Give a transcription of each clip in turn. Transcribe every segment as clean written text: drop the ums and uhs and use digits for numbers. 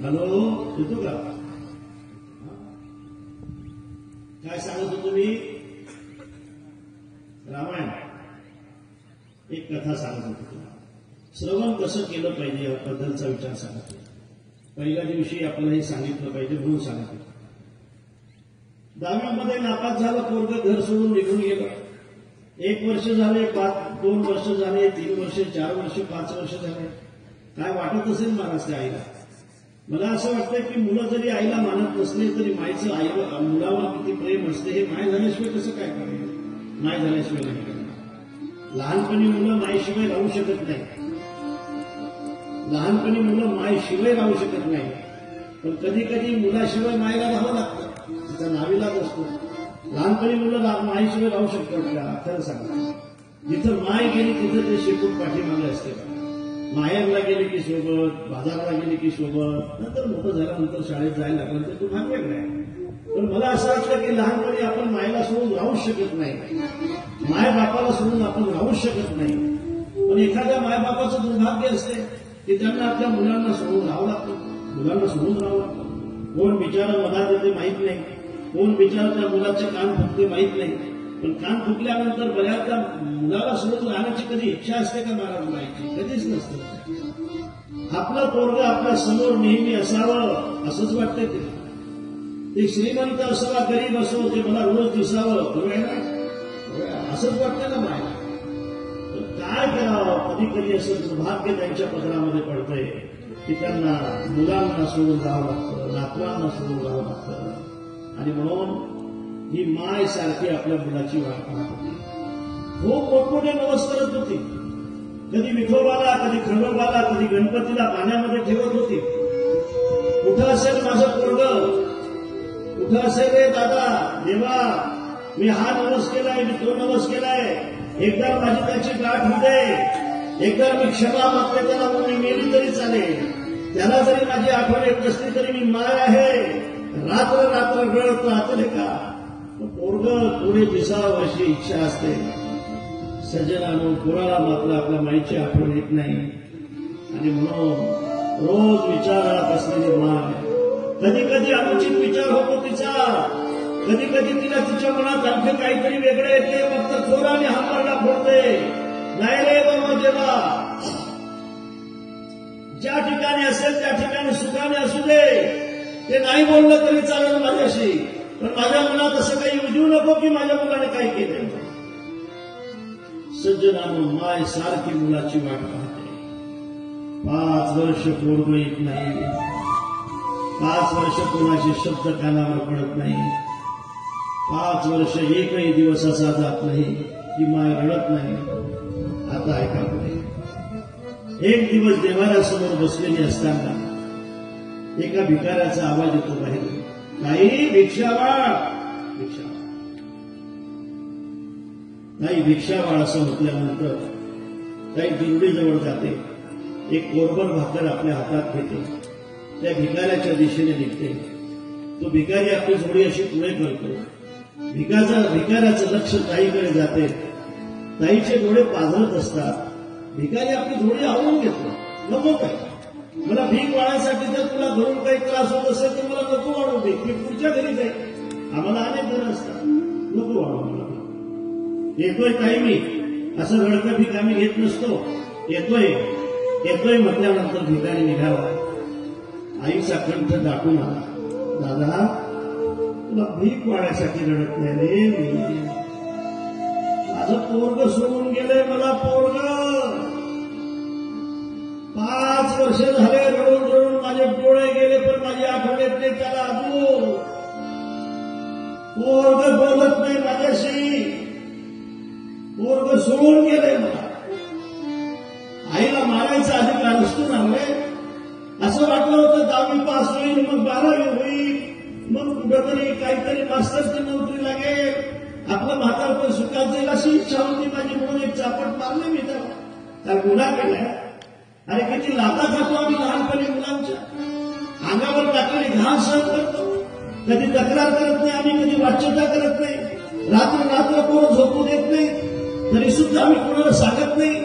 Hello, येतो का? काय सांगत होतो मी? रामायण एक कथा सांगत होतो तुला. श्रवण कसं केलं पाहिजे याबद्दलचा विचार सांगत होतो. पहिल्या दिवशी आपल्याला हे सांगितलं पाहिजे म्हणून सांगत होतो. 10वीमध्ये नापास झालं पोरगं, घर सोडून निघून गेलं. 1 वर्ष झाले, 2 वर्ष झाले, 3 वर्ष, 4 वर्ष, 5 वर्ष झाले. काय वाटत असेल महाराज त्या आईला? मला असं वाटतं की मुलं जरी आईला मानत नसले तरी माईचं आईला मुलावर किती प्रेम असते हे माय झाल्याशिवाय कसं काय करेल? माय झाल्याशिवाय नाही करणार. लहानपणी मुलं मायशिवाय राहू शकत नाही. लहानपणी मुलं मायशिवाय राहू शकत नाही. पण कधी कधी मुलाशिवाय मायला राहावं लागतं, तिचा नाविलाज असतो. लहानपणी मुलं मायशिवाय राहू शकतात का? खरं सांगा. जिथं माय गेली तिथं ते शेपूट पाठीमागे असते का? माहेरला गेले की सोबत, बाजाराला गेले की सोबत, नंतर मोठं झाल्यानंतर शाळेत जायला लागलं तर तो भाग वेगळा आहे. पण मला असं वाटतं की लहानपणी आपण मायला सोडून राहूच शकत नाही, माय बापाला सोडून आपण राहूच शकत नाही. पण एखाद्या मायबापाचं दुर्भाग्य असते की त्यांना आपल्या मुलांना सोडून राहावं लागतं, मुलांना सोडून राहावं लागतं. कोण बिचारा मदत देते माहीत नाही, कोण बिचारा त्या मुलाचे कान फुटते माहीत नाही. पण कान फुटल्यानंतर बऱ्याचदा मुलाला सोडून राहण्याची कधी इच्छा असते का महाराज? माहिती कधीच नसते. आपलं पोरगं आपल्या समोर नेहमी असावं असंच वाटतंय तिला. ते श्रीमंत असावा, गरीब असो, ते मला रोज दिसावं, बरोबर आहे ना? असंच वाटतं ना मायला. तर काय करावं? कधी कधी असं दुर्भाग्य त्यांच्या पदरामध्ये पडतंय की त्यांना मुलांना सोडून राहावं लागतं, नातवांना सोडून राहावं लागतं. आणि म्हणून ही माय सारखी आपल्या मुलाची वाट पाहत होती. खूप मोठमोठे नवस करत होती. कधी विठोबाला, कधी खंडोबाला, कधी गणपतीला पाण्यामध्ये ठेवत होती. कुठं असेल माझं पोरगं, कुठं असेल रे दादा, देवा मी हा नवस केलाय, मी तो नवस केलाय, एकदा माझी त्याची गाठ होते, एकदा मी क्षमा मागते त्याला, मी मेली तरी चालेल, त्याला जरी माझी आठवण येत नसली तरी मी माय आहे, रात्र रात्र रडत राहते का? पोरगं पुढे दिसावं अशी इच्छा असते. सज्जनानो, कोणाला मात्र आपल्या माईची आठवण येत नाही. आणि म्हणून रोज विचारात असलेली माय, कधी कधी अनुचित विचार होतो तिचा, कधी कधी तिला तिच्या मनात आणखी काहीतरी वेगळं येते, फक्त जोराने हाताला फोडते. नाही रे बाबा देवा, ज्या ठिकाणी असेल त्या ठिकाणी सुखाने असू दे, ते नाही बोललं तरी चालेल माझ्याशी, पण माझ्या मनात असं काही उजवू नको की माझ्या मुलाने काय केलं. सज्जनानो, माय सारखी मुलाची वाट पाहते. 5 वर्ष पोरगं येत नाही, 5 वर्ष कोणाचे शब्द कानावर पडत नाही, 5 वर्ष एकही दिवस असा जात नाही की माय रडत नाही. आता ऐका पुढे. एक दिवस देवाऱ्यासमोर बसलेली असताना एका भिकाऱ्याचा आवाज येतो बाहेर, काही भिक्षावाळ, भिक्षावाळ. नाही भिक्षावाळ असं म्हटल्यानंतर काही दुर्डीजवळ जाते, एक कोरभर भाकर आपल्या हातात घेते, त्या भिकाऱ्याच्या दिशेने निघते. तो भिकारी आपली झोडी अशी पुढे करतो. भिकाऱ्याचं लक्ष ताईकडे जाते. ताईचे डोळे पाझरत असतात. भिकारी आपली झोडी आवळून घेतो. नको काय, मला भीक वाढायसाठी जर तुला घरून काही त्रास होत असेल तर मला नको वाढवू दे, मी पुढच्या घरी जाईल, आम्हाला अनेक घर असतात, नको वाढवू मला. येतोय काही मी असं रडकं भीक आम्ही घेत नसतो. येतोय म्हटल्यानंतर भिकारी निघाला. आईचा कंठ दाटून आला, दादा तुला भीक वाढायसाठी रडत नाही रे मी, माझं पोरगं सोडून गेलंय मला. पोरगं 5 वर्ष झाले रडून रडून माझे डोळे गेले, पण माझी आठवण येत नाही त्याला अजून. पोरगं बोलत नाही माझ्याशी, पोरगं सोडून गेलंय मला. आईला मारायचा अधिकार नसतो ना रे. असं वाटलं होतं 10वी पास होईल, मग 12वी होईल, मग कुठंतरी काहीतरी मास्टरची नोकरी लागेल, आपलं म्हातारपण सुखात जाईल अशी इच्छा होती माझी. म्हणून एक चापट मारले मी त्याला गुन्हा केलाय. अरे किती लाथा खातो आम्ही लहानपणी मुलांच्या. अंगावर टाकलेली घाण सहन करतो, कधी तक्रार करत नाही आम्ही, कधी वाच्यता करत नाही, रात्र रात्र कोण झोपू देत नाही, तरी सुद्धा आम्ही कोणाला सांगत नाही.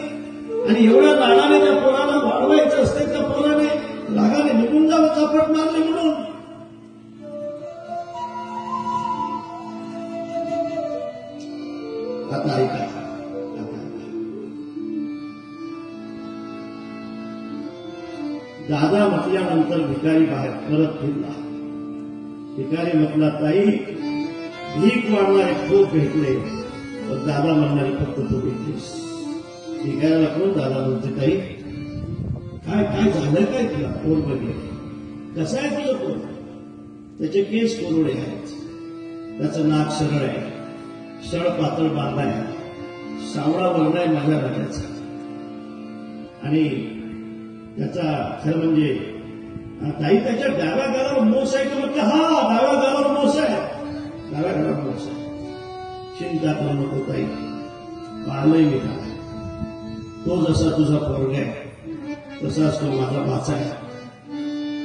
आणि एवढ्या लाडाने त्या पोराला वाढवायचं असते, त्या पोराने रागाने निघून जावं मला चापट मारली म्हणून. आता ऐका, दादा म्हटल्यानंतर भिकारी बाहेर परत फिरला. भिकारी म्हटला, ताई भीक मागणारे खूप भेटले, पण दादा म्हणणारी फक्त तू भेटलीस. भिकाऱ्याला कोण दादा म्हणते, ताई काय काय झालं काय तुला, कोण बघेल, कसा आहे तुझं कोण. त्याचे केस कोरडे आहेत, त्याचं नाक सरळ आहे, सळ पातळ बांधा आहे, सावळा वर्ण आहे माझ्या राजाचा. आणि त्याचा खरं म्हणजे ताई त्याच्या डाव्या गालावर मोस आहे का म्हटलं. हा, डाव्या गालावर मोस आहे, डाव्या गालावर मोस आहे. चिंता करू नको ताई, पाहिलंय मी त्याला. तो जसा तुझा पोरगा आहे तसाच तो माझा भाचा आहे.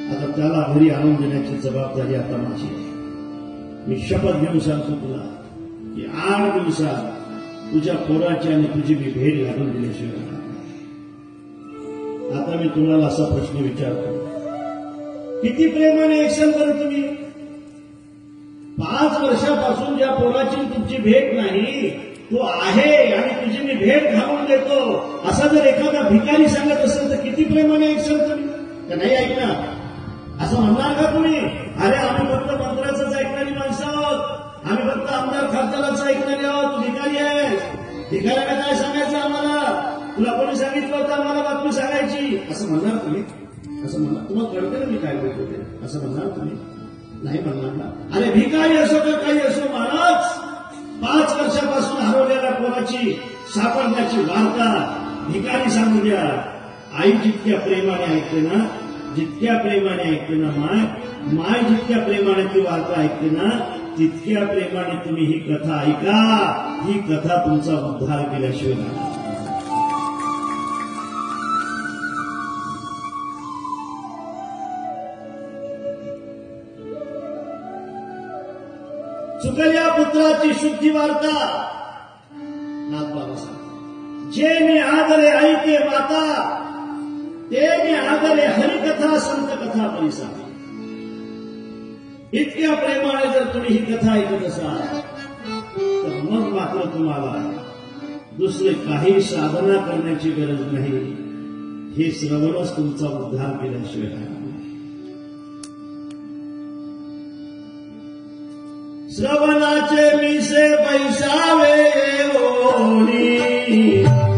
आता त्याला घरी आणून देण्याची जबाबदारी आता माझी आहे. मी शपथ घेऊन सांगतो तुला की 8 दिवसात तुझ्या पोराची आणि तुझी मी भेट घालून दिल्याशिवाय. आता मी तुम्हाला असा प्रश्न विचारतो, किती प्रेमाने ऍक्शन करत तुम्ही. 5 वर्षापासून ज्या पोराची तुमची भेट नाही, तो आहे आणि तुझी मी भेट घालून देतो, असा जर एखादा भिकारी सांगत असेल तर किती प्रेमाने ऍक्शन तुम्ही. तर नाही ऐकणार असं म्हणणार का तुम्ही. अरे आम्ही फक्त मंत्र्याचंच ऐकणारी माणसं आहोत, आम्ही फक्त आमदार खासदाराचं ऐकणारे आहोत, तू भिकारी आहे. भिकाऱ्याला काय सांगायचं आम्हाला, तुला कोणी सांगितलं होतं आम्हाला बातमी सांगायची, असं म्हणणार तुम्ही. असं म्हणणार, तुम्हाला कळतं ना मी काय बोलतो ते, असं म्हणणार तुम्ही. नाही म्हणणार ना. अरे भिकारी असो का काही असो, महाराज 5 वर्षापासून हरवलेल्या पोराची सापडण्याची वार्ता भिकारी सांगू द्या. आई जितक्या प्रेमाने ऐकते ना, जितक्या प्रेमाने ऐकते ना माय जितक्या प्रेमाने ती वार्ता ऐकते ना, तितक्या प्रेमाने तुम्ही ही कथा ऐका. ही कथा तुमचा उद्धार केल्याशिवाय नाही. चुकल्या पुत्राची शुद्धी वार्ता नाथबाबा सांगतात. जे मी आदरे ऐके माता, ते मी आदरे हरिकथा संत कथा परिसा. इतक्या प्रेमाने जर तुम्ही ही कथा ऐकत असाल तर मग मात्र तुम्हाला दुसरे काही साधना करण्याची गरज नाही. हे श्रवणच तुमचा उद्धार केल्याशिवाय नाही. श्रवणाचे मिसे पैसावे ओणी,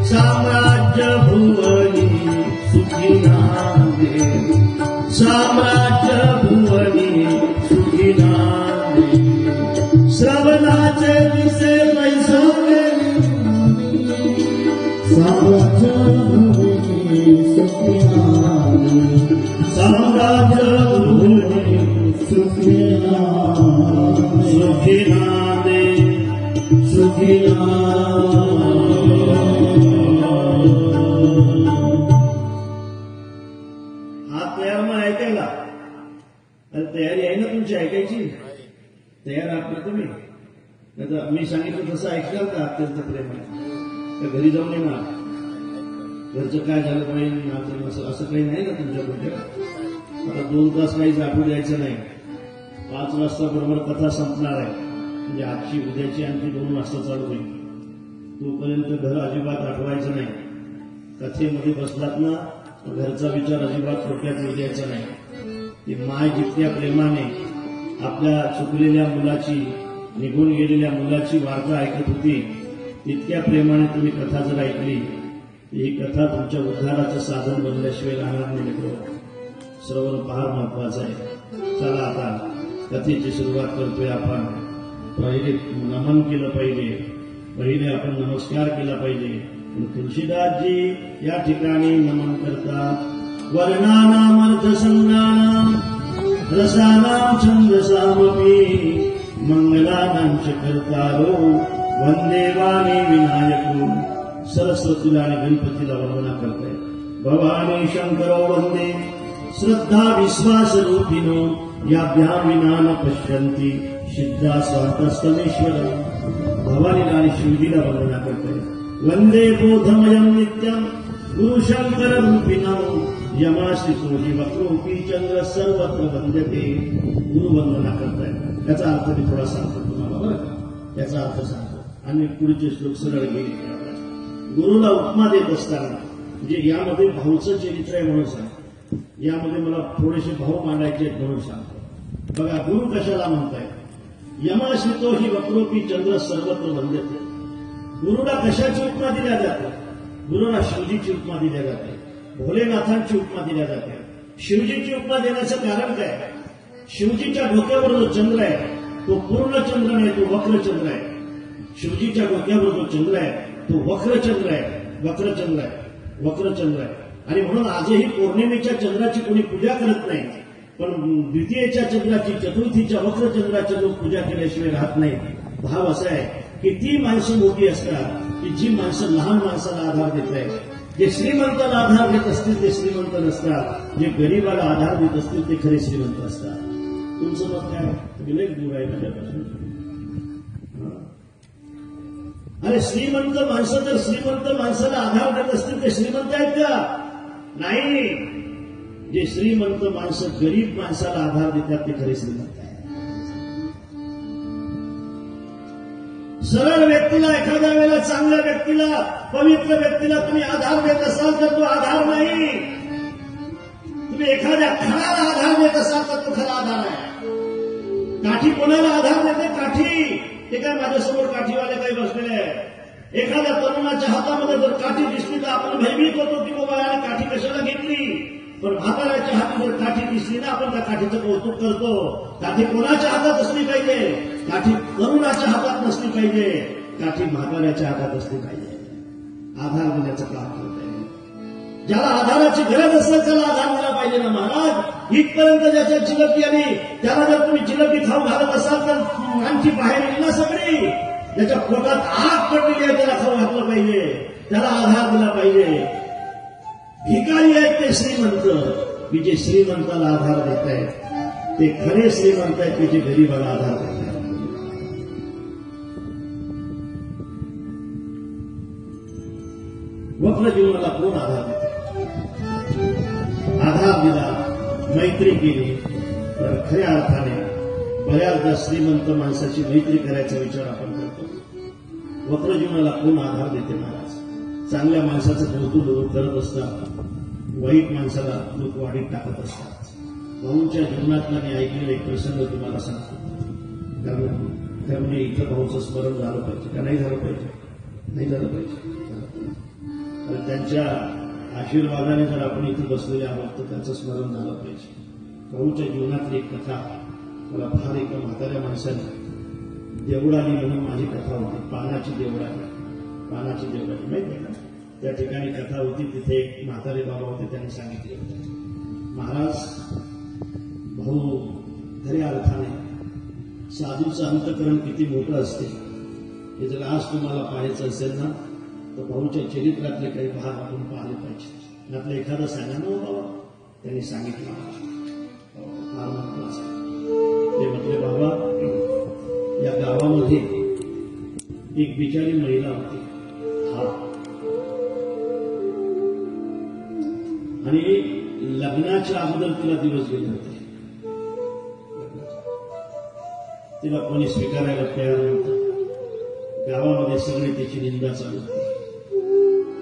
साम्राज्य भुवनी सुखी नांदे, साम्राज्य भुवनी सुखी नांदे. श्रवणाचे मिसे पैसावे साम्राज्य भुवनी सुखी नांदे, साम्राज्य भुवनी सुखी नांदे, सुखी नांदे, सुखी हा तयार मग ऐकायला. अरे तयारी आहे ना तुमची ऐकायची, तयार आहात ना तुम्ही. नाही तर मी सांगितलं तसं ऐकणार का अत्यंत प्रेम आहे का घरी जाऊन येणार, घरचं काय झालं पाहिजे असं काही नाही ना तुमच्याकडे. आता 2 तास काही जागू द्यायचं नाही. 5 वाजता बरोबर कथा संपणार आहे, म्हणजे आजची उद्याची आणखी 2 वाजता चालू होईल. तोपर्यंत घर अजिबात आठवायचं नाही. कथेमध्ये बसलात ना, घरचा विचार अजिबात डोक्यात येऊ द्यायचा नाही. ती माय जितक्या प्रेमाने आपल्या चुकलेल्या मुलाची, निघून गेलेल्या मुलाची वार्ता ऐकत होती, तितक्या प्रेमाने तुम्ही कथा जर ऐकली, ही कथा तुमच्या उद्धाराचं साधन बनल्याशिवाय राहणार नाही. श्रवण फार महत्वाचं आहे. चला आता कथेची सुरुवात करतोय आपण. पहिले नमन केलं पाहिजे, पहिले आपण नमस्कार केला पाहिजे. तुलसीदासजी या ठिकाणी नमन करतात. वर्णानाम अर्थसंज्ञानाम रसानाम छंदसामपि मंगलानाम च कर्तारो वंदे वाणी विनायको. सरस्वतीला आणि गणपतीला वंदना करताय. भवानी शंकरो वंदे श्रद्धा विश्वास रूपिनो याभ्याम विना न पश्यन्ति सिद्धा स्वातस्तमेश्वर. भवानीला आणि शिवजीला वंदना करताय. वंदे बोधमयम नित्यम गुरुशंकर रूपिणो यमाश्रितो हि वक्रोपी चंद्र सर्वत्र वंद्यते. गुरुवंदना करतायत याचा अर्थ मी थोडा सांगतो तुम्हाला बरं का. याचा अर्थ सांगतो आणि पुढचे श्लोक सरळ घेईल. गुरुला उपमा देत असताना म्हणजे यामध्ये भाऊचं चरित्र आहे म्हणून सांगतो, यामध्ये मला थोडेसे भाऊ मांडायचे आहेत म्हणून सांगतो. बघा गुरु कशाला म्हणताय. यमाश्रितो हि वक्रोपी चंद्र सर्वत्र वंद्यते. गुरुला कशाची उपमा दिल्या जाते. गुरुला शिवजीची उपमा दिल्या जाते, भोलेनाथांची उपमा दिल्या जाते. शिवजीची उपमा देण्याचं कारण काय. शिवजीच्या डोक्यावर जो चंद्र आहे तो पूर्ण चंद्र नाही, तो वक्रचंद्र आहे. शिवजीच्या डोक्यावर जो चंद्र आहे तो वक्रचंद्र आहे, वक्रचंद्र आहे, वक्रचंद्र आहे. आणि म्हणून आजही पौर्णिमेच्या चंद्राची कोणी पूजा करत नाही, पण द्वितीयेच्या चंद्राची, चतुर्थीच्या वक्रचंद्राची लोक पूजा केल्याशिवाय राहत नाही. भाव असा आहे की ती माणसं मोठी असतात की जी माणसं लहान माणसाला आधार देत आहेत. जे श्रीमंताला आधार देत असतील ते श्रीमंत नसतात, जे गरीबाला आधार देत असतील ते खरे श्रीमंत असतात. तुमचं मत काय. तुम्ही लई दूर आहे माझ्यापासून. अरे श्रीमंत माणसं जर श्रीमंत माणसाला आधार देत असतील ते श्रीमंत आहेत का. नाही. जे श्रीमंत माणसं गरीब माणसाला आधार देतात ते खरे श्रीमंत आहेत. सरळ व्यक्तीला, एखाद्या वेळेला चांगल्या व्यक्तीला, पवित्र व्यक्तीला तुम्ही आधार देत असाल तर तो आधार नाही. तुम्ही एखाद्या खडाला आधार देत असाल तर तो खरा आधार आहे. काठी कोणाला आधार देते. काठी ते काय माझ्यासमोर काठीवाले काही बसलेले आहे. एखाद्या तरुणाच्या हातामध्ये जर काठी दिसली तर आपण भयभीत होतो की बाबा याने काठी कशाला घेतली. पण म्हाताऱ्याच्या हाती जर काठी दिसली ना आपण त्या काठीचं कौतुक करतो. काठी कोणाच्या हातात असली पाहिजे. काठी तरुणाच्या हातात नसली पाहिजे, काठी म्हाताऱ्याच्या हातात असली पाहिजे. आधार देण्याचं काम करत आहे. ज्याला आधाराची गरज असेल त्याला आधार दिला पाहिजे ना महाराज. इथपर्यंत ज्याच्या जिलबी आली त्याला जर तुम्ही जिलबी खाऊ घालत असाल तर आणखी बाहेर येईल ना सगळी. ज्याच्या पोटात आग पडलेली आहे त्याला खाऊ घातलं पाहिजे, त्याला आधार दिला पाहिजे. भिकारी आहेत ते श्रीमंत की जे श्रीमंताला आधार देत आहेत. ते खरे श्रीमंत आहेत की जे गरीबाला आधार देत आहेत. वक्र जीवनाला कोण आधार देते. आधार दिला, मैत्री केली तर खऱ्या अर्थाने बऱ्याचदा श्रीमंत माणसाची मैत्री करायचा विचार आपण करतो. वक्र जीवनाला कोण आधार देते महाराज. चांगल्या माणसाचं कौतुक लोक करत असतात, वाईट माणसाला लोक वाढीत टाकत असतात. भाऊंच्या जीवनातला मी ऐकलेला एक प्रसंग तुम्हाला सांगतो. त्यामुळे इथं भाऊचं स्मरण झालं पाहिजे का नाही झालं पाहिजे. नाही झालं पाहिजे. तर त्यांच्या आशीर्वादाने जर आपण इथे बसलेले आहोत तर त्यांचं स्मरण झालं पाहिजे. भाऊच्या जीवनातली एक कथा मला फार एका म्हाताऱ्या माणसाने देवळाली म्हणून माझी कथा होती. पानाची देवळाली, पानाची देवळाली माहिती आहे का. त्या ठिकाणी कथा होती. तिथे एक म्हातारे बाबा होते, त्यांनी सांगितले होते महाराज भाऊ खऱ्या अर्थाने साधूचं अंतकरण किती मोठं असते हे जर आज तुम्हाला पाहायचं असेल ना तर भाऊच्या चरित्रातले काही भाग आपण पाहिले पाहिजे. त्यातलं एखादं सांगा ना बाबा. त्यांनी सांगितलं फार महत्वाचं. ते म्हटले बाबा या गावामध्ये एक बिचारी महिला होती आणि लग्नाच्या अगोदर तिला दिवस गेले होते. तिला कोणी स्वीकारायला तयार नव्हतं. गावामध्ये सगळे त्याची निंदा चालू होती.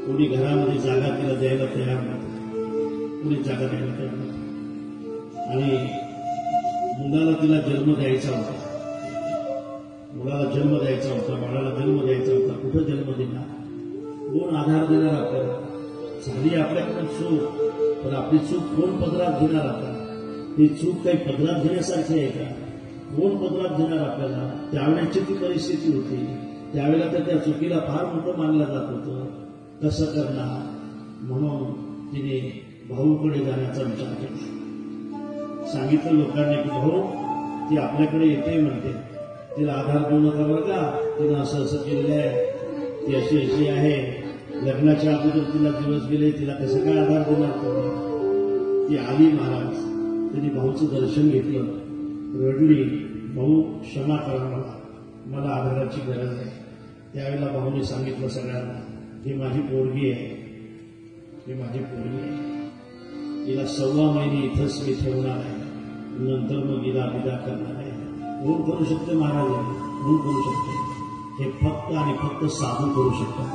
कोणी घरामध्ये जागा तिला द्यायला तयार नव्हतं, कोणी जागा द्यायला तयार नव्हतं. आणि मुलाला तिला जन्म द्यायचा होता, मुलाला जन्म द्यायचा होता, बाळाला जन्म द्यायचा होता. कुठं जन्म देणार, कोण आधार देणार आपल्याला. झाली आपल्याकडून चूक, पण आपली चूक कोण पदरात घेणार. आता ही चूक काही पदरात घेण्यासारखी आहे का. कोण पदरात घेणार आपल्याला. त्यावेळेची ती परिस्थिती होती. त्यावेळेला तर त्या चुकीला फार मोठं मानलं जात होतं. कसं करणार म्हणून तिने भाऊकडे जाण्याचा विचार केला. सांगितलं लोकांनी की भाऊ ती आपल्याकडे येते म्हणते, तिला आधार देऊ नका बरं का. तिनं असं असं केलेलं आहे, ती अशी अशी आहे. लग्नाच्या अगोदर तिला दिवस गेले, तिला कसं काय आधार देणार तुम्ही. ती आली महाराज. तिने भाऊचं दर्शन घेतलं, रडली. भाऊ क्षमा करा मला आधाराची गरज आहे. त्यावेळेला भाऊने सांगितलं सगळ्यांना ही माझी पोरगी आहे, ही माझी पोरगी आहे. गेला 1.25 महिने इथंच मी ठेवणार आहे, नंतर मग गेला विदा करणार आहे. कोण करू शकते महाराज? कोण करू शकते? हे फक्त आणि फक्त साधू करू शकतात.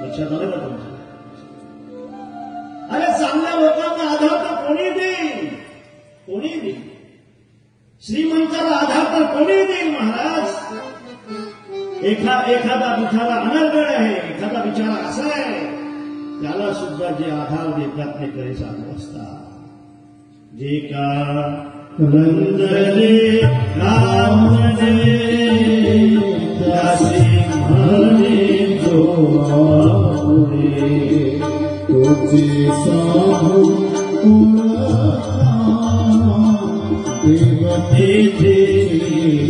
लक्षात आलं का तुमच्या? अरे चांगल्या लोकांना आधार तर कोणी देईल? कोणी देईल? श्रीमंताला आधार तर कोणी देईल महाराज? एखादा बिचारा अनर्गळ आहे, एखादा बिचारा असा आहे, त्याला सुद्धा जे आधार देतात ते खरे साधू असतात. जे का रंजले रामने दासी म्हणे जो आवडे, तोचे साधू देवतेचे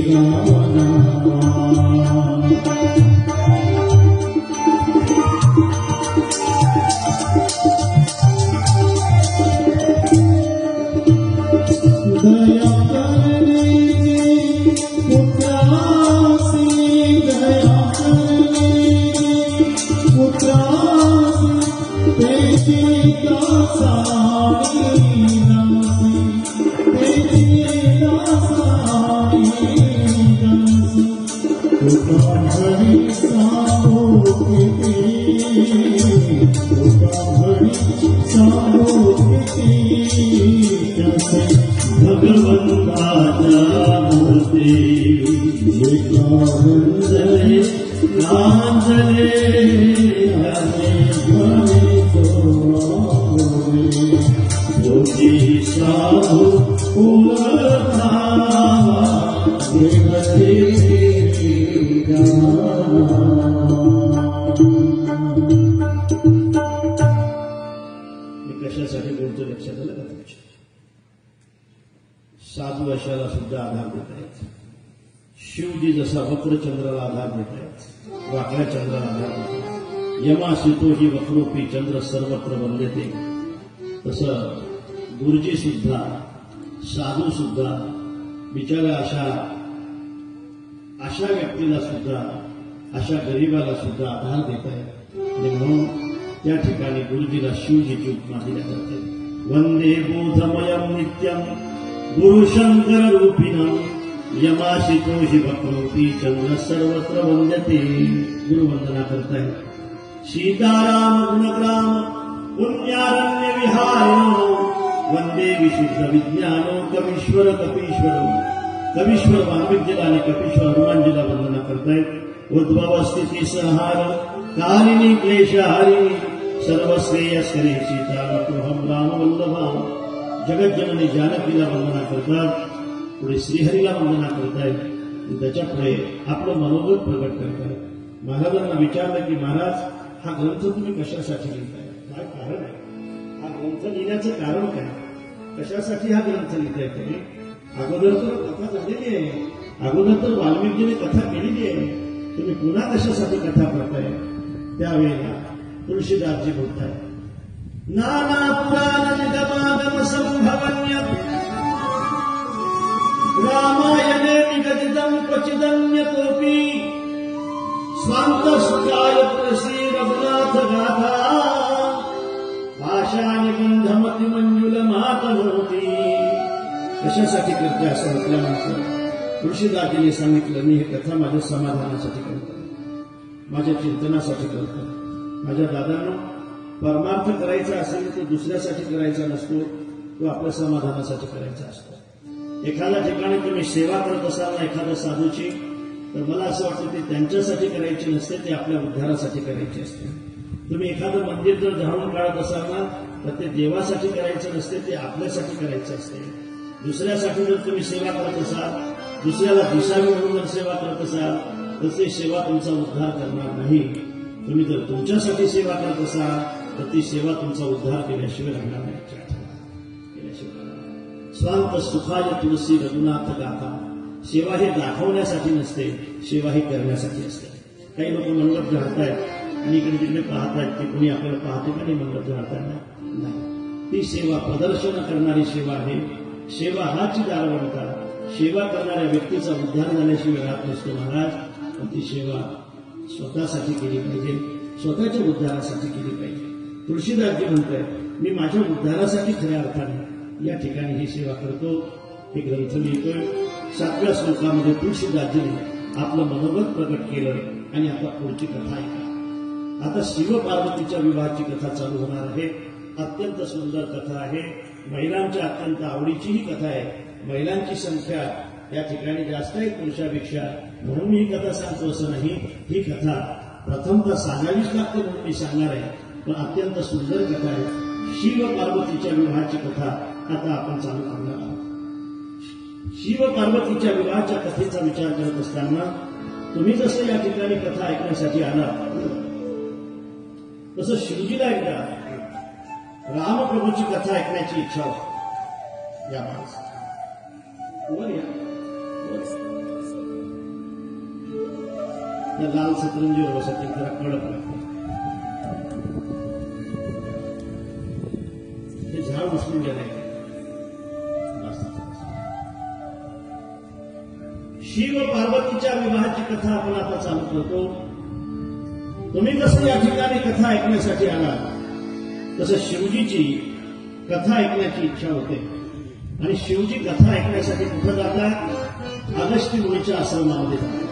गाना. दया करने पुत्रासी, दया करने पुत्रासी, तेजी दासानी दासी, तेजी दासानी दासी, तुका हरि साधो किती, तुका हरि साधो किती, भगवंताच्या मूर्ती रंजले रांजले ज्योती साधू पुनर्धावा देवते. मी कशासाठी बोलतो लक्षात आलं का तुमच्या? साधू अशाला सुद्धा आधार देत आहेत. शिवजी जसा वक्रचंद्राला आधार देत आहेत, वाकड्या चंद्राला आधार देत आहेत. यमासितो ही वक्रोपी चंद्र सर्वत्र वंदते, तसं गुरुजी सुद्धा, साधू सुद्धा बिचारा अशा व्यक्तीला सुद्धा, अशा गरीबाला सुद्धा आधार देत आहेत. आणि म्हणून त्या ठिकाणी गुरुजीला शिवजीची उपमा दिल्या जाते. वंदे बोधमयम नित्यम गुरुशंकर रूपिणं यमाशितो हि वक्रोपी चंद्र सर्वत्र वंद्यते. गुरुवंदना करतायत. सीताराम गुणग्राम पुण्यारण्य विहारिणो वंदे विशुद्ध विज्ञानो कवीश्वर कपीश्वर. कवीश्वर वाल्मिकीला आणि कपीश्वर हनुमानजीला वंदना करतायत. उद्भव स्थिती संहार कालिनी क्लेशहारिणी सर्वश्रेयस्करे सीता नतोहम रामवल्लभा. जगज्जननी जानकीला वंदना करतात, पुढे श्रीहरीला वंदना करतायत. त्याच्या पुढे आपलं मनोगत प्रकट करतायत. महाराजांना विचारलं की महाराज, हा ग्रंथ तुम्ही कशासाठी लिहिताय? काय कारण आहे? हा ग्रंथ लिहिण्याचं कारण काय? कशासाठी हा ग्रंथ लिहिताय तुम्ही? अगोदर तर कथा झालेली आहे, अगोदर तर वाल्मिकीने कथा केलेली आहे, तुम्ही पुन्हा कशासाठी कथा करताय? त्यावेळेला तुळशीदासजी बोलताय, नाना पुराण निगमागम संभवन्य रामायणे निगदितं क्वचिदन्यतोऽपि स्वान्तसुखाय श्री रघुनाथ गाथा पाषाणिबंधमति मंजुलमातनोति. कशासाठी करते असं म्हटल्यानंतर तुळशीदासजीने सांगितलं, मी ही कथा माझ्या समाधानासाठी करतो, माझ्या चिंतनासाठी करतो. माझ्या दादांनो, परमार्थ करायचा असेल तो दुसऱ्यासाठी करायचा नसतो, तो आपल्या समाधानासाठी करायचा असतो. एखाद्या ठिकाणी तुम्ही सेवा करत असाल ना एखाद्या साधूची, तर मला असं वाटतं ते त्यांच्यासाठी करायची नसते, ते आपल्या उद्धारासाठी करायची असते. तुम्ही एखादं मंदिर जर झाडून काढत असाल ना, तर ते देवासाठी करायचं नसते, ते आपल्यासाठी करायचं असते. दुसऱ्यासाठी जर तुम्ही सेवा करत असाल, दुसऱ्याला दिसावी म्हणून जर सेवा करत असाल, तर ती सेवा तुमचा उद्धार करणार नाही. तुम्ही जर तुमच्यासाठी सेवा करत असाल, तर ती सेवा तुमचा उद्धार केल्याशिवाय राहणार नाही. स्वांत सुखाय तुलसी रघुनाथ गाथा. सेवा हे दाखवण्यासाठी नसते, सेवा ही करण्यासाठी असते. काही लोक मंडप झाडतायत आणि इकडे तिकडे पाहतायत की कोणी आपल्याला पाहते का नाही मंडप झाडताना? नाही, ती सेवा प्रदर्शन करणारी सेवा आहे. सेवा हाची दारवंता. सेवा करणाऱ्या व्यक्तीचा उद्धार झाल्याशिवाय राहत नसतो महाराज. पण ती सेवा स्वतःसाठी केली पाहिजे, स्वतःच्या उद्धारासाठी केली पाहिजे. तुळशीदासजी म्हणताय, मी माझ्या उद्धारासाठी खऱ्या अर्थाने या ठिकाणी ही सेवा करतो. हे ग्रंथ लिहितोय. 7व्या श्लोकामध्ये तुळशीदासजीने आपलं मनोगत प्रकट केलं. आणि आता पुढची कथा ऐका. आता शिव पार्वतीच्या विवाहाची कथा चालू होणार आहे. अत्यंत सुंदर कथा आहे. महिलांच्या अत्यंत आवडीची ही कथा आहे. महिलांची संख्या या ठिकाणी जास्त आहे पुरुषापेक्षा, म्हणून मी ही कथा सांगतो असं नाही. ही कथा प्रथमतः सांगावीच लागते म्हणून मी सांगणार आहे, पण अत्यंत सुंदर कथा आहे. शिव पार्वतीच्या विवाहाची कथा आता आपण चालू करणार आहोत. शिव पार्वतीच्या विवाहाच्या कथेचा विचार करत असताना तुम्ही जसं या ठिकाणी कथा ऐकण्यासाठी आला, तसं शिवजीला एकदा रामप्रभूची कथा ऐकण्याची इच्छा होती. या माणसाला वर या, त्या लाल सतरंजीवर बसत जरा कडक लागते. ते झाड बसवून गेलंय. शिव पार्वतीच्या विवाहाची कथा आपण आता चालू करतो. तुम्ही जसं या ठिकाणी कथा ऐकण्यासाठी आला, तसं शिवजीची कथा ऐकण्याची इच्छा होते. आणि शिवजी कथा ऐकण्यासाठी कुठं जातात? अगस्त्य मुनीच्या आश्रमामध्ये जातात.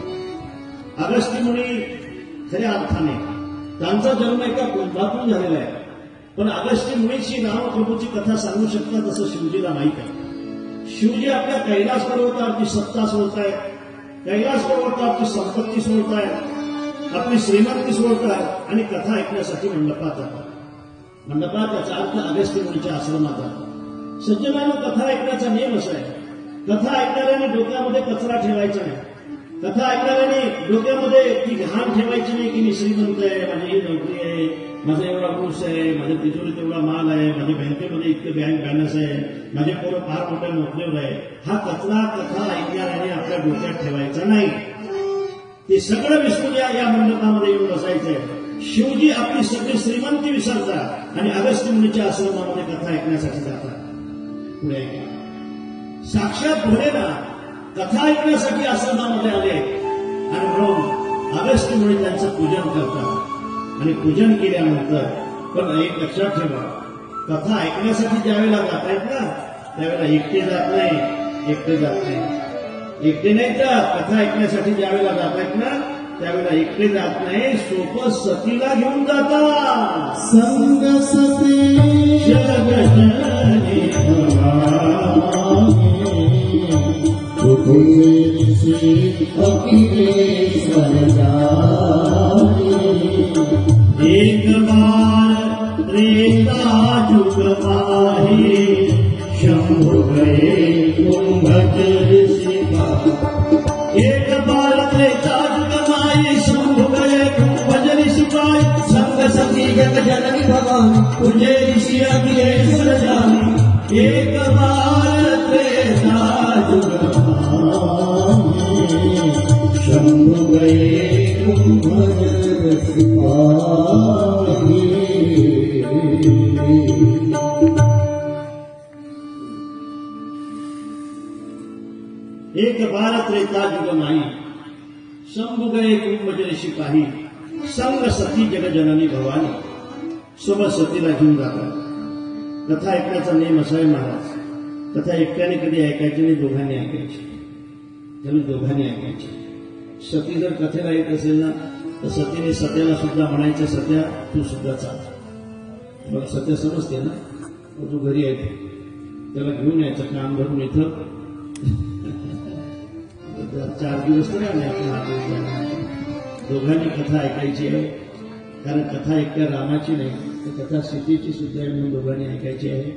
अगस्त्य मुनी खऱ्या अर्थाने त्यांचा जन्म एका कुंभातून झालेला आहे, पण अगस्त्य मुनीची रामप्रभूची कथा सांगू शकतात असं शिवजीला माहीत आहे. शिवजी आपल्या कैलास पर्वतावरची सत्ता सोडतायत, कैलास पर्वतावरची संपत्ती सोडतायत, आपली श्रीमंती सोडतायत आणि कथा ऐकण्यासाठी मंडपात जातात. मंडपात याचा अर्थ अगस्त्य मुनीच्या आश्रमात जातात. सज्जनांनो, कथा ऐकण्याचा नियम असा आहे, कथा ऐकणाऱ्याने डोक्यामध्ये कचरा ठेवायचा नाही. कथा ऐकणाऱ्याने डोक्यामध्ये ती घाण ठेवायची नाही की मी श्रीमंत आहे, माझी ही नोकरी आहे, माझा एवढा ऊस आहे, माझ्या तिजोरीत एवढा माल आहे, माझ्या बँकेमध्ये इतके बँक बॅलन्स आहे, माझे पोरं फार मोठ्या नोकरीवर आहे. हा कचरा कथा ऐकणाऱ्याने आपल्या डोक्यात ठेवायचा नाही. ते सगळं विसरून या मंडपामध्ये येऊन बसायचं आहे. शिवजी आपली सगळी श्रीमंती विसरतात आणि अगस्त्य मुनीच्या आश्रमामध्ये कथा ऐकण्यासाठी जातात. पुढे साक्षात भोलेनाथ कथा ऐकण्यासाठी आश्रमामध्ये आले आणि म्हणून अगस्त्य मुनी त्यांचं पूजन करतात. आणि पूजन केल्यानंतर पण एक लक्षात ठेवा, कथा ऐकण्यासाठी ज्यावेळेला जात आहेत ना, त्यावेळेला एकटे जात नाही, एकटे जात नाही, एकटे नाही जात. कथा ऐकण्यासाठी ज्यावेळेला जात आहेत ना, त्यावेळेला एकटे जात नाही, सोबत सतीला घेऊन जातात. संग सती जगजननी अखिलेश्वर एक बार त्रेता जुग माही शंभु गए कुंभज ऋषिका. एक बार त्रेता जुग माही शंभु गए कुंभज ऋषिका. संग सती जग जननी भवानी तुझे ऋषि अखिलेश्वर जानी. एक बार त्रेता जुग माही शंभु गए कुंभज ऋषिका. एक बार त्रेता जुग माई शंभु गए कुंभज ऋषिकाही. संग सती जगजननी भवानी. सोबत सतीला घेऊन जातात. कथा ऐकण्याचा नियम असा आहे महाराज, कथा एकट्याने कधी ऐकायची नाही, दोघांनी ऐकायची. त्यामुळे दोघांनी ऐकायची. सती जर कथेला येत असेल ना, तर सतीने सत्याला सुद्धा म्हणायचं, सत्या तू सुद्धा चाल. मला सत्या समजते ना, तू घरी येतो, त्याला घेऊन यायचं काम धरून इथं 4 दिवस तर नाही आपण. दोघांनी कथा ऐकायची आहे, कारण कथा एकट्या रामाची नाही, तर कथा सीतेची सुद्धा आहे म्हणून दोघांनी ऐकायची आहे.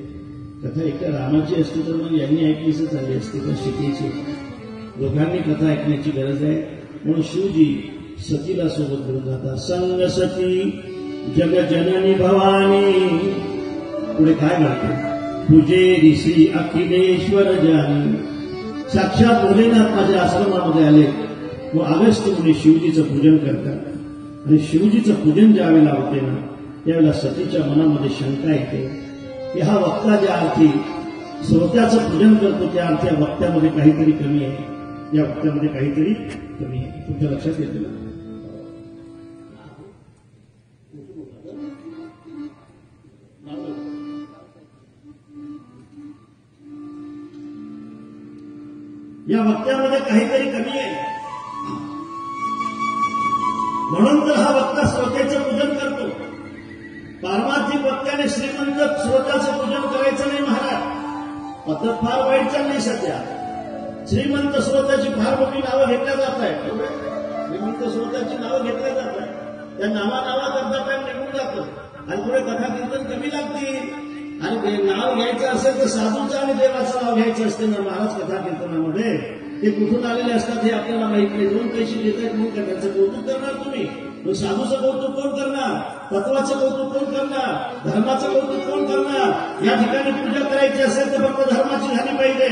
कथा एकट्या रामाची असती तर मग यांनी ऐकलीच झाली असती, पण सीतेची. दोघांनी कथा ऐकण्याची गरज आहे. म्हणून शिवजी सतीला सोबत घेऊन जातात. संग सती जगजननी भवानी. पुढे काय म्हणते? तुझे ऋषी अखिलेश्वर जानी. साक्षात भोलेनाथ माझ्या आश्रमामध्ये आले व अगस्त्य मुनी शिवजीचं पूजन करतात. आणि शिवजीचं पूजन ज्यावेळेला होते ना, त्यावेळेला सतीच्या मनामध्ये शंका येते की हा वक्ता ज्या अर्थी श्रोत्याचं पूजन करतो त्या अर्थी या वक्त्यामध्ये काहीतरी कमी आहे, या वक्त्यामध्ये काहीतरी कमी आहे. तुमच्या लक्षात येतं ना? या वक्त्यामध्ये काहीतरी कमी आहे. म्हणून तर हा वक्ता श्रोत्याचं पूजन करतो. पारमार्थिक वक्त्याने श्रीमंत श्रोत्याचं पूजन करायचं नाही महाराज. पद्धत फार वाईट चालली सध्या. श्रीमंत श्रोत्याची फार मोठी नावं घेतल्या जात आहेत. श्रीमंत श्रोत्याची नावं घेतल्या जात आहेत. त्या नावा करता काय निघून जातं आणि पुढे कथा कीर्तन कमी लागतील. आणि नाव घ्यायचं असेल तर साधूचं आणि देवाचं नाव घ्यायचं असते ना महाराज कथा कीर्तनामध्ये. ते कुठून आलेले असतात हे आपल्याला माहित नाही. दोन पैसे देत आहेत म्हणून त्याचं कौतुक करणार तुम्ही. साधूचं कौतुक कोण करणार? तत्वाचं कौतुक कोण करणार? धर्माचं कौतुक कोण करणार? या ठिकाणी पूजा करायची असेल तर फक्त धर्माची झाली पाहिजे.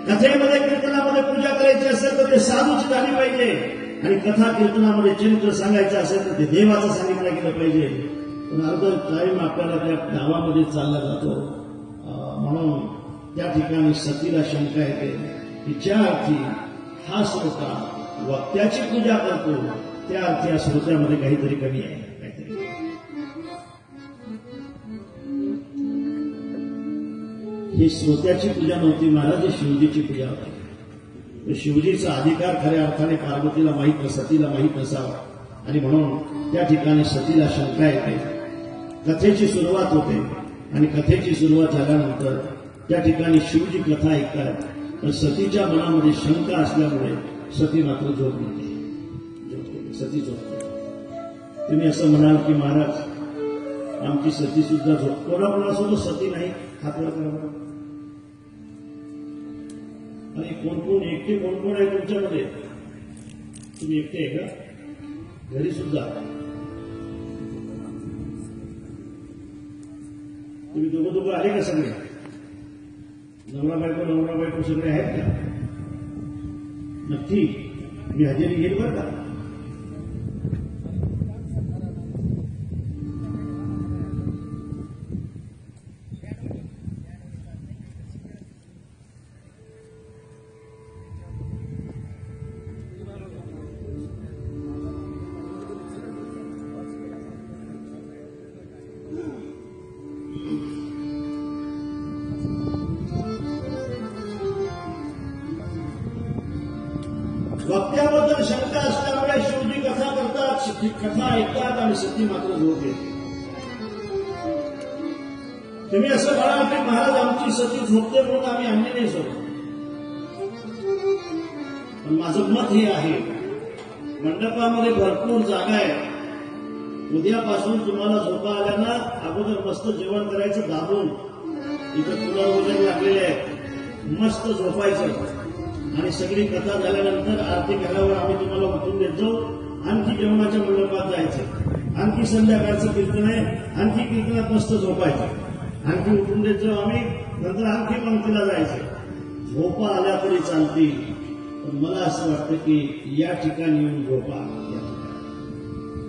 कथेमध्ये कीर्तनामध्ये पूजा करायची असेल तर ते साधूची झाली पाहिजे. आणि कथा कीर्तनामध्ये चरित्र सांगायचं असेल तर ते देवाचं सांगितलं गेलं पाहिजे. पण अर्धा टाईम आपल्याला त्या गावामध्ये चालला जातो. म्हणून त्या ठिकाणी सतीला शंका येते की ज्या अर्थी हा श्रोता वक्त्याची पूजा करतो त्या अर्थी या श्रोत्यामध्ये काहीतरी कमी आहे. ही श्रोत्याची पूजा नव्हती महाराज, ही शिवजीची पूजा होती. शिवजीचा अधिकार खऱ्या अर्थाने पार्वतीला माहीत सतीला माहीत नसावा. आणि म्हणून त्या ठिकाणी सतीला शंका येते. कथेची सुरुवात होते आणि कथेची सुरुवात झाल्यानंतर त्या ठिकाणी शिवजी कथा ऐकतात. पण सतीच्या मनामध्ये शंका असल्यामुळे सती मात्र झोपली. सती झोपते. तुम्ही असं म्हणाल की महाराज आमची सती सुद्धा झोप. कोणाकोणासोबत सती नाही हात वर करा. आणि कोण एकटे कोण आहे तुमच्यामध्ये? तुम्ही एकटे आहे का? घरी सुद्धा तुम्ही दोघं आहे का सगळे? नवरा बायको सगळे आहेत का? नक्की मी हजेरी घेईल बरं का. वक्त्याबद्दल शंका असल्यामुळे शिवजी कथा करतात, कथा ऐकतात आणि सती मात्र झोप येते. तुम्ही असं म्हणाल की महाराज आमची सती झोपते म्हणून आम्ही आणली नाही सोडत. पण माझं मत हे आहे, मंडपामध्ये भरपूर जागा आहे. उद्यापासून तुम्हाला झोपा आल्या ना अगोदर मस्त जेवण करायचं दाबून. इथं तुला वगैरे लागलेले आहे, मस्त झोपायचं. आणि सगळी कथा झाल्यानंतर आरती केल्यावर आम्ही तुम्हाला उठून देत जाऊ. आणखी जेवणाच्या मंडपात जायचं, आणखी संध्याकाळचं कीर्तन आहे, आणखी कीर्तनात मस्त झोपायचं, आणखी उठून देत जाऊ आम्ही. नंतर आणखी पंक्तीला जायचं. झोपा आल्या तरी चालतील, पण मला असं वाटतं की या ठिकाणी येऊन झोपा.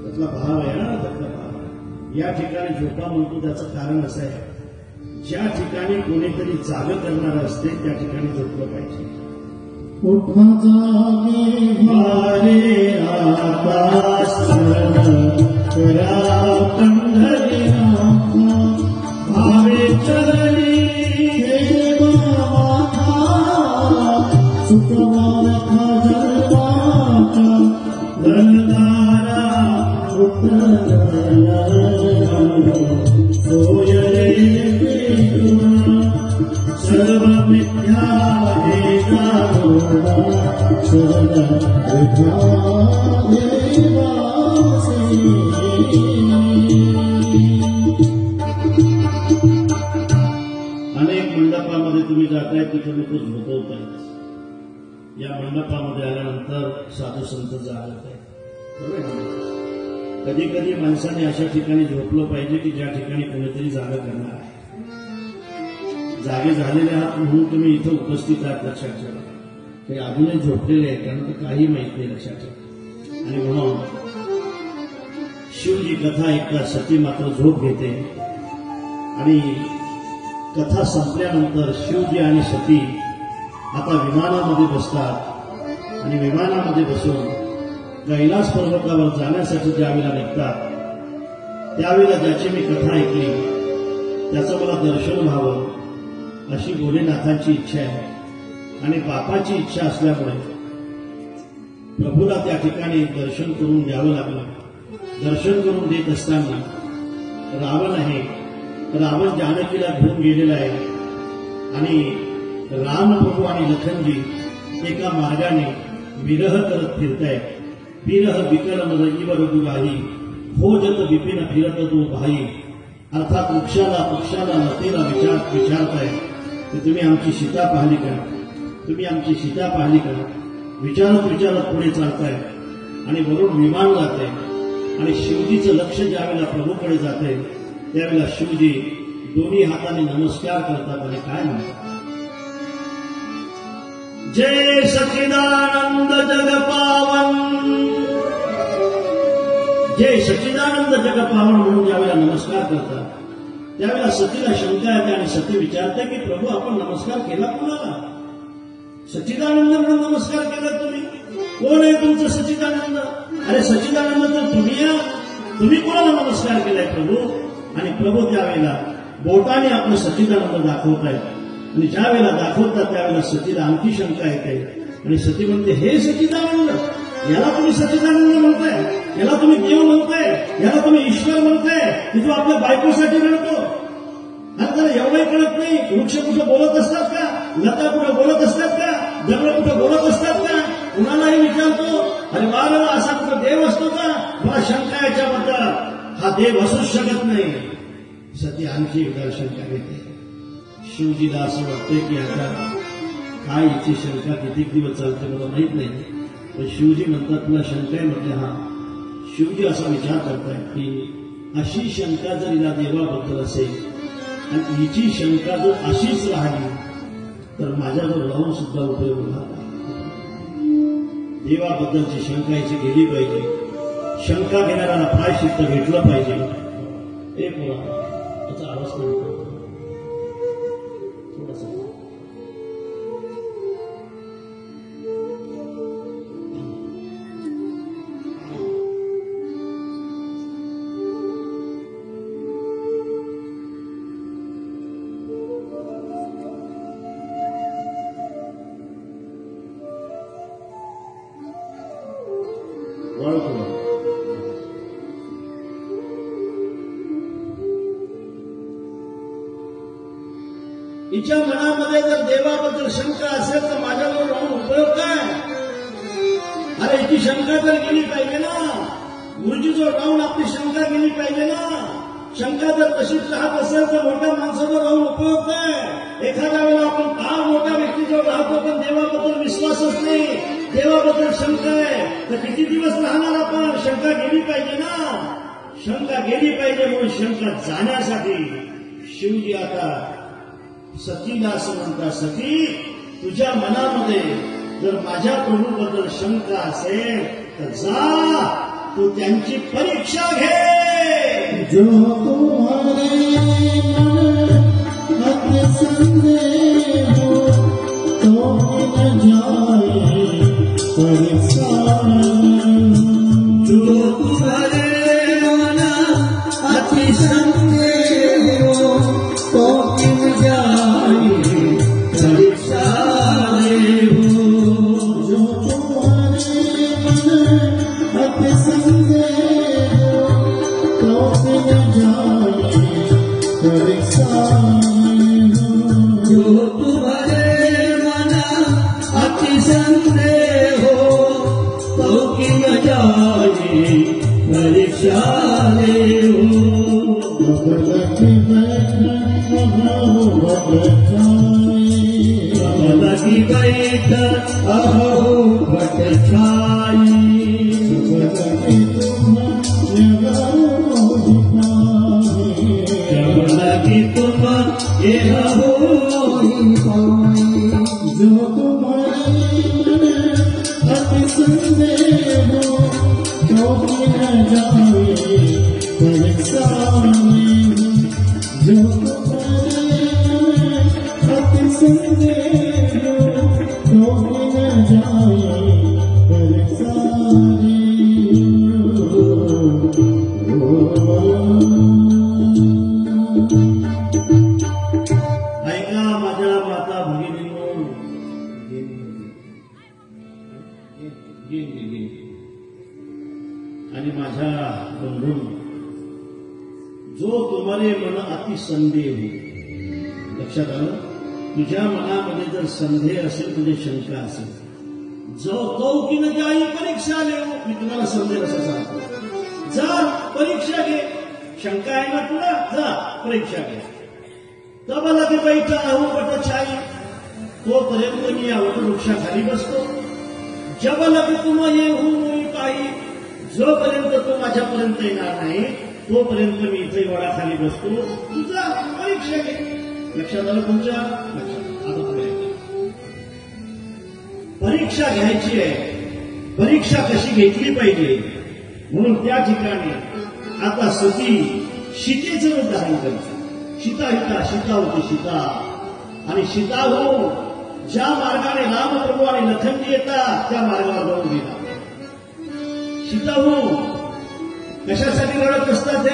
त्यातला भाव आहे ना, त्यातला भाव. या ठिकाणी झोपा म्हणतो त्याचं कारण असं आहे, ज्या ठिकाणी कोणीतरी जाग करणार असते त्या ठिकाणी झोपलं पाहिजे. उठा जागे भारे आकाश करा पंढरी भावे चरणी हे माता सुखवार खजरवाटा ललनारा उठला सोयरे सर्व मिथ्या हे अनेक मंडपामध्ये तुम्ही जाताय तिथे लोक झोपवत आहेत. या मंडपामध्ये आल्यानंतर साधू संत जागत आहेत. कधी कधी माणसाने अशा ठिकाणी झोपलं पाहिजे की ज्या ठिकाणी कोणीतरी जागा करणार आहे. जागे झालेले आहात म्हणून तुम्ही इथं उपस्थित आहात लक्षात ठेवा. ते अजूनही झोपलेले आहेत कारण काही माहित नाही लक्षात ठेवा. आणि म्हणून शिवजी कथा ऐकतात, सती मात्र झोप घेते. आणि कथा संपल्यानंतर शिवजी आणि सती आता विमानामध्ये बसतात आणि विमानामध्ये बसून कैलास पर्वतावर जाण्यासाठी ज्यावेळेला निघतात त्यावेळेला ज्याची मी कथा ऐकली त्याचं मला दर्शन व्हावं अशी भोलेनाथांची इच्छा आहे. आणि बापाची इच्छा असल्यामुळे प्रभूला त्या ठिकाणी दर्शन करून द्यावं लागलं. दर्शन करून देत असताना रावण जानकीला घेऊन गेलेला आहे आणि रामप्रभू आणि लखनजी एका मार्गाने विरह करत फिरतायत. विरह विकल रजीव रघुराही खोजत विपिन फिरत तो भाई. अर्थात वृक्षाला पक्षाला लतेला विचारताय की तुम्ही आमची सीता पाहिली का, तुम्ही आमची सीता पाहिली का. विचारत पुढे चालताय आणि वरून विमान जाते आणि शिवजीचं लक्ष ज्यावेळेला प्रभूकडे जाते त्यावेळेला शिवजी दोन्ही हाताने नमस्कार करतात आणि काय म्हणतात, जय सच्चिदानंद जग पावन. जय सच्चिदानंद जग पावन म्हणून ज्यावेळेला नमस्कार करतात त्यावेळेला सतीला शंका येते आणि सती विचारते की प्रभू आपण नमस्कार केला कोणाला. सच्चिदानंद म्हणून नमस्कार केला तुम्ही, कोण आहे तुमचं सच्चिदानंद. अरे सच्चिदानंद तर तुम्ही कोणाला नमस्कार केलाय प्रभू. आणि प्रभू त्यावेळेला बोटाने आपलं सच्चिदानंद दाखवतायत आणि ज्या वेळेला दाखवतात त्यावेळेला सतीला आणखी शंका येते आणि सती म्हणते, हे सच्चिदानंद, याला तुम्ही सच्चिदानंद म्हणताय, याला तुम्ही देव म्हणताय, याला तुम्ही ईश्वर म्हणताय, की जो आपल्या बायकोसाठी रडतो. आणि त्याला एवढंही कळत नाही. वृक्ष कुठं बोलत असतात का, लता कुठं बोलत असतात का, दगड कुठं बोलत असतात का. कुणालाही विचारतो, अरे बाबा असा कुठं देव असतो का, मला शंका याच्याबद्दल, हा देव असूच शकत नाही. सती आणखी एकदा शंका घेते. शिवजीला असं वाटतंय की आता काय हिची शंका किती दिवस चालते मला माहित नाही. पण शिवजी म्हणतात तुला शंका आहे म्हटलं हा. शिवजी असा विचार करतायत की अशी शंका जर हिला देवाबद्दल असेल आणि हिची शंका जर अशीच राहिली तर माझ्याजवळ राहून सुद्धा उपयोग होणार. देवाबद्दलची शंका हिची गेली पाहिजे. शंका घेणाऱ्याला प्रायश्चित्त भेटलं पाहिजे. एक याचा आवाज करतो थोडासा. हिच्या मनामध्ये जर देवाबद्दल शंका असेल तर माझ्याबरोबर राहून उपयोग काय. अरे हिची शंका तर गेली पाहिजे ना, गुरुजीजवळ राहून आपली शंका गेली पाहिजे ना. शंका जर तशीच राहत असेल तर मोठ्या माणसावर राहून उपयोग काय. एखाद्या वेळेला आपण फार मोठ्या व्यक्तीजवळ राहतो पण देवाबद्दल विश्वासच नाही, देवाबद्दल शंका आहे, तर किती दिवस राहणार आपण. शंका गेली पाहिजे ना, शंका गेली पाहिजे. म्हणून शंका जाण्यासाठी शिवजी आता सतीला असं म्हणतात, सती तुझ्या मनामध्ये जर माझ्या प्रभूबद्दल शंका असेल तर जा तू त्यांची परीक्षा घे. जो तुम्हारे मन संदेह हो तो न जाए परेशान. जो तुम्हारे मन अति संदेह हो तो किन जाए परेशान हो. जो तुम्हारे मन अति संदेह हो तो किन जाए परेशान हो. जो तुम्हारे मन अति संदेह हो तो किन जाए परेशान हो. लगी बैठ अहो भट छाई. लगी तुम ये हो जो तुम्हारे अति संदेह हो तो न जाए परेशान. जो तुम्हारे अति संदेह हो तो न जाए परेशान. ऐका माझ्या माता भगिनींनो, गेली. आणि माझ्या बंधू, जो तुम्हारे मन अति संदेह, लक्षात आलं, तुझ्या मनामध्ये जर संदेह असेल, तुझे शंका असेल, जो तो की न जाई परीक्षा ले, मी तुम्हाला संदेह असं सांगतो, जा परीक्षा घे. शंका आहे ना तुला, जा परीक्षा घे. तब लगे बैठा आहू वटछाई, तोपर्यंत मी या वटवृक्षाखाली बसतो. जब लगे तुम ये हूँ काही, जोपर्यंत तो माझ्यापर्यंत येणार नाही तोपर्यंत मी इथे वडाखाली बसतो. तुझा परीक्षा घे. लक्षात आलं तुमच्या? लक्षात आता पुढे परीक्षा घ्यायची आहे. परीक्षा कशी घेतली पाहिजे म्हणून त्या ठिकाणी आता सती सीतेचं उदाहरण करते. सीता होती सीता, आणि सीता हो ज्या मार्गाने रामप्रभू आणि लखनजी येतात त्या मार्गावर जाऊन गेला. सीता हो कशासाठी लढत असतात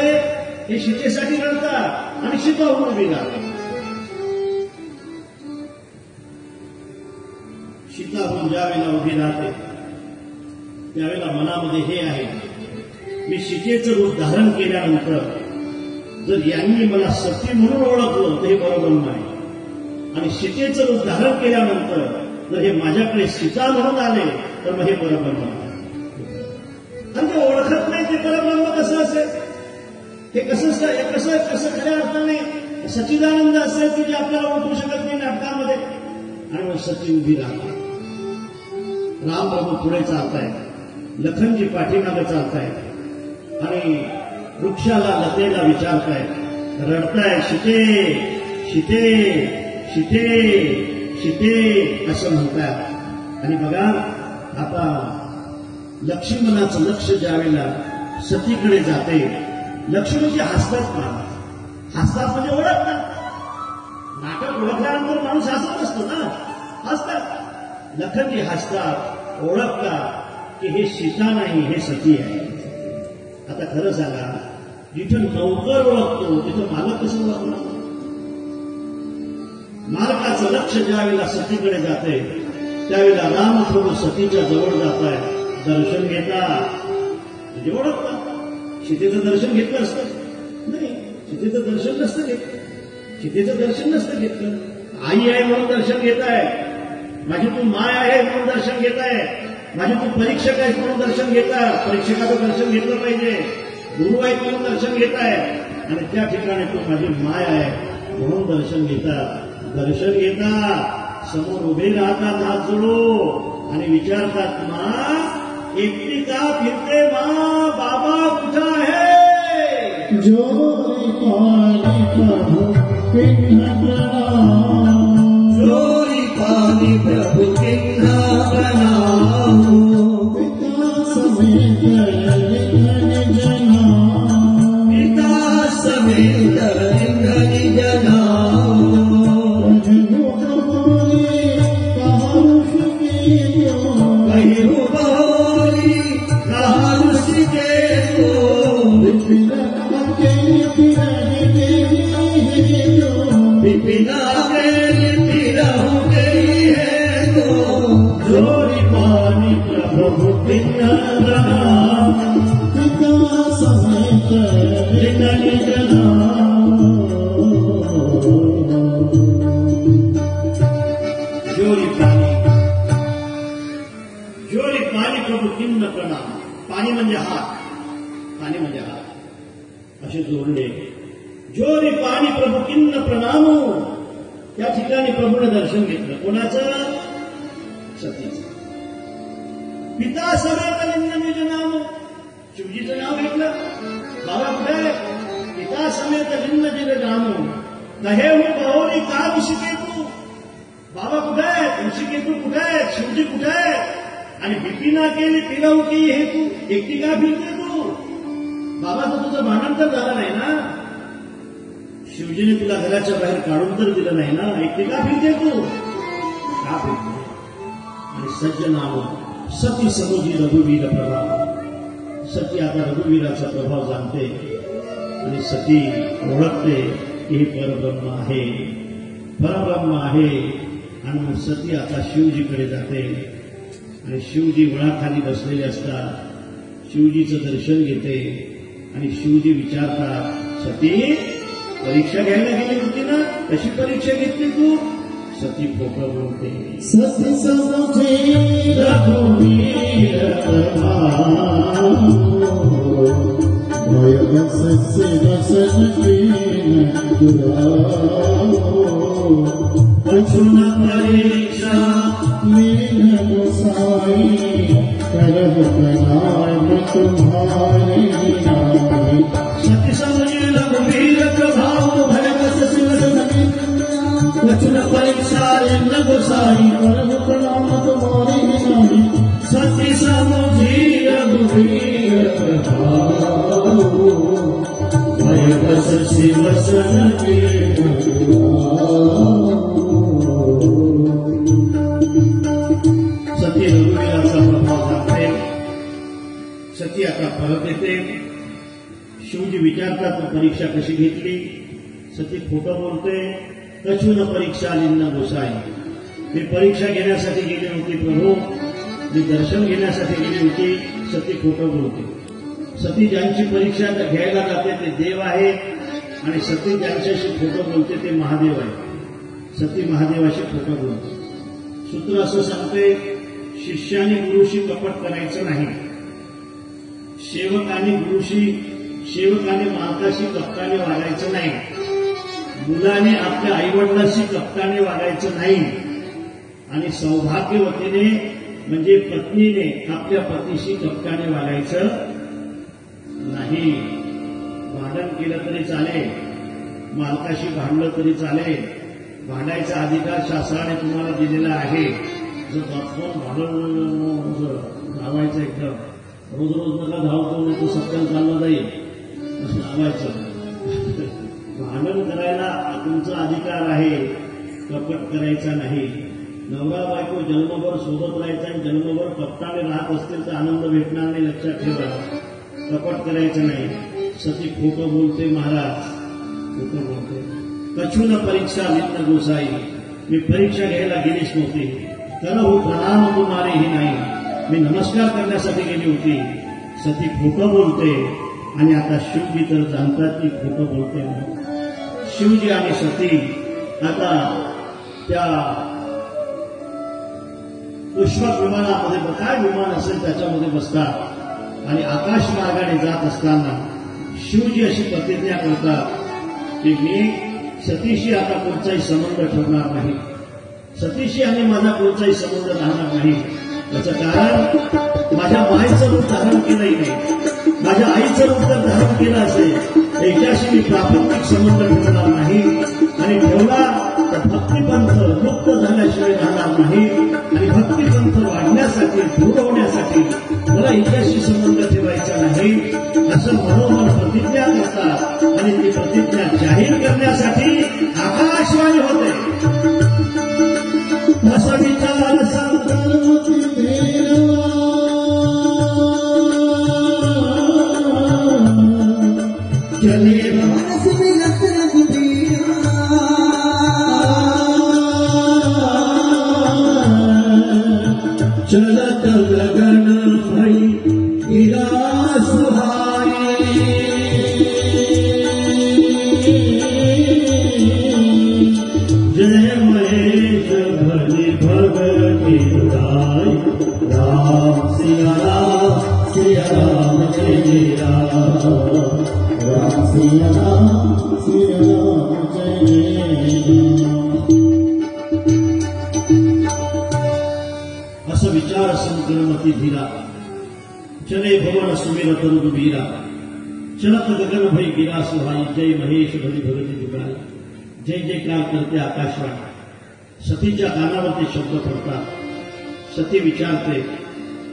हे सीतेसाठी लढतात, आणि सीता हो उभी राहते. सीता हो ज्या वेळेला उभी राहते त्यावेळेला मनामध्ये हे आहे, मी सीतेचं रूप धारण केल्यानंतर जर यांनी मला सती म्हणून ओळखलं तर हे बरोबर नाही, आणि सीतेचं रूप धारण केल्यानंतर जर हे माझ्याकडे सीता म्हणून आले तर मग हे बरोबर नाही. आणि ते ओळखत नाही ते परब्रह्म कसं असेल, हे कसं खऱ्या अर्थाने सच्चिदानंद असेल की जे आपल्याला ओळखू शकत नाही नाटकामध्ये. आणि मग सती उभी राहते. रामप्रभू पुढे चालताय, लखनजी पाठीमागे चालताय, आणि वृक्षाला लतेला विचारताय, रडताय, सीते सीते सीते सीते असं म्हणतात. आणि बघा आता लक्ष्मणाचं लक्ष ज्यावेळेला सतीकडे जाते, लक्ष्मणजी हसतात म्हणजे ओळखतात. नाटक ओळखल्यानंतर माणूस हसत असतो ना, हसतात. लखनजी हसतात, ओळखतात की हे सीता नाही, हे सती आहे. आता खरं सांगा, जिथं नौकर ओळखतो तिथं मालक कसं ओळखणार? मालकाचं लक्ष ज्यावेळेला सतीकडे जाते त्यावेळेला रामप्रभू सतीच्या जवळ जात आहे, दर्शन घेतात म्हणजे ओळखतात. सीतेचं दर्शन घेतलं असतं नाही, सीतेचं दर्शन नसतं घेतलं, सीतेचं दर्शन नसतं घेतलं. आई आहे म्हणून दर्शन घेत आहे, माझी तू माय आहे म्हणून दर्शन घेत आहे, माझी तू परीक्षक आहेस म्हणून दर्शन घेता. परीक्षकाचं दर्शन घेतलं पाहिजे. गुरु आहेत म्हणून दर्शन घेत आहे, आणि त्या ठिकाणी तू माझी माय आहे म्हणून दर्शन घेतात. दर्शन घेतात, समोर उभे राहतात हात जोडो आणि विचारतात, मा एकटी का फिरते, मा बाबा कुठं आहे? जोरी पानी प्रभु किन्ह प्रणाम, जोरी पानी प्रभु किन्ह प्रणाम, पिता समेत निधन जना, पिता समेत निधन जना, जोरी पानी प्रभु किन्ह प्रणाम, पिता समेत निधन जना. जोरी पानी प्रभु किन्ह प्रणाम. पाणी म्हणजे हात, पाणी म्हणजे हात असे जोडले. जोरी पाणी प्रभु किन्ह प्रणाम. त्या ठिकाणी प्रभूने दर्शन घेतलं. कोणाचं? सतीचं. पिता समेत लिंग नाम, शिवजीचं नाव घेतलं. बाबा कुठे? पिता समेत लिंग नाम, कहे हो बहोरी का ऋषिकेतू. बाबा कुठे आहे? ऋषिकेतू कुठे आहे? शिवजी कुठे आहे? आणि बिपिना केली पिरव की हे तू एकटी का फिरते तू? बाबा तर तुझं भांडण तर झालं नाही ना, शिवजीने तुला घराच्या बाहेर काढून तर दिलं नाही ना, एकटी का फिरते तू? का फिरते? आणि सज्जनाम सती समोजी रघुवीर प्रभाव. सती आता रघुवीराचा प्रभाव जाणते आणि सती ओळखते की हे परब्रह्म आहे, परब्रह्म आहे. आणि मग सती आता शिवजीकडे जाते आणि शिवजी वळाखाली बसलेले असतात. शिवजीचं दर्शन घेते आणि शिवजी विचारतात, सती परीक्षा घ्यायला गेली होती ना, कशी परीक्षा घेतली तू? सती खोटं बोलते. सती समुझे रघुवीर भय बससे बसन कीन कछुन परीक्षा लीन गोसाई करब प्रणाम तुम्हारे नाई. सती समुझे रघुवीर प्रभाव भय बससे बसन कछुन परीक्षा लीन गोसाई करब प्रणाम तुम्हारे नाई. सती समुझे रघुवीर भय बससे बसन कीन सती रघुवीराचा प्रभाव सांगते. सती आता परत येते. शिवजी विचारतात परीक्षा कशी घेतली? सती खोटं बोलते. कछुन परीक्षा लिन्न गोसाई, मी परीक्षा घेण्यासाठी गेली होती प्रभू, मी दर्शन घेण्यासाठी गेली होती. सती खोटं बोलते. सती ज्यांची परीक्षा घ्यायला जाते ते देव आहे आणि सती ज्यांच्याशी खोटं बोलते ते महादेव आहे. सती महादेवाशी खोटं बोलते. सूत्र असं सांगते, शिष्याने गुरुशी कपट करायचं नाही. सेवकाने मालकाशी कपटाने वागायचं नाही. मुलाने आपल्या आईवडिलाशी कपटाने वागायचं नाही. आणि सौभाग्यवतीने म्हणजे पत्नीने आपल्या पतीशी कपटाने वागायचं नाही. भांडण केलं तरी चालेल, मालकाशी भांडलं तरी चालेल. भांडायचा अधिकार शासनाने तुम्हाला दिलेला आहे. जर बापन भांडण धावायचं एकदम, रोज रोज नका धावतो नाही तर सत्तर चाललं जाईल असं धावायचं. भांडण करायला तुमचा अधिकार आहे, कपट करायचा नाही. नवरा बायको जन्मभर सोबत राहायचा आणि जन्मभर कपटाने राहत असतील तर आनंद भेटणार नाही, लक्षात ठेवा. कपट करायचं नाही. सती खोटं बोलते महाराज, खोटं बोलते. कछुन परीक्षा लिन्न गोसाई, मी परीक्षा घ्यायला गेलीच नव्हती. करहु प्रणाम तुम्हारेही नाही, मी नमस्कार करण्यासाठी गेली होती. सती खोटं बोलते आणि आता शिवजी तर जाणतात की खोटं बोलते म्हणून. शिवजी आणि सती आता त्या पुष्पक विमानामध्ये, काय विमान असेल त्याच्यामध्ये बसतात आणि आकाश मार्गाने जात असताना शिवजी अशी प्रतिज्ञा करतात की मी सतीशी आता कोणताही संबंध ठेवणार नाही. सतीशी आणि माझा कोणताही संबंध राहणार नाही. याचं कारण माझ्या माईचं रूप धारण केलंही नाही. माझ्या आईचं रूप जर धारण केलं असेल त्याच्याशी मी प्रापंचिक संबंध ठेवणार नाही. आणि ठेवला तर भक्तिपंथ मुक्त झाल्याशिवाय राहणार नाही. आणि भक्तिपंथ वाढण्यासाठी, दृढ होण्यासाठी मला हिच्याशी संबंध ठेवायचा नाही असं मनोमन प्रतिज्ञा करतात. आणि ती प्रतिज्ञा जाहीर करण्यासाठी आकाशवाणी होते. असा विचार चले चलत गगन भई गिरा सुहाई, जय महेश भली भगवती गाय. राम सिया राम जय राम, राम सिया राम जय राम. असं विचार संकलमती धीरा. चले भवन सुमेर तरुद वीरा, चलत गगन भई गिरा सुहाई. जय महेश भली भगवती जुगाई. जय जयकार करते आकाशवाणी. सतीच्या कानावरती शब्द पडतात. सती विचारते,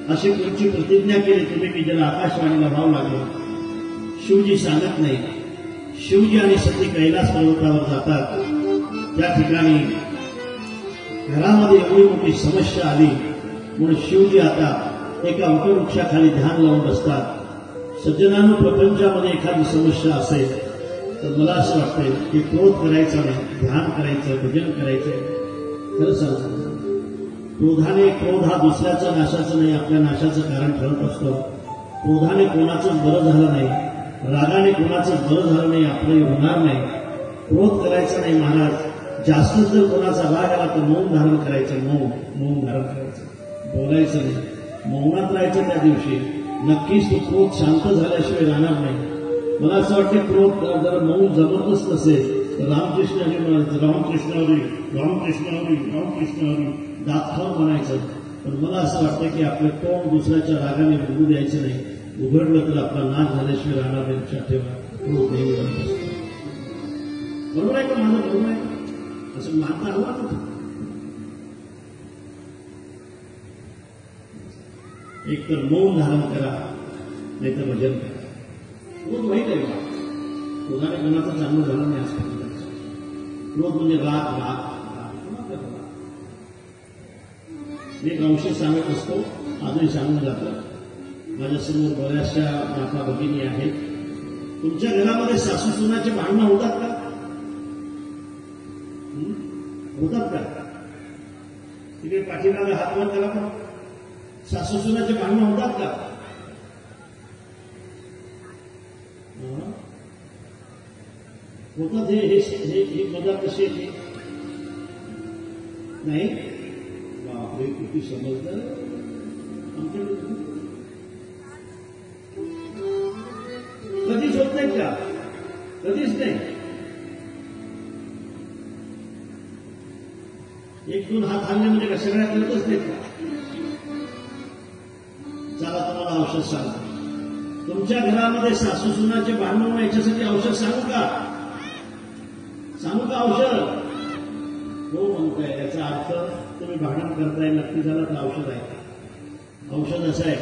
अशी कोणची प्रतिज्ञा केली तुम्ही की ज्याला आकाशवाणीला भाव लागला? शिवजी सांगत नाही. शिवजी आणि सती कैलास पर्वतावर जातात. त्या ठिकाणी घरामध्ये एवढी मोठी समस्या आली म्हणून शिवजी आता एका वटवृक्षाखाली ध्यान लावून बसतात. सज्जनांनो, प्रपंचामध्ये एखादी समस्या असेल तर मला असं वाटतंय की क्रोध करायचा नाही, ध्यान करायचं, भजन करायचं. खरं सांगतो, क्रोधाने, क्रोध हा दुसऱ्याचा नाशाचं नाही, आपल्या नाशाचं कारण ठरत असतो. क्रोधाने कोणाचं बरं झालं नाही, रागाने कोणाचं बरं झालं नाही, आपलंही होणार नाही. क्रोध करायचा नाही महाराज. जास्त जर कोणाचा राग आला तर मौन धारण करायचं. मौन धारण करायचं, बोलायचं नाही, मौनात राहायचं. त्या दिवशी नक्कीच तो क्रोध शांत झाल्याशिवाय राहणार नाही. मला असं वाटतं क्रोध जर मौन जबरदस्त असेल तर रामकृष्ण हरी म्हणायचं, रामकृष्ण हरी, रामकृष्ण हरी, रामकृष्ण हरी, दात म्हणायचं. पण मला असं वाटतं की आपलं तोंड दुसऱ्याच्या रागाने उघडू द्यायचं नाही. उघडलं तर आपला नाश झाल्याशिवाय राहणार नाही. लक्षात ठेवा, क्रोध नेहमी करत असतो. बरोबर आहे का माझं? बरोबर आहे असं मानता हवं ना. एक तर मौन धारण करा, नाही तर भजन करा. क्रोध वाईट आहे बा. क्रोधाने कोणाचं चांगलं झालं नाही आजपर्यंत. क्रोध म्हणजे राग. मी एक अंशी सांगत असतो, आजही सांगून जातो. माझ्यासमोर बऱ्याचशा माता भगिनी आहेत. तुमच्या घरामध्ये सासू सुनाचे भांडणं होतात का? होतात का? तिकडे पाठीमागे हात वर करा. पण सासू सुनाचे भांडणं होतात का? होतात. हे मदत कशी येते? नाही. बापरे, किती समजलं आमच्याकडे. कधीच होत नाहीत का? कधीच नाही. एक दोन हात हल्ले म्हणजे का सगळ्या करतच नाहीत का? चला तुम्हाला औषध सांगतो. तुमच्या घरामध्ये सासू सुनाचे भांडण याच्यासाठी औषध सांगू का? सांगू का औषध? हो म्हणताय. याचा अर्थ तुम्ही भांडण करताय, नक्की झालं तर औषध आहे. औषध असं आहे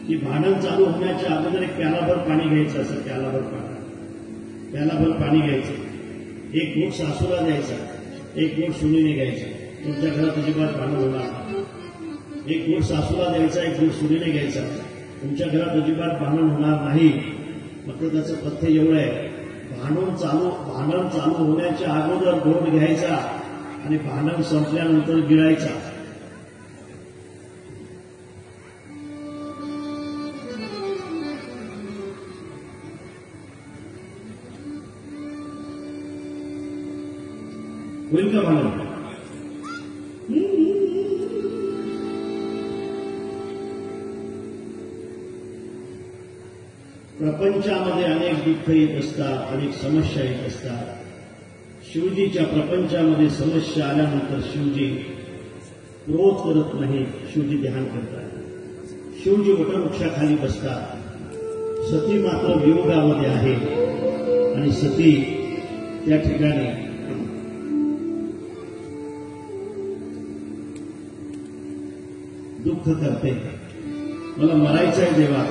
की भांडण चालू होण्याच्या अगोदर एक प्यालाभर पाणी घ्यायचं. असं प्यालाभर पाणी घ्यायचं. एक घोट सासूला द्यायचा, एक घोट सुनीने घ्यायचा. तुमच्या घरात अजिबात भांडण होणार. एक घोट सासूला द्यायचा, एक घोट सुनीने घ्यायचा. तुमच्या घरात अजिबात भांडण होणार नाही. फक्त त्याचं तथ्य एवढं आहे, भांडण चालू होण्याच्या अगोदर घोट घ्यायचा आणि भांडण संपल्यानंतर गिळायचा. होईल का भांडण? प्रपंचामध्ये अनेक दुःख येत असतात, अनेक समस्या येत असतात. शिवजीच्या प्रपंचामध्ये समस्या आल्यानंतर शिवजी क्रोध करत नाही, शिवजी ध्यान करतात. शिवजी वटवृक्षाखाली बसतात. सती मात्र वियोगामध्ये आहे आणि सती त्या ठिकाणी दुःख करते. मला मरायचं आहे देवा.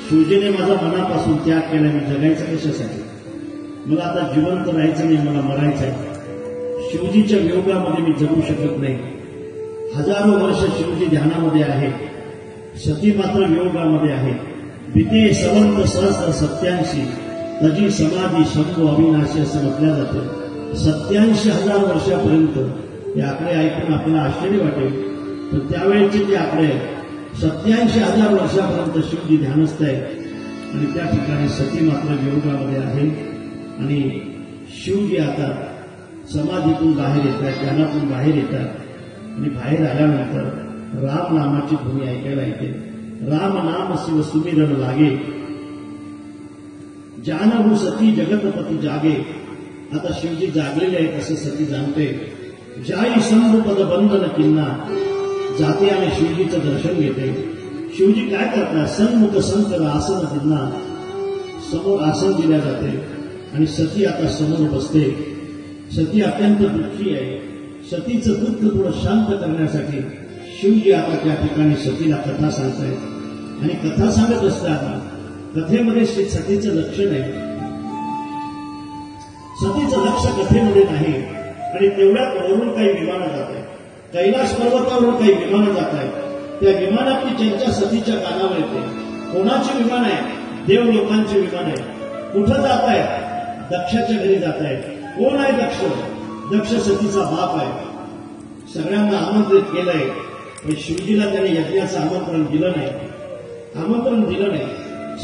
शिवजीने माझा मनापासून त्याग केला. मी जगायचं कशासाठी? मला आता जिवंत राहायचं नाही, मला मरायचं आहे. शिवजीच्या वियोगामध्ये मी जगू शकत नाही. हजारो वर्ष शिवजी ध्यानामध्ये आहे, सती मात्र वियोगामध्ये आहे. बिते सवंत सहस्र सत्यांशी तजी समाधी शंभू अविनाशी असं म्हटलं जातं. 87,000 वर्षापर्यंत हे आकडे ऐकून आपल्याला आश्चर्य वाटेल. पण त्यावेळेचे जे आकडे 87,000 वर्षापर्यंत शिवजी ध्यानस्थ आहे आणि त्या ठिकाणी सती मात्र वियोगामध्ये आहे. आणि शिवजी आता समाधीतून बाहेर येतात, ध्यानातून बाहेर येतात आणि बाहेर आल्यानंतर राम नामाची ध्वनी ऐकायला येते. राम नाम शिव सुमिरन लागे, जानहू सती जगतपती जागे. आता शिवजी जागलेले आहेत असं सती जाणते. जाई शंभू पद बंधन किन्ना, जाते आणि शिवजीचं दर्शन घेते. शिवजी काय करतात? सन्मुख संकर आसन दिना, समोर आसन दिल्या जाते आणि सती आता समोर बसते. सती अत्यंत दुःखी आहे. सतीचं दुःख थोडं शांत करण्यासाठी शिवजी आता त्या ठिकाणी सतीला कथा सांगतायत आणि कथा सांगत असताना कथेमध्ये सतीचं लक्ष नाही. सतीचं लक्ष कथेमध्ये नाही आणि तेवढ्यात वरून काही विमानं जात आहेत. कैलास पर्वतावरून काही विमानं जात आहेत. त्या विमानातली चर्चा सतीच्या कानावर येते. कोणाची विमान आहे? देव लोकांची विमान आहे. कुठं जात आहे? दक्षाच्या घरी जात आहे. कोण आहे दक्ष? दक्ष सतीचा बाप आहे. सगळ्यांना आमंत्रित केलंय, पण शिवजीला त्याने यज्ञाचं आमंत्रण दिलं नाही.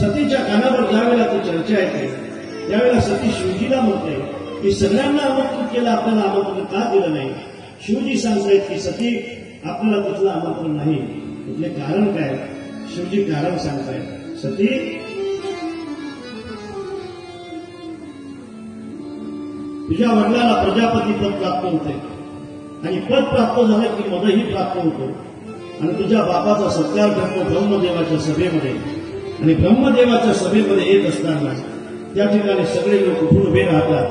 सतीच्या कानावर ज्यावेळेला ती चर्चा येते त्यावेळेला सती शिवजीला म्हणते की सगळ्यांना आमंत्रित केलं, आपल्याला आमंत्रण का दिलं नाही? शिवजी सांगतायत की सती आपल्याला तिथलं आमंत्रण नाही. कुठले कारण काय? शिवजी कारण सांगतायत, सती तुझ्या वडिलाला प्रजापती पद प्राप्त होते आणि पद प्राप्त झालं की मदही प्राप्त होतो आणि तुझ्या बापाचा सत्कार करतो ब्रह्मदेवाच्या सभेमध्ये. आणि ब्रह्मदेवाच्या सभेमध्ये येत असताना त्या ठिकाणी सगळे लोक उठून उभे राहतात.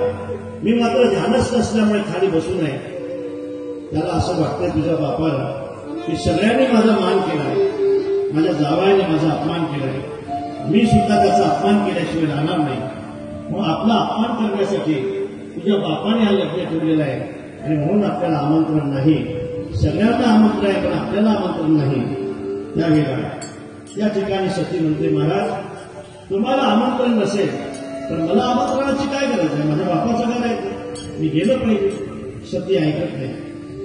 मी मात्र ध्यानस्थ असल्यामुळे खाली बसू नये. त्याला असं वाटतंय तुझ्या बापाला की सगळ्यांनी माझा मान केलाय, माझ्या जावयाने माझा अपमान केलाय, मी सुद्धा त्याचा अपमान केल्याशिवाय राहणार नाही. मग आपला अपमान करण्यासाठी तुझ्या बापाने हा यज्ञ ठेवलेला आहे आणि म्हणून आपल्याला आमंत्रण नाही. सगळ्यांना आमंत्रण आहे पण आपल्याला आमंत्रण नाही. त्यावेळेला या ठिकाणी सती म्हणते, महाराज तुम्हाला आमंत्रण नसेल पण मला आमंत्रणाची काय गरज आहे? माझ्या बापाचं घर आहे, मी गेलो पाहिजे. सती ऐकत नाही.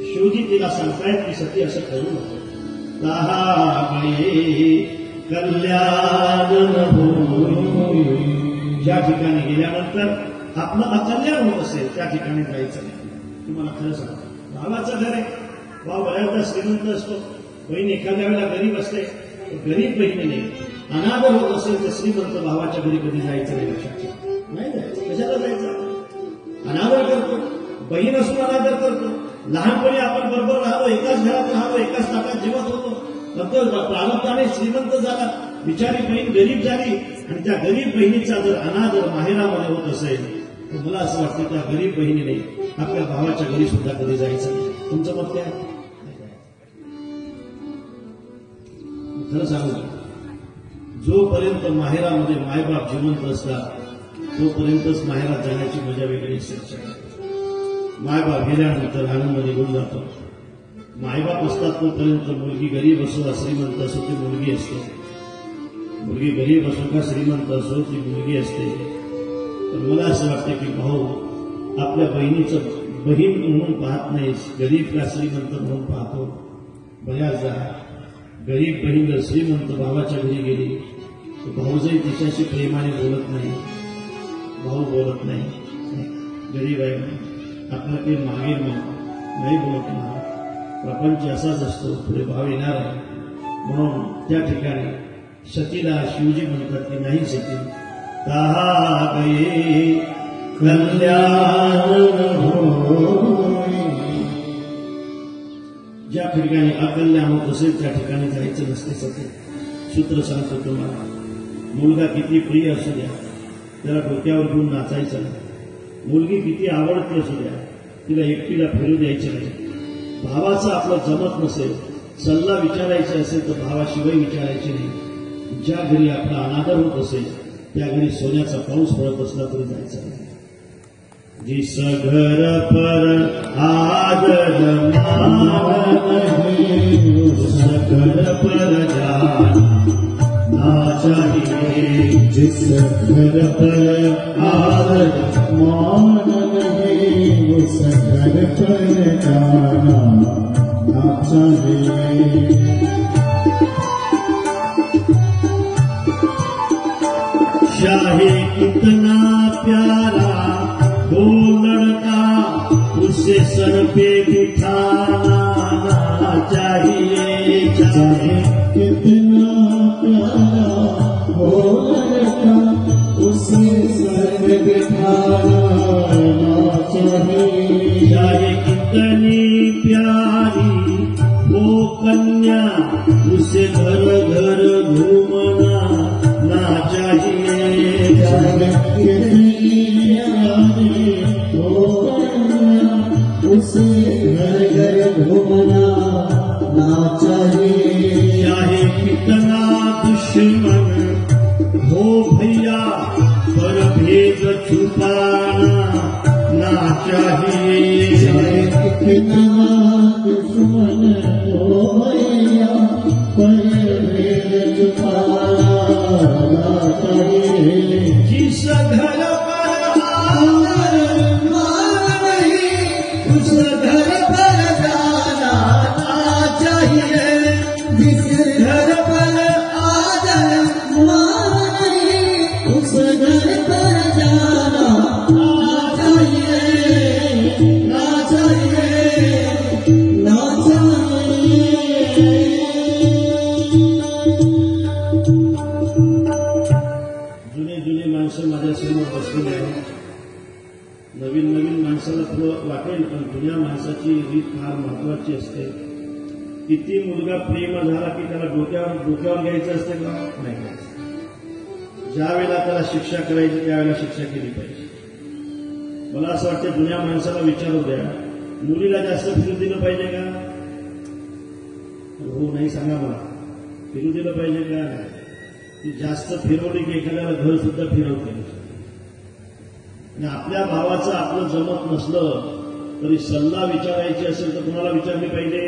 शिवजी तिला सांगतायत की सती असं करू नको. कल्याण ज्या ठिकाणी गेल्यानंतर आपलं अकल्याण होत असेल त्या ठिकाणी जायचं नाही. तुम्हाला खरं सांगतो, भावाचं घर आहे, भाव बऱ्याचदा श्रीमंत असतो, बहीण एखाद्या वेळेला गरीब असते. गरीब बहिणीने अनादर होत असेल तर श्रीमंत भावाच्या घरी कधी जायचं नाही. लक्षात ठेवा, नाही जायचं. कशाला जायचं? अनादर करतो, बहीण असून अनादर करतो. लहानपणी आपण बरोबर राहतो, एकाच घरात राहतो, एकाच ताटात जेवत होतो. नंतर प्रारब्धाने श्रीमंत झाला, बिचारी बहीण गरीब झाली आणि त्या गरीब बहिणीचा जर अनादर माहेरामध्ये होत असेल तर मला असं वाटतं त्या गरीब बहिणीने आपल्या भावाच्या घरी सुद्धा कधी जायचं नाही. तुमचं मत काय? खरं सांगू, जोपर्यंत माहेरामध्ये मायबाप जिवंत असतात तोपर्यंतच माहेरात जाण्याची मजा वेगळी असते. मायबाप गेल्यानंतर आनंद निघून जातो. मायबाप असतात तोपर्यंत मुलगी गरीब असो का श्रीमंत असो ती मुलगी असते. मुलगी गरीब असो का श्रीमंत असो ती मुलगी असते. पण मला असं वाटतं की भाऊ आपल्या बहिणीचं बहीण म्हणून पाहत नाहीस, गरीब का श्रीमंत म्हणून पाहतो. बऱ्याचदा गरीब बहीण जर श्रीमंत भावाच्या घरी गेली तर भाऊजही तिच्याशी प्रेमाने बोलत नाही, भाऊ बोलत नाही. गरीब आहे आपला काही मागेल नाही बोलत नाही. प्रपंच असाच असतो, पुढे भाव येणार आहे. म्हणून त्या ठिकाणी सतीला शिवजी म्हणतात की नाही सती, कहा गये कल्याण ज्या ठिकाणी अकल्याण होत असेल त्या ठिकाणी जायचं नसते. सती सूत्र सांगतो तुम्हाला, मुलगा किती प्रिय असू द्या त्याला डोक्यावर घेऊन नाचायचं नाही. मुलगी किती आवडती असू द्या तिला एकटीला फिरू द्यायचं नाही. भावाचं आपलं जमत नसेल, सल्ला विचारायचा असेल तर भावाशिवाय विचारायचे नाही. ज्या घरी आपला अनादर होत असेल त्या घरी सोन्याचा पाऊस पडत असला तरी जायचा नाही. जिस घर पर आदर नहीं उस घर पर जाना चाहिए. जिस घर पर आदर मान नहीं उस घर पर जाना चाहिए. चाहे कितना प्यारा हो लड़का उसे सर पे बिठाना चाहिए. चाहे कितना प्यारा हो लड़का उसे सर पे बिठाना चाहिए. चाहे कितनी प्यारी वो कन्या उसे घर घर घूमना ना चाहिए. चाहे कितनी प्यारी हो कन्या उसे घर घर घूमना ना चाहिए. चाहे कितना दुश्मन हो भैया पर भेद छुपाना ना चाहिए. चाहे कितना दुश्मन हो भैया पर भेद छुपाना ना चाहिए. जिस घर पर आदर मान नहीं उस घर पर जाना ही रीत फार महत्वाची असते. किती मुलगा प्रेम झाला की त्याला डोक्यावर घ्यायचं असते का? नाही घ्यायचं. ज्या वेळेला त्याला शिक्षा करायची त्यावेळेला शिक्षा केली पाहिजे. मला असं वाटतं जुन्या माणसाला विचारू द्या, मुलीला जास्त फिरू दिलं पाहिजे का? हो नाही सांगा मला. फिरू दिलं पाहिजे का? ती जास्त फिरवली की एखाद्याला घर सुद्धा फिरवते. आणि आपल्या भावाचं आपलं जमत नसलं तरी सल्ला विचारायची असेल तर कुणाला विचारली पाहिजे?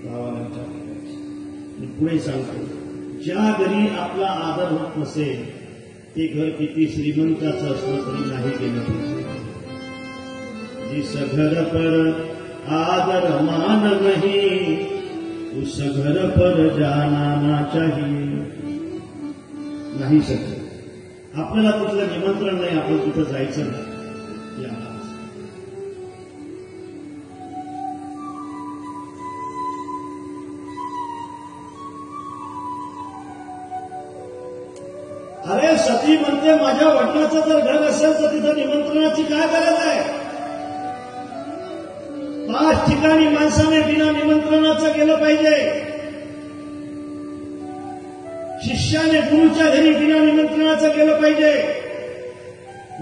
भावाला विचारली पाहिजे. आणि पुढे सांगतो, ज्या घरी आपला आदर होत नसेल ते घर किती श्रीमंताचं असलं तरी नाही केलं पाहिजे. जिस घर पर आदर मान नहीं उस घर पर जाना ना चाहिए. नाही शक्य. आपल्याला तिथलं निमंत्रण नाही, आपण तिथं जायचं नाही. याला अरे सती म्हणते माझ्या वडिलाचं जर घर असेल तर तिथं निमंत्रणाची काय गरज आहे? 5 ठिकाणी माणसाने बिना निमंत्रणाचं गेलं पाहिजे. शिष्याने गुरुच्या घरी बिना निमंत्रणाचं गेलं पाहिजे.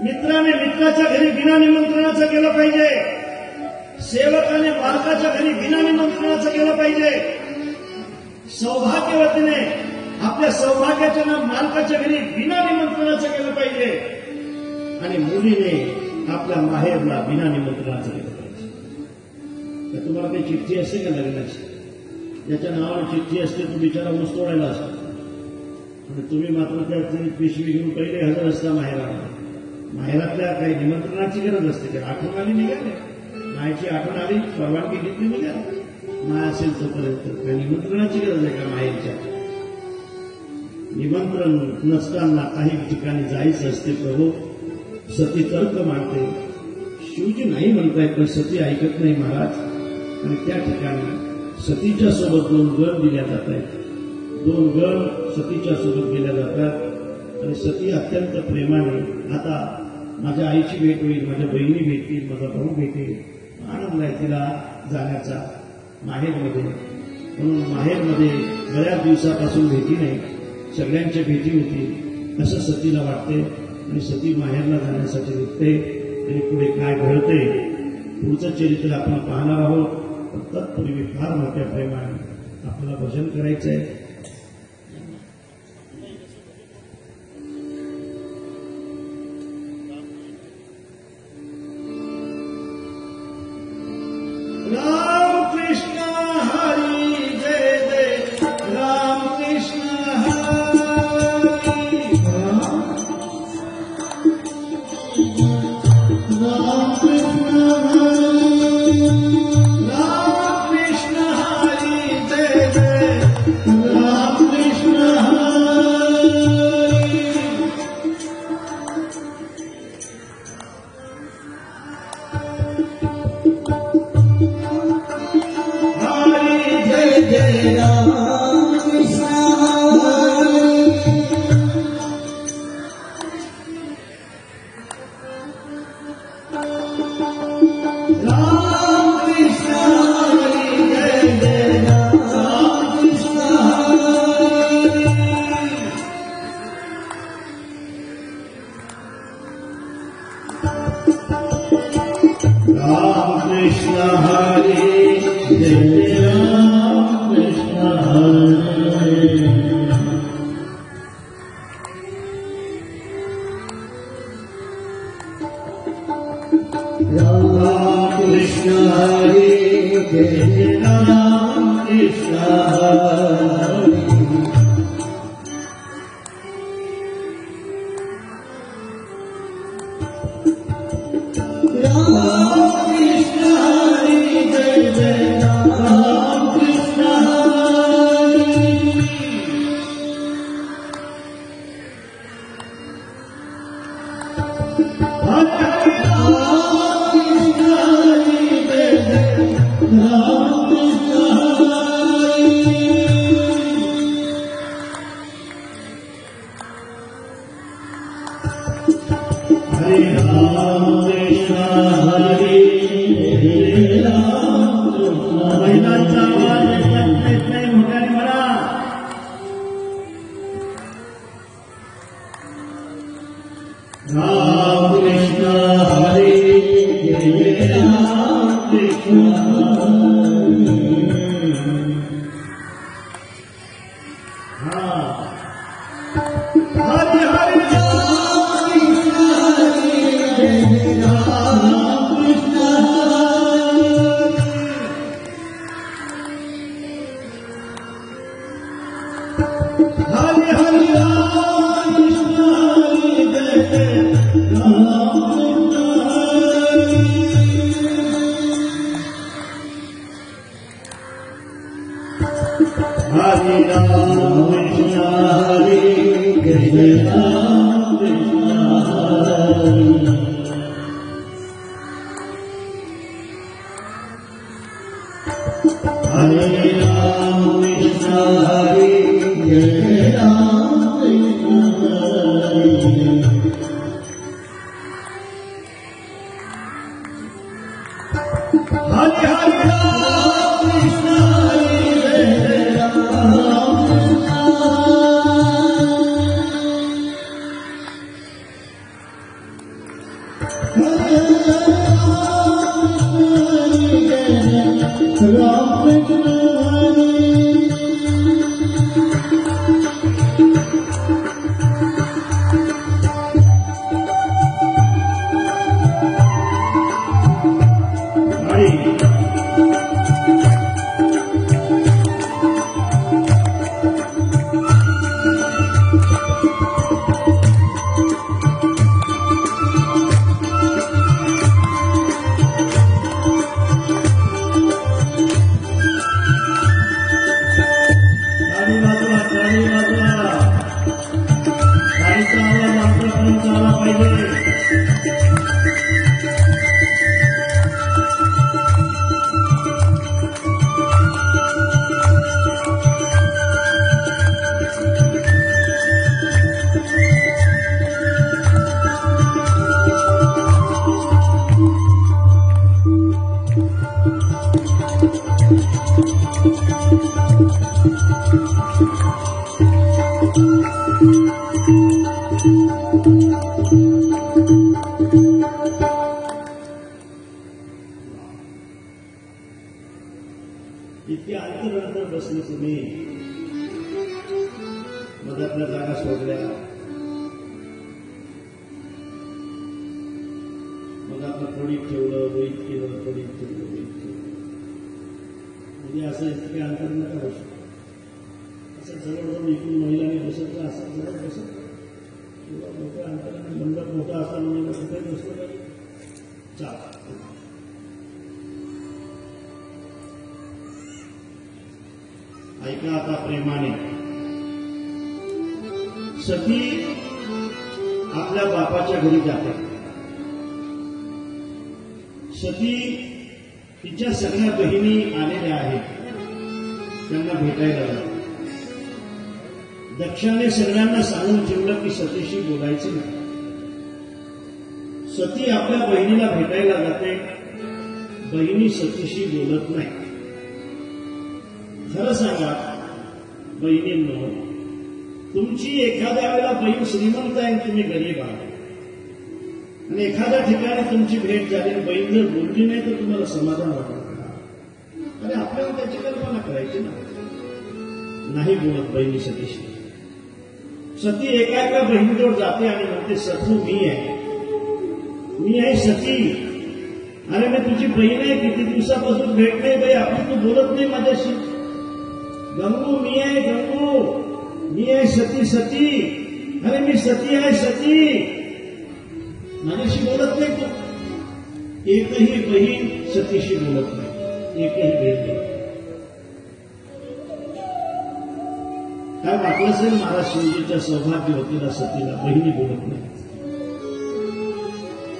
मित्राने मित्राच्या घरी बिना निमंत्रणाचं गेलं पाहिजे. सेवकाने मालकाच्या घरी बिना निमंत्रणाचं गेलं पाहिजे. सौभाग्यवतीने आपल्या सौभाग्याच्या मालकाच्या घरी बिना निमंत्रणाचं गेलं पाहिजे. आणि मुलीने आपल्या माहेरला बिना निमंत्रणाचं गेलं पाहिजे. तर तुम्हाला काही चिठ्ठी असते का लग्नाची? ज्याच्या नावाने चिठ्ठी असते तो बिचारा ऊस तोडायला असतो आणि तुम्ही मात्र त्या पिशवी घेऊन पहिले हजर असता माहेराला. माहेरातल्या काही निमंत्रणाची गरज असते का? आठवण आली निघाले, मायची आठवण आली, परवानगी घेतली निघाले. माय असेल तोपर्यंत काही निमंत्रणाची गरज आहे का माहेरच्या? निमंत्रण नसताना काही ठिकाणी जायचं असते. प्रभू सती तर्क मांडते, शिवजी नाही म्हणतायत पण सती ऐकत नाही महाराज. आणि त्या ठिकाणी सतीच्या सोबत 2 गण दिल्या जात आहेत. 2 गण सतीच्या सोबत गेल्या जातात आणि सती अत्यंत प्रेमाने, आता माझ्या आईची भेट होईल, माझ्या बहिणी भेटतील, माझा भाऊ भेटेल, आनंद आहे तिला जाण्याचा माहेरमध्ये. म्हणून माहेरमध्ये बऱ्याच दिवसापासून भेटी नाही, सगळ्यांच्या भेटी होतील असं सतीला वाटते आणि सती माहेरला जाण्यासाठी निघते. आणि पुढे काय घडते पुढचं चरित्र आपण पाहणार आहोत. तत्पूर्वी फार मोठ्या प्रेमाने आपल्याला भजन करायचं आहे. राम कृष्ण हरी जय जय राम कृष्ण हरी. राम कृष्ण हरी. राम कृष्ण हरी जय जय राम कृष्ण हरी. हरी जय जय राम कृष्ण हरी. राम कृष्ण हरी जय जय राम कृष्ण हरी. राम कृष्ण हरी जय राम कृष्ण हरी. राम कृष्ण हरी जय राम कृष्ण हरी. राम कृष्ण हरी जय जय राम कृष्ण हरी. हरे हरे राम कृष्ण हरी जय जय राम कृष्ण हरी. हरे राम कृष्ण हरे हरे राम महिलांचा आवाज येत नाही मोठ्याने म्हणा. राम कृष्ण हरे जय राम कृष्ण हरे हरे इतके अंतरानंतर बसले तुम्ही, मधातल्या जागा सोडल्या, मग आपलं थोडीत ठेवलं, वहीत केलं, थोडीत ठेवलं, वहीत केलं. म्हणजे असं इतके अंतर नका बसू. असं जवळजवळ इकडून महिलांनी बसत असं जवळ बसत किंवा मोठ्या अंतराने मंडप मोठा असा म्हणजे कुठे बसलं पाहिजे. चाल ऐका आता प्रेमाने. सती आपल्या बापाच्या घरी जाते. सती तिच्या सगळ्या बहिणी आलेल्या आहेत, त्यांना भेटायला जाते. दक्षाने सगळ्यांना सांगून ठेवलं की सतीशी बोलायचं नाही. सती आपल्या बहिणीला भेटायला जाते, बहिणी सतीशी बोलत नाही. खरं सांगा बहिणींनो, तुमची एखाद्या वेळेला बहीण श्रीमंत आहे, तुम्ही गरीब आहात, आणि एखाद्या ठिकाणी तुमची भेट झाली, बहीण जर बोलली नाही तर तुम्हाला समाधान वाटत का? अरे आपल्याला त्याची कल्पना करायची ना. नाही बोलत बहिणी सतीशी. सती एका बहिणीजवळ जाते आणि म्हणते, सतू मी आहे सती. अरे मी तुझी बहीण आहे, किती दिवसापासून भेट नाही बाई आपली, तू बोलत नाही माझ्याशी. गंगू मी आहे सती. अरे मी सती आहे सती, माझ्याशी बोलत नाही तू. एकही बहीण सतीशी बोलत नाही, एकही बहीण नाही. काय वाटलं असेल महाराज शिवजीच्या सौभाग्यवतीला सतीला बहिणी बोलत नाही.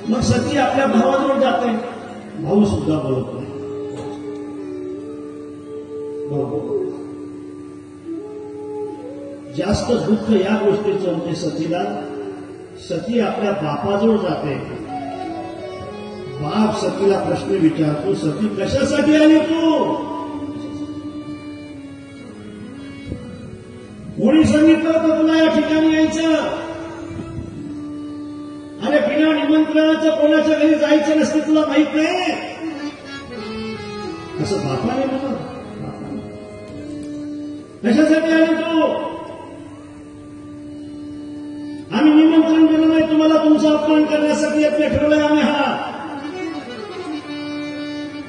मग सती आपल्या भावाजवळ जाते, भाऊ सुद्धा बोलत नाही. जास्त दुःख या गोष्टीचं होते सतीला. सती आपल्या बापाजवळ जाते. बाप सतीला प्रश्न विचारतो, सती कशासाठी आली तू? सांगितलं होतं तुला या ठिकाणी यायचं? अरे बिना निमंत्रणाचं कोणाच्या घरी जायचं नसतं, तुला माहित नाही? असं बापाने म्हणा, कशासाठी आले तू? आम्ही निमंत्रण दिलं नाही तुम्हाला, तुमचा अपमान करण्यासाठी यत्न ठरवलंय आम्ही हा.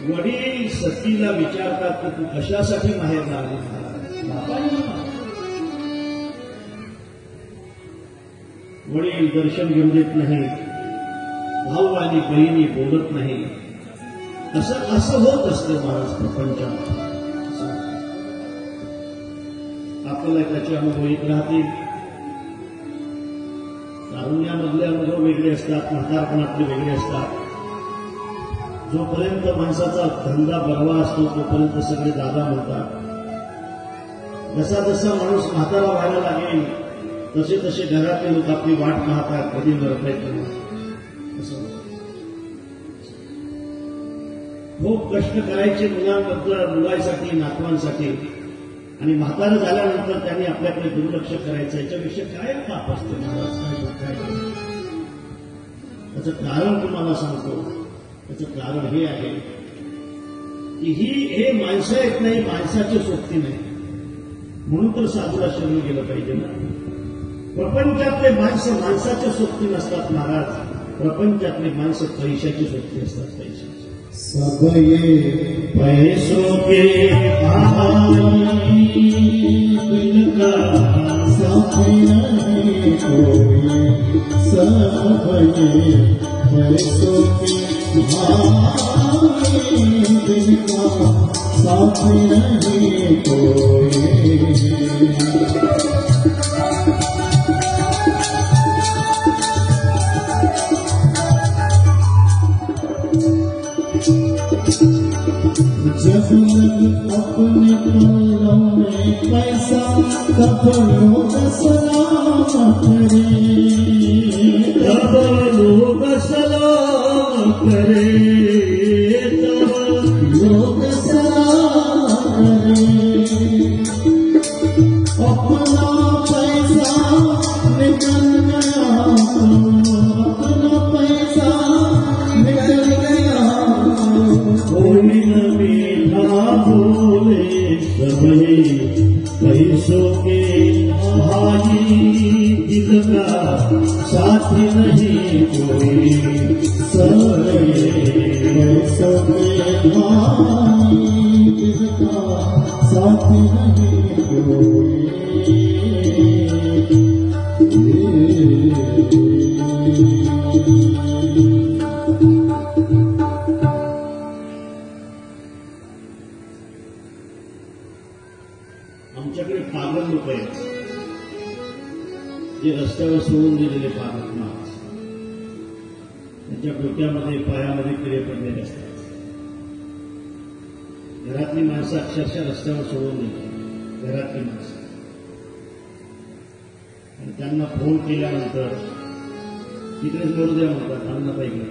वडील सतीला विचारतात की तू कशासाठी माहेरला आली? वडील दर्शन घेऊन देत नाही, भाऊ आणि बहिणी बोलत नाही. असं होत असतं महाराज प्रपंचात. आपल्याला त्याचे अनुभव येत राहतील. तारुण्यामधले अनुभव वेगळे असतात, म्हातारपणातले वेगळे असतात. जोपर्यंत माणसाचा धंदा बरवा असतो तोपर्यंत सगळे दादा म्हणतात. जसा जसा माणूस म्हातारा व्हायला लागेल तसे तसे घरातले लोक आपली वाट पाहतात, कधी मरता येत. खूप कष्ट करायचे मुलांसाठी, नातवांसाठी, आणि म्हातारं झाल्यानंतर त्यांनी आपल्याकडे दुर्लक्ष करायचं. याच्यापेक्षा काय पाप असते महाराज? काय त्याचं कारण तुम्हाला सांगतो. त्याचं कारण हे आहे की हे माणसं येत नाही, माणसाची सोबती नाही. म्हणून तर साधूला शरण गेलं पाहिजे ना. प्रपंचातले माणसं माणसाच्या सोबती नसतात महाराज. प्रपंचातले माणसं पैशाची सोबती असतात. पैशाची. सब ये पैसों के भाई, दिल का साथी नहीं कोई. सब ये पैसों के भाई, दिल का साथी नहीं कोई. जब लग अपने पल्लों में पैसा, तब लोग सलाम करे. तब लोग सलाम करे. तब लोग सलाम करे. अपना पैसा निकल गया तो, अपना पैसा निकल गया तो, कोई न मीठा बोले सभी पैसों के भाई, दिल का साथी नहीं कोई. सब पैसों के भाई, दिल का साथी नहीं कोई. आमच्याकडे पागल लोक आहेत, जे रस्त्यावर सोडून दिलेले पागल माणूस. त्यांच्या डोक्यामध्ये पायामध्ये किडे पडलेले असतात. घरातली माणसं अक्षरशः रस्त्यावर सोडून देतात. घरातली माणसं, आणि त्यांना फोन केल्यानंतर तिकडेच बोलू द्या म्हणतात, अन्न पाहिजे.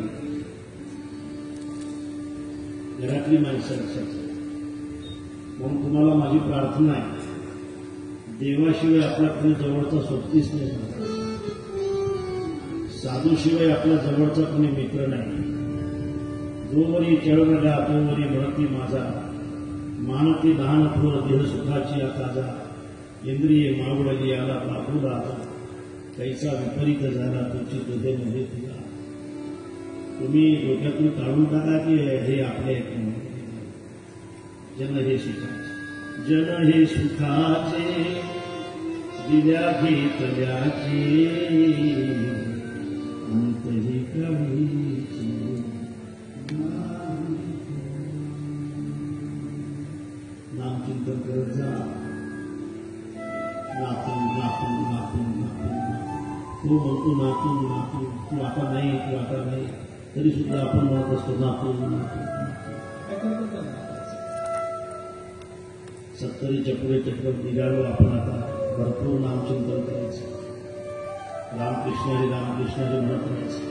घरातली माणसं लक्षात. म्हणून तुम्हाला माझी प्रार्थना आहे, देवाशिवाय आपला कोणी जवळचा सोबतीच नाही. साधूशिवाय आपला जवळचा कोणी मित्र नाही. जोवरी चळवळा तोवरी म्हणती माझा, मानती दान थोर देह सुखाची आकाजा. इंद्रिये मावळली आला बाबूला, कैसा विपरीत झाला तुझी हृदयमध्ये तुला. तुम्ही डोक्यातून काढून टाका की हे आपले जन हे सुखाचे. जन हे सुखाचे दिल्या घेतल्याचे, अंतही कवीची. नामचिंतन करत जा. नातू नातू नातू नातू. तो म्हणतो नातू नातू, तू आता नाही, तू आता नाही, तरी सुद्धा आपण म्हणत असतो नातू नातू. काय करतो? 70च्या पुढे चक्रवर्ती निघालो आपण. आता भरपूर नामचिंतन करायचं. रामकृष्ण हरी रामकृष्ण हरी म्हणत राहायचं.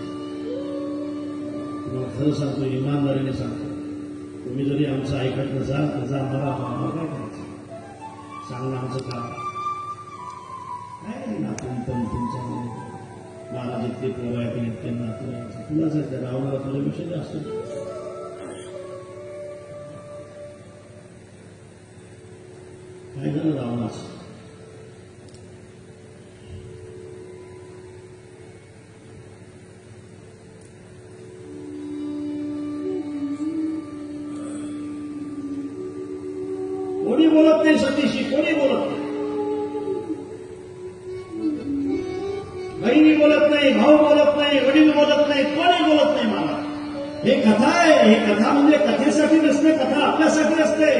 तुम्हाला खरं सांगतो, इमानदारीने सांगतो, तुम्ही जरी आमचं ऐकत नसाल त्याचा आम्हाला काय करायचं? सांगणं आमचं काम. काय नातून पण तुमच्या महाराज इतके पोरं आहेत इतके नातू आहेत तुलाच आहे त्या रावणाला तुझ्यापेक्षा जास्त काय झालं रावणाचं कोणी बोलत नाही सतीशी कोणी बोलत नाही बहिणी बोलत नाही भाऊ बोलत नाही वडील बोलत नाही कोणी बोलत नाही मला हे कथा आहे हे कथा म्हणजे कथेसाठी नसते कथा आपल्यासाठी असते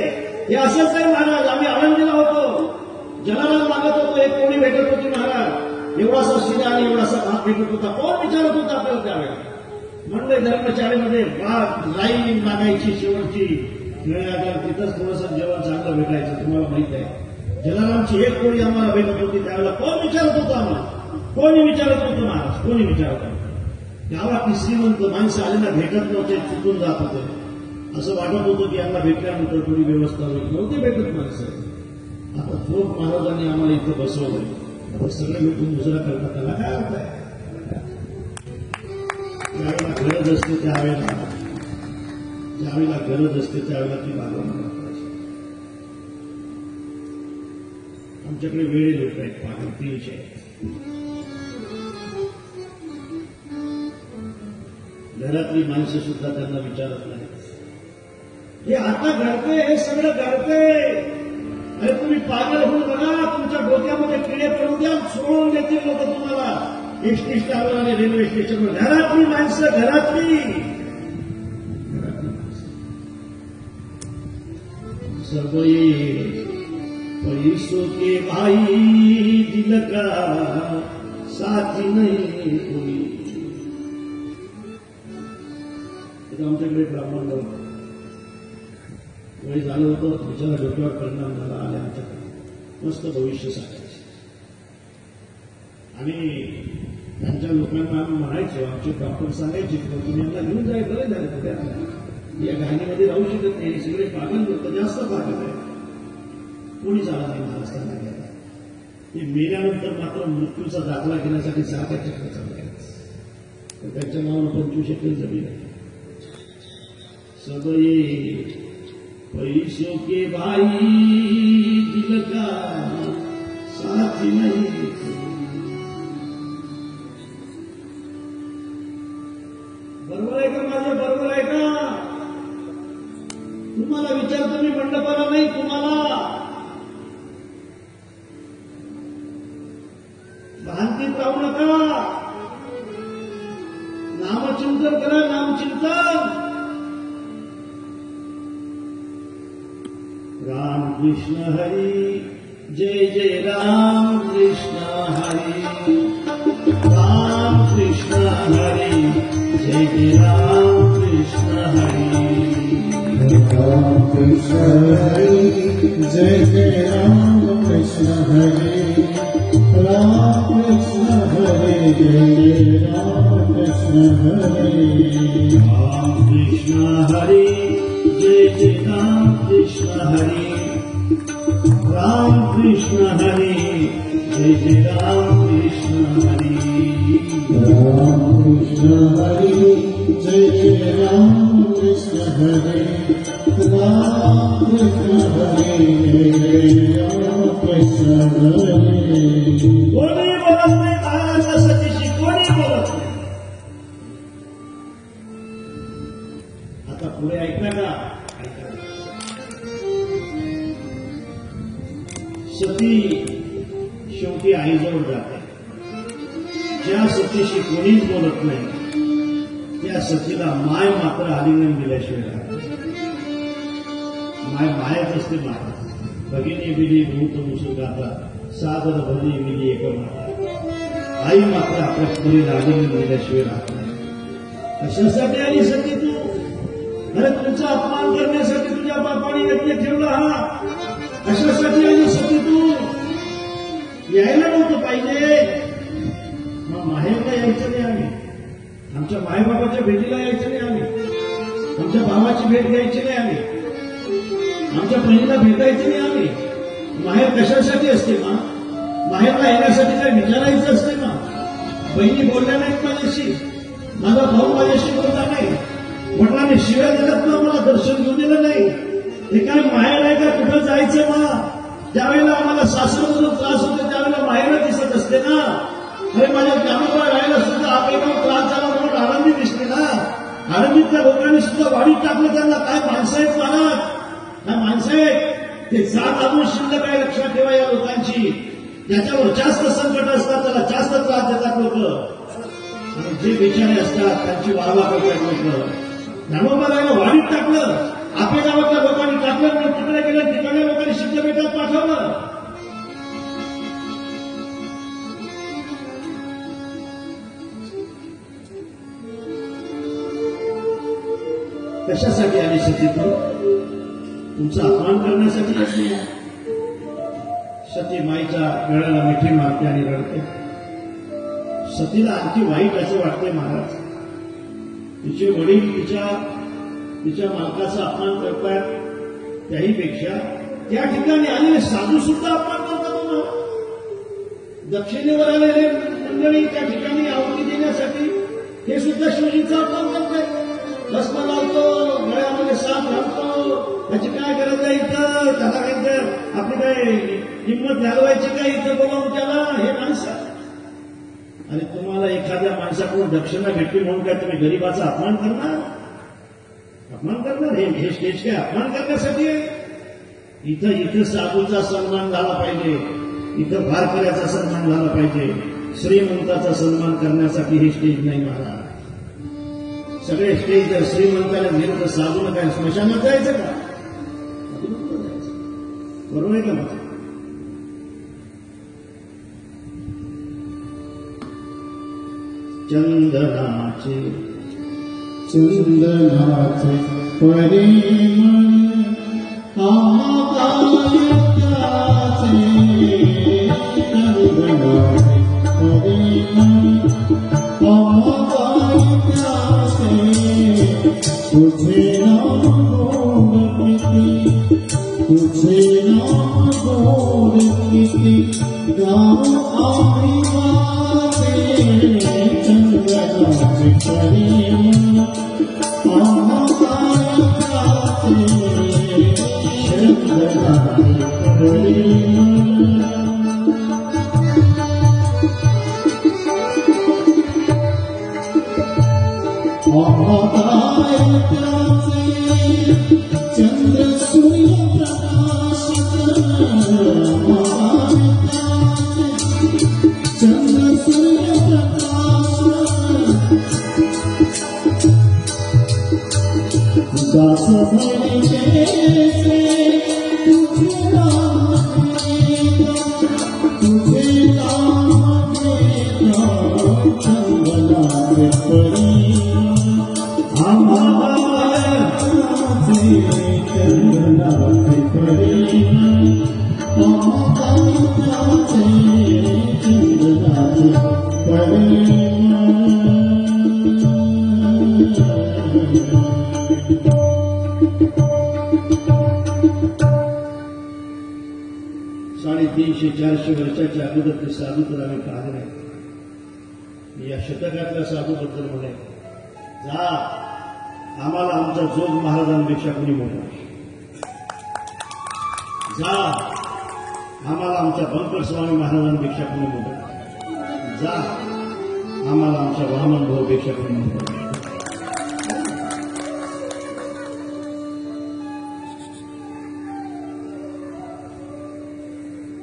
हे असंच आहे महाराज आम्ही आळंदीला होतो जनाला मागत होतो एक कोणी भेटत होती महाराज एवढासा शिरा आणि एवढासा भात भेटत होता कोण विचारत होता आपल्याला त्यावेळेला म्हणलं धर्मशाळेमध्ये लाईन लागायची शेवटची तिथंच थोडंसं जेवण चांगलं भेटायचं तुम्हाला माहित आहे जलारामची एक कोणी आम्हाला भेटत होती त्यावेळेला कोण विचारत होतं आम्हाला कोणी विचारत होतं महाराज कोणी विचारत होतं गावात श्रीमंत माणसं आलेला भेटत नव्हते चुकून जात होते असं वाटत होतं की यांना भेटल्यानंतर थोडी व्यवस्था होईल नव्हते भेटत माणसं आता थोर महाराजांनी आम्हाला इथं बसवलंय आता सगळे भेटून दुसरा करतात त्याला काय अर्थ आहे ज्यावेळेला गरज असते त्यावेळेला ज्यावेळेला गरज असते त्यावेळेला ती बाजूला वापरायची आमच्याकडे वेळे लोक आहेत पागल 300 घरातली माणसं सुद्धा त्यांना विचारत नाही हे आता घडते हे सगळं घडते अरे तुम्ही पागल होऊन बघा तुमच्या डोक्यामध्ये किडे पडून द्या सोडून देतील लोक तुम्हाला एसटी स्टँडवर आणि रेल्वे स्टेशनवर घरातली माणसं घरातली सब ये पैसों के भाई दिल का साथी नहीं कोई आमच्याकडे ब्राह्मण वय झालं होतं बिचारा डोक्यावर परिणाम झाला आणि आमच्याकडे मस्त भविष्य सांगायचे आणि त्यांच्या लोकांना आम्ही म्हणायचो आमचे डॉक्टर सांगायचे की तुम्ही यांना घेऊन जाय बरं झालं या घाणीमध्ये राहू शकत नाही सगळे पागल लोक जास्त पागल आहे कोणी झाला नाही महाराष्ट्राला गेला ते मेल्यानंतर मात्र मृत्यूचा दाखला घेण्यासाठी सारख्या चक्र चालले तर त्यांच्या नावानं 25 एकर जमीन आहे सब ये पैसों के भाई दिल का साथी नहीं बरोबर आहे का माझे बरोबर आहे का तुम्हाला विचारतो मी मंडपाला नाही तुम्हाला भानतीत राहू नका नामचिंतन करा नामचिंतन राम कृष्ण हरी जय जय राम कृष्ण हरी राम कृष्ण हरी जय जय राम कृष्ण हरी राम कृष्ण हरी जय जय राम कृष्ण हरी राम कृष्ण हरी जय जय राम कृष्ण हरी राम कृष्ण हरी जय जय राम कृष्ण हरी राम कृष्ण हरी जय जय राम कृष्ण हरी राम कृष्ण हरी जय जय राम कृष्ण हरी राम कृष्ण हरी जय जय राम कृष्ण हरी कोणी बोलत नाही महाराजा सतीशी कोणी बोलत नाही आता पुढे ऐकलं का सती शेवटी आईजवळ जाते ज्या सतीशी कोणीच बोलत नाही त्या सतीला माय मात्र आलिंगन दिल्याशिवाय राहते माय मायच असते माय भगिनी बिली भूत मुसू गाता सादर भली मिली एक आई मात्र आपल्या पुरीला आलिंगन दिल्याशिवाय राहत नाही कशासाठी आली सती तू अरे तुमचा अपमान करण्यासाठी तुझ्या बापाने यज्ञ ठेवला हा कशासाठी आली सती तू यायला नव्हतं पाहिजे मग माहेरला यायचं नाही आम्ही आमच्या मायबापाच्या भेटीला यायचं नाही आम्ही आमच्या भावाची भेट घ्यायची नाही आम्ही आमच्या बहिणीला भेटायचं नाही आम्ही माहेर कशासाठी असते मा माहेरला येण्यासाठी काही विचारायचं असते ना. बहिणी बोलल्या नाहीत माझ्याशी, माझा भाऊ माझ्याशी बोलला नाही, वडिलांनी शिव्या दिल्यात ना, मला दर्शन घेऊन दिलं नाही. हे काय माहेर आहे का? कुठं जायचं ना? ज्यावेळेला आम्हाला सासरमधून त्रास होतो त्यावेळेला माहेर दिसत असते ना. अरे माझ्या ज्ञानोबा राहायला सुद्धा आपल्याला त्रास झाला म्हणून आनंदी दिसते ना. आनंदीतल्या लोकांनी सुद्धा वाढीत टाकलं त्यांना. काय माणसं आहेत महाराज, काय माणसं आहेत. ते जात अजून शिल्लक काय लक्षात ठेवा या लोकांची. ज्याच्यावर जास्त संकट असतात त्याला जास्त त्रास देतात लोक, आणि जे बिचारे असतात त्यांची वाहवा करतात लोक. ज्ञानोबाला वाढीत टाकलं, आपल्या गावातल्या लोकांनी टाकलं, पण तिकडे गेलं, तिकडल्या लोकांनी सिद्धपीठात पाठवलं. कशासाठी आली सती? तुमचा अपमान करण्यासाठी नाही. सती माईच्या गळ्याला मिठी मारते आणि रडते. सतीला आणखी वाईट असं वाटतंय महाराज. तिचे वडील तिच्या मालकाचा अपमान करतात, त्याहीपेक्षा त्या ठिकाणी आलेले साधू सुद्धा अपमान करतात. दक्षिणेवर आलेले मंडळी त्या ठिकाणी आहुती देण्यासाठी हे सुद्धा शिवजींचा अपमान करतात. भस्म लावतो, गळ्यामध्ये साप घालतो, त्याची काय गरज आहे इथं? त्याला काय आपली काय हिंमत घालवायची काय इथं बोलावून त्याला? हे माणसं. आणि तुम्हाला एखाद्या माणसाकडून दक्षिणा भेटली म्हणून काय तुम्ही गरीबाचा अपमान करणार? अपमान करणार? हे स्टेज काय अपमान करण्यासाठी आहे? इथं साधूचा सन्मान झाला पाहिजे, इथं वारकऱ्याचा सन्मान झाला पाहिजे. श्रीमंताचा सन्मान करण्यासाठी हे स्टेज नाही महाराज. सगळे स्टेज जर श्रीमंताला गेलं तर साधूला काय स्मशानात जायचं का? बरोबर आहे का? माझं चंदनाचे परिमळ आकाशाचे, चंदनाचे परिमळ आकाशाचे, तुझे नाम गोड किती, तुझे नाम गोड किती, गाव आम्ही वाचे. चंदनाचे परिमळ आकाशाचे, चंदनाचे परिमळ चंद्र सूर्य प्रकाश, चंद्र सूर्य प्रकाश, दास भले जैसे तुझे राम देगा, चंदनाचे परिमळ चंदनाचे परिमळ आकाशाचे, चंदनाचे परिमळ. 350-400 वर्षाच्या अगोदर ते साधू तर आम्ही पाहले नाही. या शतकातल्या साधूबद्दल म्हणे, जा आम्हाला आमच्या जोग महाराजांपेक्षा कोणी मोठा, जा आम्हाला आमच्या बंकर स्वामी महाराजांपेक्षा कोणी मोठा, जा आम्हाला आमच्या वामन भाऊपेक्षा कोणी मोठा.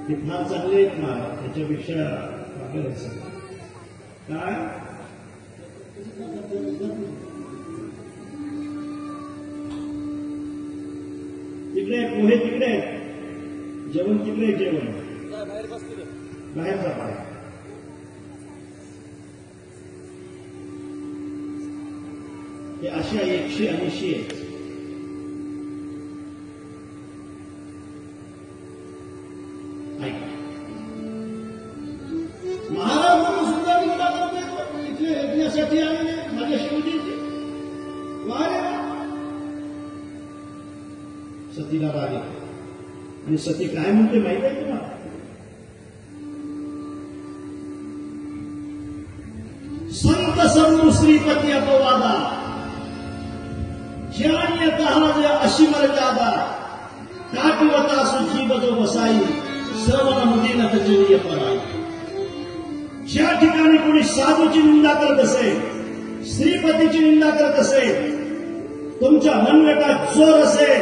ते फार चांगले आहेत ना, त्याच्यापेक्षा काय तिकडे पोहे, तिकडे जेवण, तिकडे जेवण, बाहेरचा पाय. हे अशा 180 आहेत. महाराज म्हणून सुद्धा निवडा करतोय इथे ऐकण्यासाठी आलेले माझ्या शिवजीची. वारे सतीला राग येतो. आणि सती काय म्हणते माहिती आहे तुम्हाला? संत समू श्रीपती अपवादा ज्ञान्यत अशी मर्यादा काटवता सुखी बजो बसाई श्रवण मुदीन तजनीय पराई. ज्या ठिकाणी कोणी साधूची निंदा करत असेल, श्रीपतीची निंदा करत असेल, तुमच्या मनगटात जोर असेल,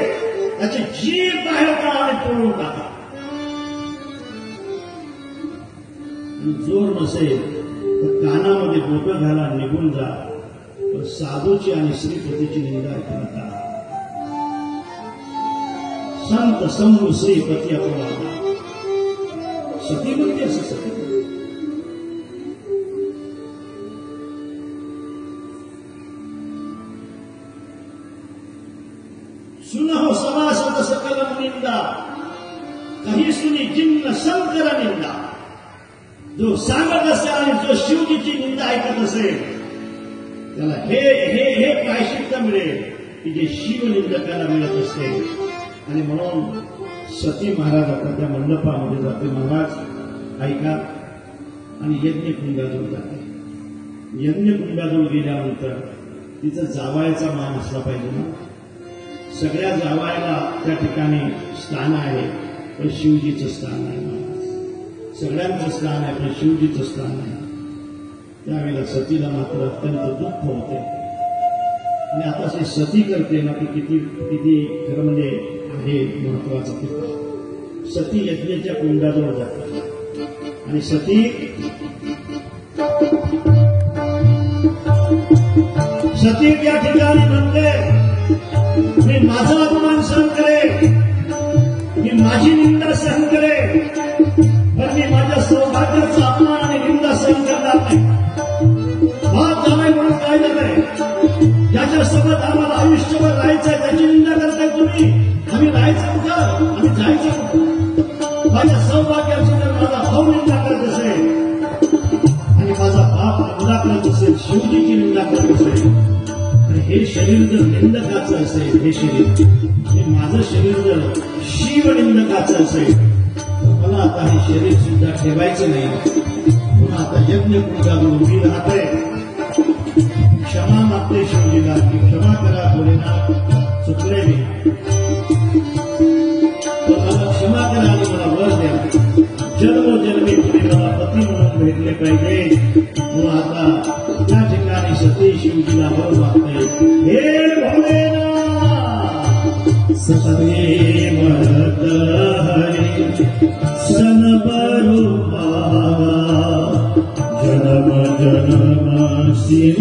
त्याची जीभ बाहेर काढा आणि तोडून टाका. जोर नसेल तर कानामध्ये बोटं घाला, निघून जा. पण साधूची आणि श्रीपतीची निंदा करू नका. संत समू श्रीपती अपवादा. सती म्हणते असं सती सुनहो समासत सकल निंदा काही सुनी जिन्न शंकर निंदा. जो सांगत असेल आणि जो शिवजीची निंदा ऐकत असेल त्याला हे हे हे प्रायश्चित्त मिळेल की जे शिवनिंदकाला मिळत असते. आणि म्हणून सती महाराज आता त्या मंडपामध्ये जाते. महाराज ऐका आणि यज्ञकुंडाजवळ जाते. यज्ञकुंडाजवळ गेल्यानंतर तिचं जावायचा मान असला पाहिजे ना. सगळ्या जावायला त्या ठिकाणी स्थान आहे, पण शिवजीचं स्थान आहे. महाराज सगळ्यांचं स्थान आहे, पण शिवजीचं स्थान आहे. त्यावेळेला सतीला मात्र अत्यंत दुःख होते. आणि आता जे सती करते ना ती किती किती खरं म्हणजे आहे महत्वाचं पिता. सती यज्ञाच्या कुंडाजवळ जाते आणि सती त्या ठिकाणी म्हणते मी माझा अपमान सहन करेन, मी माझी निंदा सहन करेन, पण मी माझ्या सौभाग्याचा अपमान आणि निंदा सहन करणार नाही. बाप झालाय म्हणून काय झालंय, ज्याच्यासोबत आम्हाला आयुष्यभर राहायचंय त्याची निंदा करताय तुम्ही. आम्ही राहायचं कुठं, आम्ही जायचं कुठं. माझ्या सौभाग्याची जर माझा भाऊ निंदा करत असेल आणि माझा बाप निंदा करत असेल, शिवजीची निंदा करत असेल, आणि हे शरीर जर निंदकाचं असेल, हे शरीर हे माझं शरीर जर शिवनिंदकाचं असेल तर मला आता हे शरीर सुद्धा ठेवायचं नाही. म्हणून आता यज्ञ कुंडाजवळ उभी राहते. क्षमा मागते शिवजीला की क्षमा करा भोलेनाथ, चुकले मी, तर मला क्षमा करा आणि मला वर द्या. जन्मोजन्मी तुम्ही मला पती म्हणून भेटले पाहिजे. म्हणून आता त्या ठिकाणी सती शिवजीला वर मागते. हे भोलेनाथ सते मरत हरी सन बरुमा जन्म जन्म शिव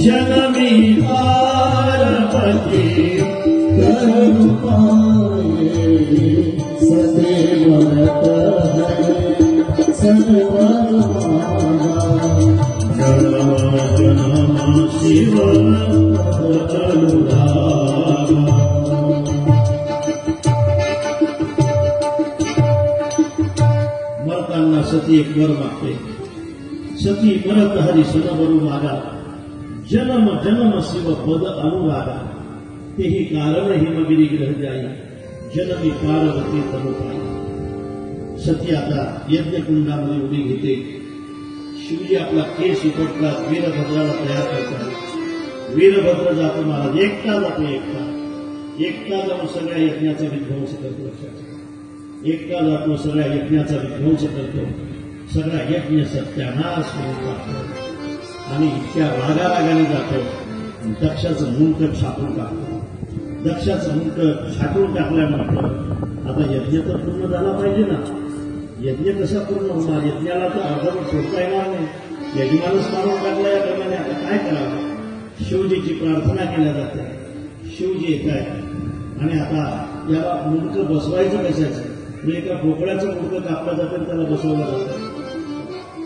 जनमी पार्वती कर्म पाए सदैव जन्म जन्म शिव मरताना सती एक वर मागते. सती मरत हरी सनबरू मागा जन्म जन्म शिव पद अनुरागा तेही कारण हिमगिरी ग्रह जाई जनमी पार्वती तनुपाई. सती आता यज्ञकुंडामध्ये उडी घेते. शिवजी आपला केस उपटतात, वीरभद्राला तयार करतात. वीरभद्र जातो महाराज एकटा जातो. एकटा जाऊन सगळ्या यज्ञाचा विध्वंस करतो. लक्षात एकटा जातो, सगळ्या यज्ञाचा विध्वंस करतो. सगळा यज्ञ सत्यानाश करून टाकतो आणि इतक्या रागारागाने जातो. दक्षाचं मुंड छापून टाकतो. दक्षाचं मुंड छाटून टाकल्यानंतर आता यज्ञ तर पूर्ण झाला पाहिजे ना. यज्ञ कसा पूर्ण होणार, यज्ञाला तर अर्धवट सोडता येणार नाही. यजमानच मारून टाकला या प्रमाणे आता काय करावं. शिवजीची प्रार्थना केल्या जाते. शिवजी येत आहे आणि आता याला मुंडकं बसवायचं कशाचं. म्हणजे एका बोकड्याचं मुंडकं कापलं जातं त्याला बसवलं जातं.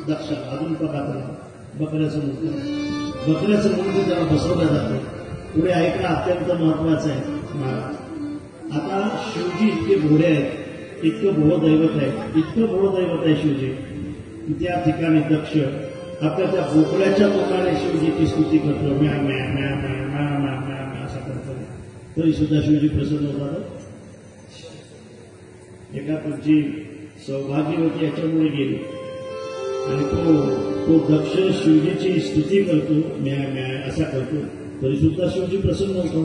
दक्षा अजून पाहतात बकऱ्याचं मुंडकं त्याला बसवलं जातं. पुढे ऐकणं अत्यंत महत्वाचं आहे महाराज. आता शिवजी इतके भोळे आहेत, इतकं भोळदैवत आहे, इतकं भोळदैवत आहे शिवजी की त्या ठिकाणी दक्ष आपल्या त्या बोकड्याच्या तोंडाने शिवजीची स्तुती करतो. म्या म्या म्या म्या म्या म्या म्या म्या असं करतो. तरी सुद्धा शिवजी प्रसन्न होतात. एका तुमची सौभाग्यवती याच्यामुळे गेली आणि तो दक्ष शिवजीची स्तुती करतो, म्या म्या असा करतो, तरी सुद्धा शिवजी प्रसन्न होतो.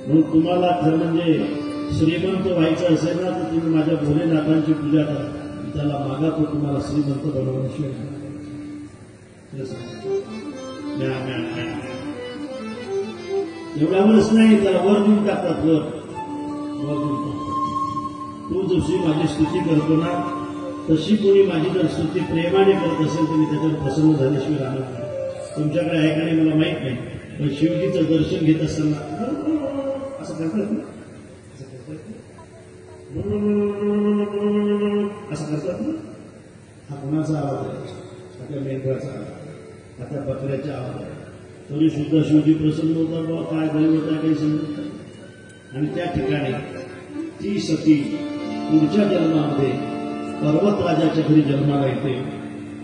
म्हणून तुम्हाला खरं म्हणजे श्रीमंत व्हायचं असेल ना तर तुम्ही माझ्या भोलेनाथांची पूजा करा, त्याला मागा, तो तुम्हाला श्रीमंत बनवण्याशिवाय. एवढ्यावरच नाही, त्याला वर देऊन टाकतात, वर देऊन टाकतात. तू जशी माझी स्तुती करतो ना तशी कोणी माझी जर स्तुती प्रेमाने करत असेल तर मी त्याच्यावर प्रसन्न झाल्याशिवाय राहणार नाही. तुमच्याकडे आहे का नाही मला माहित नाही, पण शिवजीचं दर्शन घेत असताना असं करतात ना, असं करतात ना. हा कोणाचा आवाज आहे? आता मेंढराचा आवाज, आता बकऱ्याचा आवाज आहे. तरी सुद्धा शिवजी प्रसन्न होता. बाबा काय दैवत आहे काही समजत नाही. आणि त्या ठिकाणी ती सती पुढच्या जन्मामध्ये पर्वतराजाच्या घरी जन्माला येते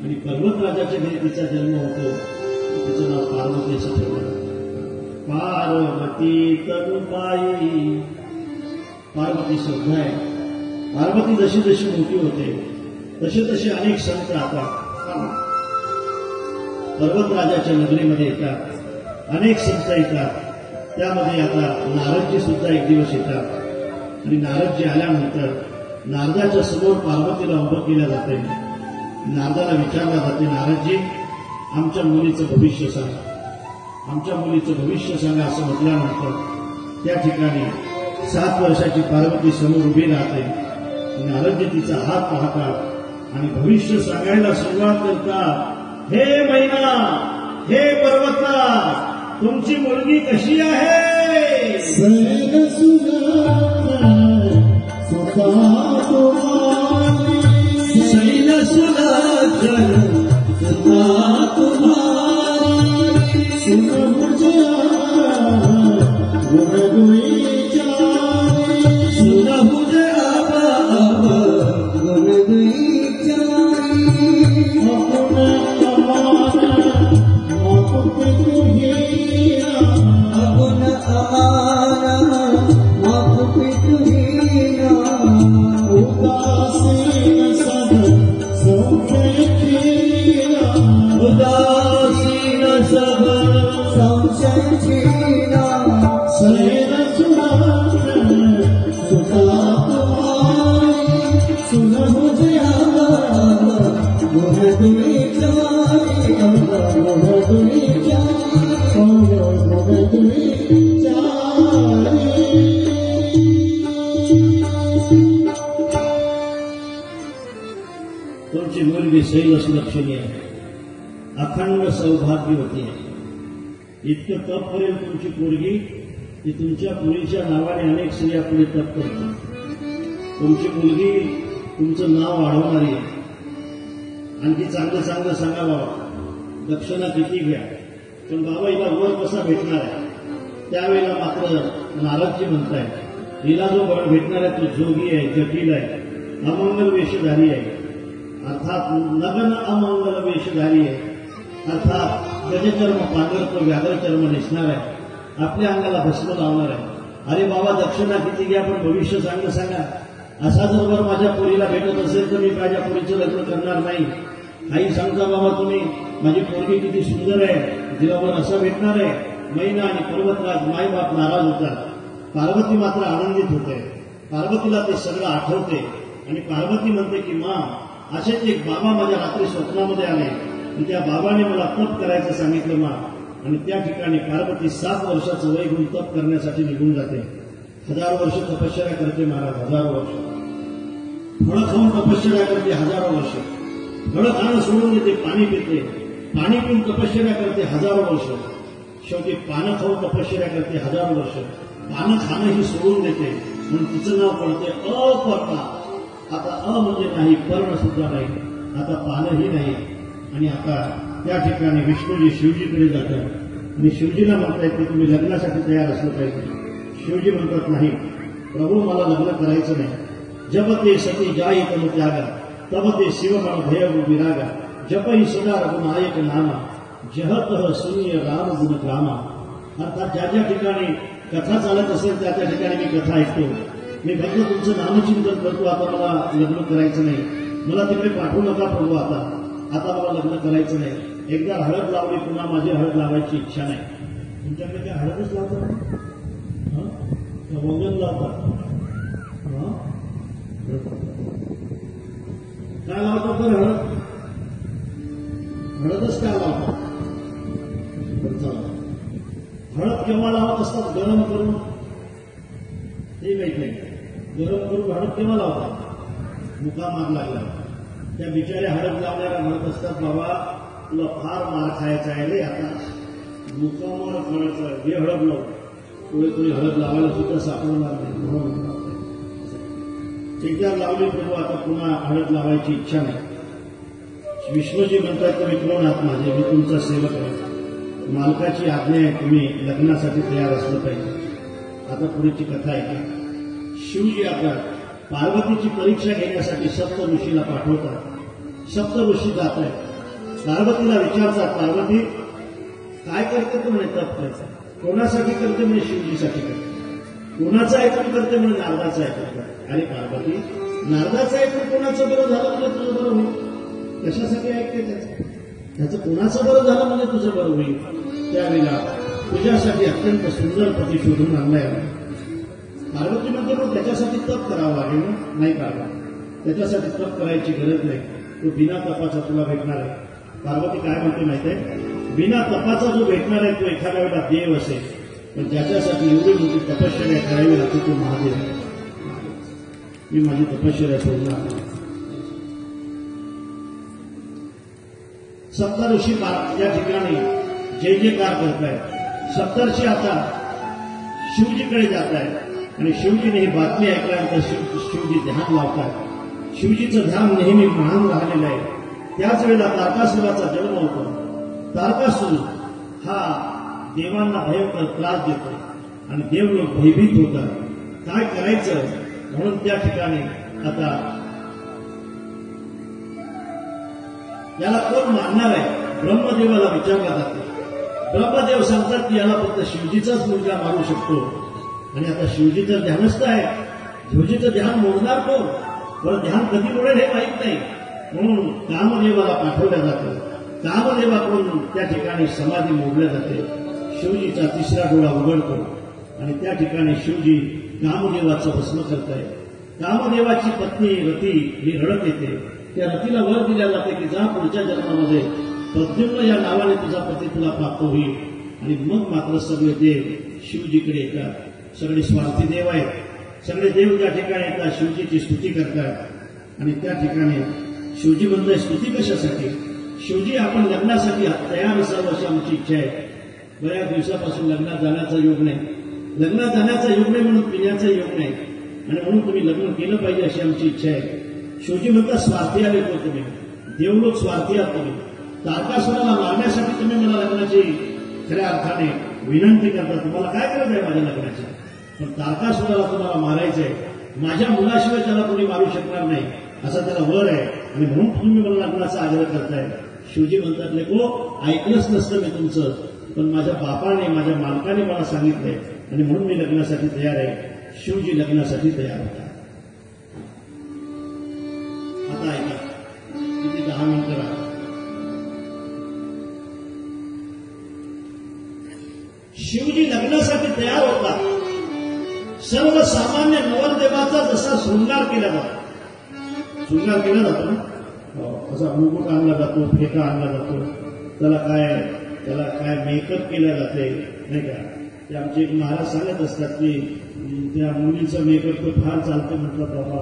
आणि पर्वतराजाच्या घरी तिचा जन्म होतो. तिचं नाव पार्वती असं ठेवलं. पार्वती तनुबाई, पार्वती श्रद्धा आहे. पार्वती जशी जशी मोठी होते तसे तसे अनेक संत आता पर्वतराजाच्या नगरीमध्ये येतात. अनेक संत येतात. त्यामध्ये आता नारदजी सुद्धा एक दिवस येतात आणि नारदजी आल्यानंतर नारदाच्या समोर पार्वतीला उभं केलं जाते. नारदाला विचारलं जाते, नारदजी आमच्या मुलीचं भविष्य सांगा, आमच्या मुलीचं भविष्य सांगा. असं म्हटल्यानंतर त्या ठिकाणी 7 वर्षाची पार्वती समोर उभी राहते. नारदजी तिचा हात पाहतात आणि भविष्य सांगायला सुरुवात करतात. हे मैना, हे पर्वता, तुमची मुलगी कशी आहे? सैन सुनाकर सुता तुम्हारी, सैन सुनाकर सुता तुम्हारी, सुन मुझे गुणगुई जारी, सुन मुझे गुणगुई जारी, अपना अमाना माप पे तुझेरा, अपना अमाना माप पे तुझेरा, उदासीन सब संशय तेरा, उदासीन सब संशय छीना, सैन सुनाकर सुता तुम्हारी, सुन मुझे गुणगुई जारी, गुणगुई जारी, गुणगुई जारी. तुमची मुलगी शैलस लक्षणी आहे, अखंड सौभाग्यवती आहे. इतकं तप करेल तुमची पोरगी की तुमच्या मुलीच्या नावाने अनेक स्त्रिया पुढे तप करतात. तुमची मुलगी तुमचं नाव वाढवणारी आहे. आणखी चांगलं चांगलं सांगा बाबा, दक्षिणा किती घ्या, पण बाबा हिला वर कसा भेटणार आहे? त्यावेळेला मात्र नारदजी म्हणताय, हिला जो वर भेटणार आहे तो जोगी आहे, जटिल आहे, अमंगल वेशधारी आहे, अर्थात नगन अमंगल वेशधारी आहे, अर्थात गजचर्म पांघरतो, व्याघ्रचर्म नेसणार आहे, आपल्या अंगाला भस्म लावणार आहे. अरे बाबा दक्षिणा किती घ्या पण भविष्य चांगलं सांगा. असा जर वर माझ्या पोरीला भेटत असेल तर मी माझ्या पोरीचं लग्न करणार नाही. काही सांगता बाबा तुम्ही, माझी पोरगी किती सुंदर आहे, तिला वर असं भेटणार आहे. मैना आणि पर्वतराज मायबाप नाराज होतात. पार्वती मात्र आनंदित होते. पार्वतीला ते सगळं आठवते आणि पार्वती म्हणते की मा, असेच एक बाबा माझ्या रात्री स्वप्नामध्ये आले आणि त्या बाबाने मला तप करायचं सांगितलं मा. आणि त्या ठिकाणी पार्वती 7 वर्षाचं वय घेऊन तप करण्यासाठी निघून जाते. 1000 वर्ष तपश्चर्या करते महाराज, 1000 वर्ष फळं खाऊन तपश्चर्या करते, 1000 वर्ष फळं खाणं सोडून देते, पाणी पिते, पाणी पिऊन तपश्चर्या करते 1000 वर्ष. शेवटी पानं खाऊन तपश्चर्या करते 1000 वर्ष. पानं खाणं ही सोडून देते म्हणून तिचं नाव पडते अपर्णा. आता अ म्हणजे नाही, पर्ण सुद्धा नाही, आता पानही नाही. आणि आता त्या ठिकाणी विष्णूजी शिवजीकडे जातात आणि शिवजीला म्हणतायत की तुम्ही लग्नासाठी तयार असलं पाहिजे. शिवजी म्हणतात नाही प्रभू, मला लग्न करायचं नाही. जप ते सती जाई तनु त्यागा, तब ते शिवमण भय विरागा, जप ही सदा रघुनायक नामा, जह तह शून्य राम गुण ग्रामा. अर्थात ज्या ज्या ठिकाणी कथा चालत असेल त्या त्या ठिकाणी मी कथा ऐकतो. मी फक्त तुमचं नामचिंतन करतो. आता मला लग्न करायचं नाही, मला तिकडे पाठवू नका प्रभू. आता मला लग्न करायचं नाही. एकदा हळद लावली, पुन्हा माझी हळद लावायची इच्छा नाही. तुमच्याकडे काय हळदच लावतात? वंगण लावतात? काय लावतात तर हळदच काय लावतात? हळद केव्हा लावत असतात? गरम करून. हे माहित नाही. गरम करून हळद केव्हा लावतात? मुका मार लागला. त्या बिचाऱ्या हळद लावणाऱ्या म्हणत असतात, बाबा तुला फार मार खायचा आहे रे, आता मुकामार करायचा, हे हळद लाव. कोणी हळद लावायला सुद्धा सापडणार नाही. एकदा लावली प्रभू, आता पुन्हा हळद लावायची इच्छा नाही. विष्णूजी म्हणतात, तुम्ही कोण आहात माझे? मी तुमचा सेवक आहे. मालकाची आज्ञा आहे, तुम्ही लग्नासाठी तयार असलं पाहिजे. आता पुढेची कथा आहे का? शिवजी आता पार्वतीची परीक्षा घेण्यासाठी सप्त ऋषीला पाठवतात. सप्त ऋषी जात आहेत. पार्वतीला विचारतात, पार्वती काय करते तू? म्हणे तप करते. कोणासाठी करते? म्हणे शिवजीसाठी करते. कोणाचं ऐकून करते? म्हणे नारदाचं ऐकून करते. अरे पार्वती, नारदाचं ऐकून कोणाचं बरं झालं म्हणजे तुझं बरं होईल? कशासाठी ऐकते त्याचं कोणाचं बरं झालं म्हणजे तुझं बरं होईल. त्यावेळेला तुझ्यासाठी अत्यंत सुंदर पती शोधून आणलाय. पार्वती म्हणते, मग त्याच्यासाठी तप करावं लागेल ना? नाही पार्वती, त्याच्यासाठी तप करायची गरज नाही. तो बिना तपाचा तुला भेटणार आहे. पार्वती काय म्हणते माहिती आहे? बिना तपाचा जो भेटणार आहे तो एखाद्या वेळेला देव असेल, पण ज्याच्यासाठी एवढी मोठी तपश्चर्या करावी लागते तो महादेव. मी माझी तपश्चर्या सोडणार. सप्तऋषी या ठिकाणी जय जयकार करतायत. सप्तर्षी आता शिवजीकडे जात आहेत आणि शिवजीने ही बातमी ऐकल्यानंतर शिवजी ध्यान लावतात. शिवजीचं ध्यान नेहमी महान राहिलेलं आहे. त्याच वेळेला तारकासुराचा जन्म होतो. तारकासूर हा देवांना भयंकर त्रास देतो आणि देव लोक भयभीत होतात. काय करायचं म्हणून त्या ठिकाणी आता याला कोण मारणार आहे? ब्रह्मदेवाला विचारला जातो. ब्रह्मदेव सांगतात की याला फक्त शिवजीचाच मुलगा मारू शकतो. आणि आता शिवजीचं ध्यानस्थ आहे. शिवजीचं ध्यान मोडणार कोण? पण ध्यान कधी मोडेल हे माहीत नाही. म्हणून कामदेवाला पाठवलं जातं. कामदेवाकडून त्या ठिकाणी समाधी मोडल्या जाते. शिवजीचा तिसरा डोळा उघडतो आणि त्या ठिकाणी शिवजी कामदेवाचं भस्म करतायत. कामदेवाची पत्नी रती ही रडत येते. त्या रतीला वर दिल्या जाते की जा पुढच्या जन्मामध्ये प्रद्युम्न या नावाने तुझा पती तुला प्राप्त होईल. आणि मग मात्र सगळे देव शिवजीकडे येतात. सगळे स्वार्थी देव आहेत. सगळे देव त्या ठिकाणी येतात, शिवजीची स्तुती करतात. आणि त्या ठिकाणी शिवजी म्हणतोय, स्तुती कशासाठी? शिवजी आपण लग्नासाठी तयार असावं अशी आमची इच्छा आहे. बऱ्याच दिवसापासून लग्नात जाण्याचा योग नाही. लग्नात जाण्याचा योग नाही म्हणून पिण्याचा योग नाही. आणि म्हणून तुम्ही लग्न केलं पाहिजे अशी आमची इच्छा आहे. शिवजी म्हणतात, स्वार्थी आले तो तुम्ही, देवलोक स्वार्थी आहात तुम्ही. तारकासुराला मारण्यासाठी तुम्ही मला लग्नाची खऱ्या अर्थाने विनंती करता. तुम्हाला काय गरज आहे माझ्या लग्नाची? पण तारकासुराला तुम्हाला मारायचं आहे. माझ्या मुलाशिवाय त्याला कोणी मारू शकणार नाही असा त्याला वर आहे. आणि म्हणून तुम्ही मला लग्नाचा आग्रह करताय. शिवजी म्हणतात, लेको ऐकलंच नसतं मी तुमचं, पण माझ्या बापाने माझ्या मालकाने मला सांगितलंय आणि म्हणून मी लग्नासाठी तयार आहे. शिवजी लग्नासाठी तयार होता. आता ऐका, किती 10 मिनिटं राहतात. शिवजी लग्नासाठी तयार होता. सर्वसामान्य नवरदेवाचा जसा शृंगार केला जातो, शृंगार केला जातो ना, असा मुकुट आणला जातो, फेटा आणला जातो, त्याला काय मेकअप केला जाते नाही का. ते आमचे एक महाराज सांगत असतात की त्या मुलीचं मेकअप तो फार चालतं. म्हटलं बाबा,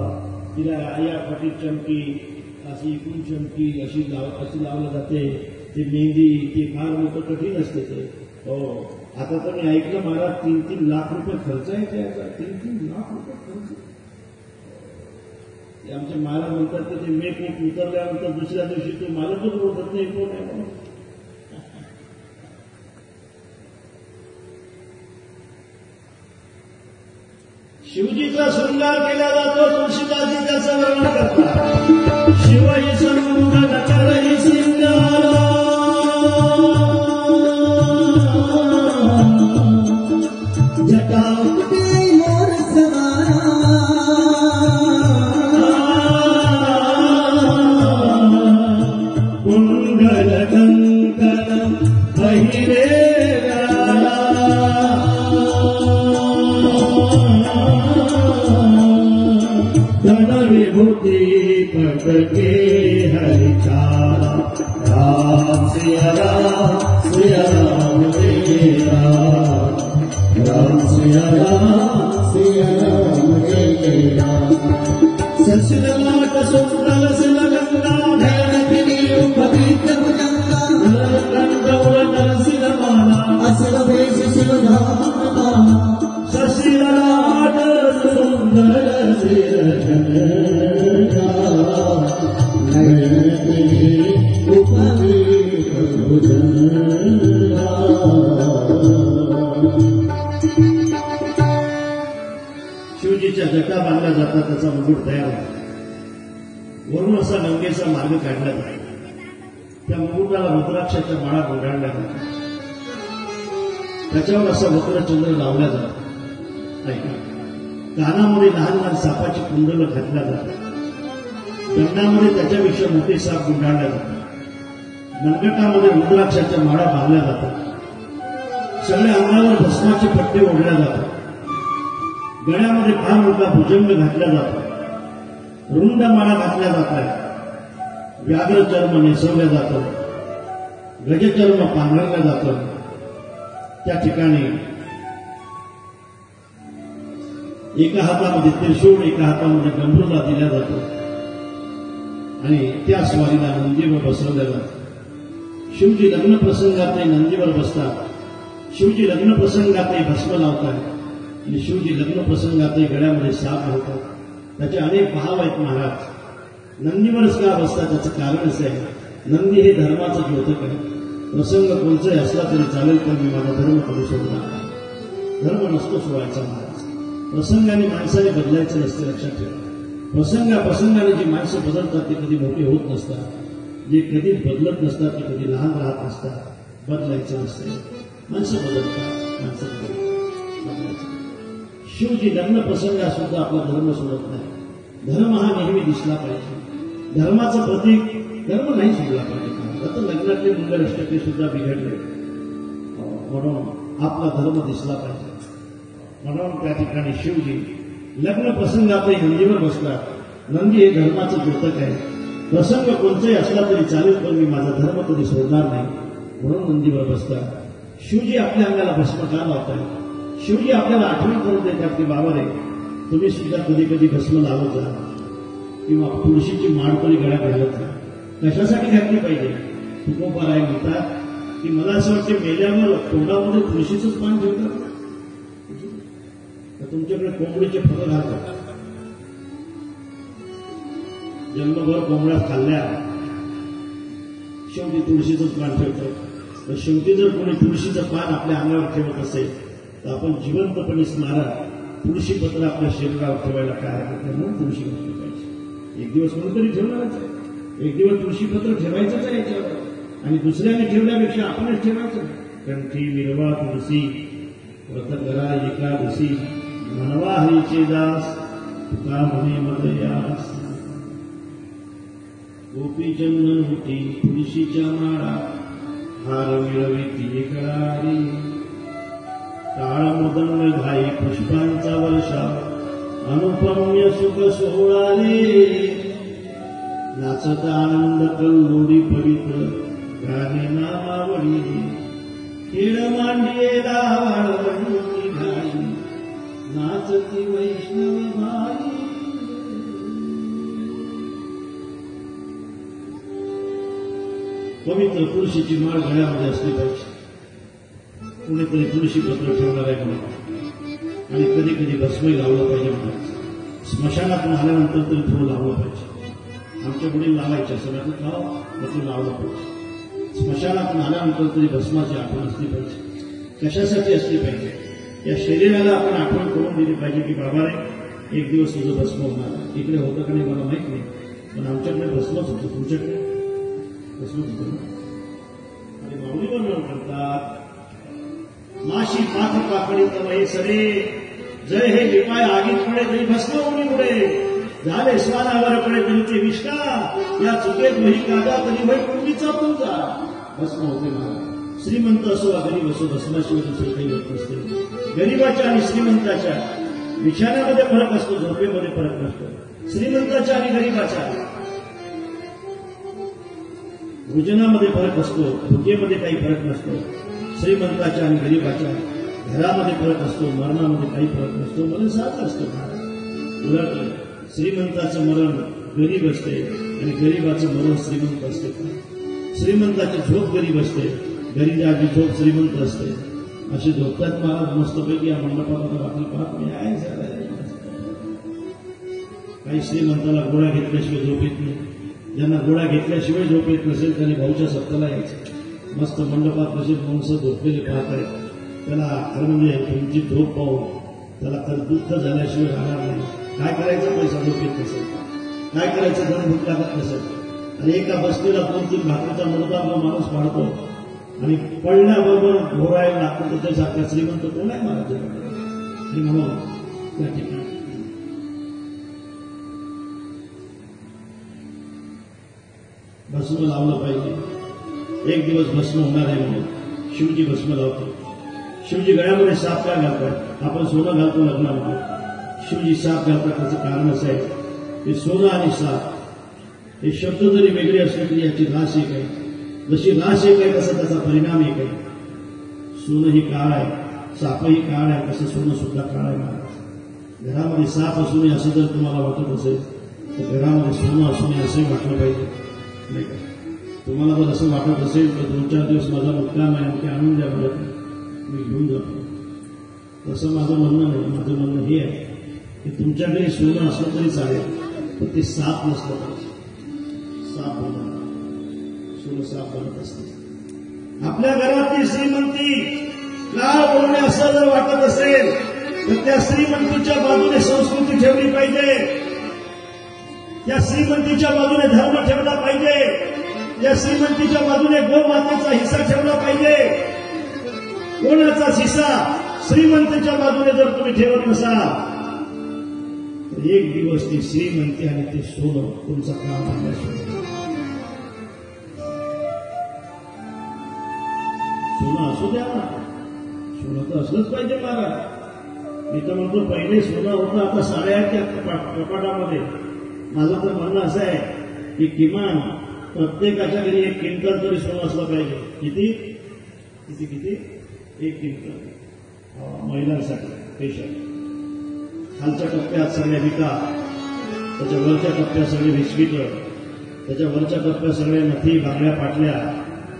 तिला या पाठी चमकी, अशी इकडून चमकी अशी लावलं जाते. ते मेहंदी ते फार मोठं कठीण असते ते. हो, आता तर मी ऐकलं महाराज 3-3 लाख रुपये खर्च आहे त्याचा. 3-3 लाख रुपये खर्च. आमचे महाराज म्हणतात की ते मेकअप उतरल्यानंतर दुसऱ्या दिवशी तो मालकच ओळखत नाही कोण आहे म्हणून. शिवजीचा शृंगार केला जातो. तुळशीदासजी त्याचं वर्णन करतात. शिवही संगम करही सिंगार, जटा पट के हरि चारा राम सिया राम जय राम राम सिया राम जय राम सचललाट सुंदर सिलगंगा नयनतिनी पवित्र भुजंगा कंठौल नरसिंहमाला असल वेश शिवधाम शशिललाट सुंदर सिरगंगा नयनतिनी पवित्र भुजंगा शिवजीच्या जटा बांधल्या जातात, त्याचा मुकुट तयार होतो. वरून असा गंगेचा मार्ग काढला जातो. त्या मुकुटाला रुद्राक्षाच्या माळा गुंडाळल्या जातात. त्याच्यावर असा वक्रचंद्र लावला जातो. ऐका, कानामध्ये लहान लहान सापाची कुंडलं घातल्या जातात. गंडामध्ये त्याच्यापेक्षा मोठे साप गुंडाळल्या जातात. मनगटामध्ये रुद्राक्षाच्या माळा बांधल्या जातात. सगळ्या अंगावर भस्माचे पट्टे ओढल्या जातात. गळ्यामध्ये फार मोठा भुजंग घातला जातो. रुंद माळा घातल्या जातात. व्याघ्र चर्म नेसवल्या जातो. गजचर्म पांघरलं जातं. त्या ठिकाणी एका हातामध्ये त्रिशूळ, एका हातामध्ये गंभीरला दिला जातो आणि त्या स्वारीला नंदीवर बसवल्या जातं. शिवजी लग्न प्रसंगातही नंदीवर बसतात. शिवजी लग्न प्रसंगातही भस्म लावतात आणि शिवजी लग्न प्रसंगातही गळ्यामध्ये साप घालतात. त्याचे अनेक भाव आहेत महाराज. नंदीवरच का बसतात त्याचं कारणच आहे, नंदी हे धर्माचं द्योतक आहे. प्रसंग कोणचाही असला तरी चालेल, पण मी माझा धर्म कधी सोडणार नाही. धर्म नसतो सोडायचा महाराज. प्रसंगाने माणसाने बदलायचं नसते, लक्षात ठेवा. प्रसंगाने जी माणसं बदलतात ते कधी मोठी होत नसतात. जे कधीच बदलत नसतात ते कधी लहान राहत नसतात. बदलायचं नसते. माणसं बदलतात, माणसं बदलायचं. शिवजी लग्न प्रसंगात सुद्धा आपला धर्म सोडत नाही. धर्म हा नेहमी दिसला पाहिजे. धर्माचं प्रतीक धर्म नाही सोडला पाहिजे. आता लग्नातले मंगलष्टके सुद्धा बिघडले, म्हणून आपला धर्म दिसला पाहिजे. म्हणून त्या ठिकाणी शिवजी लग्न प्रसंगातही नंदीवर बसतात. नंदी हे धर्माचं द्योतक आहे. प्रसंग कोणताही असला तरी चालेल, पण मी माझा धर्म कधी सोडणार नाही, म्हणून नंदीवर बसतात. शिवजी आपल्या अंगाला भस्म का लावतात? शिवजी आपल्याला आठवण करून देतात की बाबा रे, तुम्ही सुद्धा कधी कधी भस्म लावत जा किंवा तुळशीची माळ तरी गळ्यात घालत जा. कशासाठी घातली पाहिजे? तुकोबाराय म्हणतात की मला असं वाटतं मेल्यावर तोंडामध्ये तुळशीचंच पान ठेवतात तर तुमच्याकडे कोंबडीचे फळं घालतात. जन्मभर कोंबड्या खाल्ल्या, शेवटी तुळशीचंच पान ठेवतात. तर शेवटी जर कोणी तुळशीचं पान आपल्या अंगावर ठेवत असेल तर आपण जिवंतपणे स्मारक तुळशी पत्र आपल्या शरीरावर ठेवायला काय हरकत नाही, म्हणून तुळशी घातली पाहिजे. एक दिवस कोणीतरी ठेवणारच आहे. एक दिवस तुळशी पत्र ठेवायचंच आहे याच्यावर, आणि दुसऱ्याने ठेवण्यापेक्षा आपणच ठेवायचं. कंठी विरवा तुळशी व्रत करा एकादशी, मनवा हरीचे दास तुका म्हणे मदयास. गोपी चंदन होती तुळशीच्या माळा, हार मिळविती कळारी. काळ मदंग घाई पुष्पांचा वर्षा, अनुपम्य सुख सोहळाले. नाचत आनंद कल्लोडी पवित्र, गाणे नामावळी. खेळ मांडियेला वाळवंती घाई, नाचती वैष्णव भाई. पवित्र तुळशीची माळ गळ्यामध्ये असली पाहिजे. कुणीतरी तुळशी पत्र ठेवणार आहे म्हणून, आणि कधी कधी भस्मही लावलं पाहिजे म्हणून. स्मशानातून आल्यानंतर तरी थोडं लावलं पाहिजे. आमच्या पुढे लावायच्या सगळ्यांना खाव तर लावलं पाहिजे. स्मशानातून आल्यानंतर तरी भस्माची आठवण असली पाहिजे. कशासाठी असली पाहिजे? या शरीराला आपण आठवण करून दिली पाहिजे की बाबा रे, एक दिवस तुझं भस्म होणार. इकडे होतं का नाही मला माहित नाही, पण आमच्याकडे भस्मच होतं. तुमच्याकडे भस्मच होतं ना. आणि माऊली पण म्हणतात, माशी पाथ पाकडी तवये सरे, जय हे लिपाय आगीत पडे तरी भस्म उडी उडे. झाले स्वानावर पडे तरी ते विष्का, या चुकेत वही कागा तरी वही पूर्वीचा तुमचा. भस्म होते मला. श्रीमंत असो वा गरीब असो, भस्माशिवाय दुसरं काही होत नसते. गरीबाच्या आणि श्रीमंताच्या बिछाण्यामध्ये फरक असतो, झोपेमध्ये फरक नसतो. श्रीमंताच्या आणि गरीबाच्या भोजनामध्ये फरक असतो, भुकेमध्ये काही फरक नसतो, श्रीमंताच्या आणि गरीबाच्या घरामध्ये फरक असतो, मरणामध्ये काही फरक नसतो, मरण सारखं असतं. उलट श्रीमंताचं मरण गरीब असते आणि गरीबाचं मरण श्रीमंत असते. श्रीमंताची झोप गरीब असते, गरीबाची झोप श्रीमंत असते. असे झोपतात महाराज मस्तपैकी या मंडपामध्ये आपली पाहत मी आहे झालं. काही श्रीमंताला गोळ्या घेतल्याशिवाय झोप येत नाही. ज्यांना गोळ्या घेतल्याशिवाय झोप येत नसेल त्यांनी भाऊच्या सत्ताला यायचं. मस्त मंडपात कसे माणसं झोपलेले पाहत आहेत. त्याला खरं म्हणजे तुमची झोप पाहून त्याला तर दुःख झाल्याशिवाय राहणार नाही. काय करायचं पैसा झोप येत नसेल, काय करायचं जण भूक लागत नसेल. आणि एका बसलेला 2-3 भाकरीचा मुर्दा माणूस पाडतो आणि पडल्याबरोबर घोरायला लागतो. त्याच्यासारखा श्रीमंत कोण आहे महाराज? आणि म्हणून त्या ठिकाणी भस्म लावलं पाहिजे. एक दिवस भस्म होणार आहे म्हणून शिवजी भस्म लावतो. शिवजी गळ्यामध्ये साप काय घालतात? आपण सोनं घालतो लग्नामध्ये, शिवजी साप घालतात. त्याचं कारण असं आहे की सोनं आणि साप हे शब्द जरी वेगळे असले तरी याची रास एक आहे. जशी रास एक आहे तसा त्याचा परिणाम एक आहे. सोनं ही काळ आहे, सापही काळ आहे, तसं सोनं सुद्धा काळ आहे. महाराज घरामध्ये साप असू नये असं जर तुम्हाला वाटत असेल तर घरामध्ये सोनं असू नये असंही वाटलं पाहिजे, नाही का? तुम्हाला जर असं वाटत असेल तर 2-4 दिवस माझा मुक्काम आहे ते आणून द्या मला, मी घेऊन जातो. तसं माझं म्हणणं नाही. माझं म्हणणं हे आहे की तुमच्याकडे सोनं असलं तरी चालेल, पण ते साप नसलं पाहिजे. साप बनवणार सोनं साप बनत असते. आपल्या घरातली श्रीमंती काळ बोलणे असं जर वाटत असेल तर त्या श्रीमंतीच्या बाजूने संस्कृती ठेवली पाहिजे. त्या श्रीमंतीच्या बाजूने धर्म ठेवला पाहिजे. त्या श्रीमंतीच्या बाजूने गोमातेचा हिस्सा ठेवला पाहिजे. कोणाचाच हिस्सा श्रीमंतीच्या बाजूने जर तुम्ही ठेवत नसाल तर एक दिवस ती श्रीमंती आणि ते सोनं तुमचा काम आणण्याशिवाय. सोनं असू द्या ना, सोनं तर असलंच पाहिजे महाराज. मी तर म्हणतो पहिले सोनं होतं, आता साड्या आहेत त्या कपाटामध्ये. माझं तर म्हणणं असं आहे की किमान प्रत्येकाच्या घरी 1 क्विंटल तरी सोनं असलं पाहिजे. किती किती किती 1 क्विंटल महिलांसाठी स्पेशल. खालच्या टप्प्यात सगळ्या विका, त्याच्या वरच्या टप्प्यात सगळे बिस्किटं, त्याच्या वरच्या टप्प्यात सगळ्या नथी बांगड्या पाटल्या,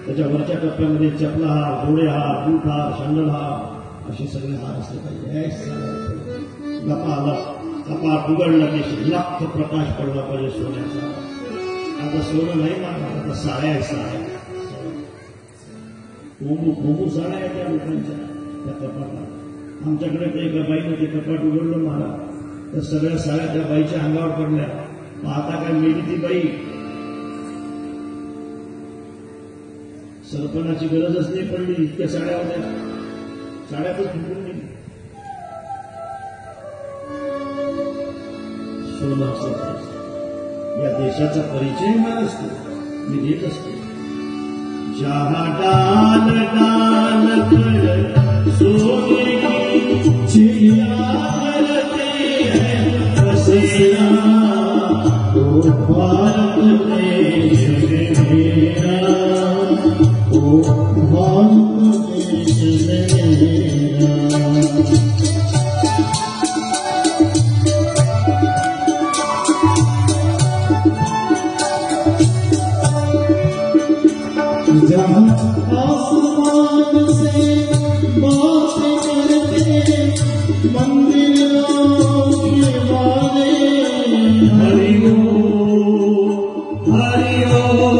त्याच्या वरच्या टप्प्यामध्ये चपला हार, जोडे हार, बूट हार, शंडल हार, असे सगळे हार असले पाहिजे. कपाट उघडला की लाख प्रकाश पडला पाहिजे सोन्याचा. आता सोनं नाही मागणार, आता साड्या आहेत. साड्या कोंबू साड्या आहेत त्या लोकांच्या त्या कपाटात. आमच्याकडे ते एका बाईनं ते कपाट उघडलं महाराज, तर सगळ्या साड्या त्या बाईच्या अंगावर पडल्या. मग आता काय मेली ती बाई? सरपणाची गरजच नाही पडली, इतक्या साड्या होत्या. साड्यातच फुटून गेली. सोनं असं या देशाचा परिचय मला असतो, मी देत असतो. जहाँ डाल डाल पर सोने की चिड़िया करते हैं बसेरा, ओ भारत देश मेरा, ओ भारत देश मेरा. जहाँ आसमान से बात करते मंदिरों के वाले, हरि ओम हरि ओम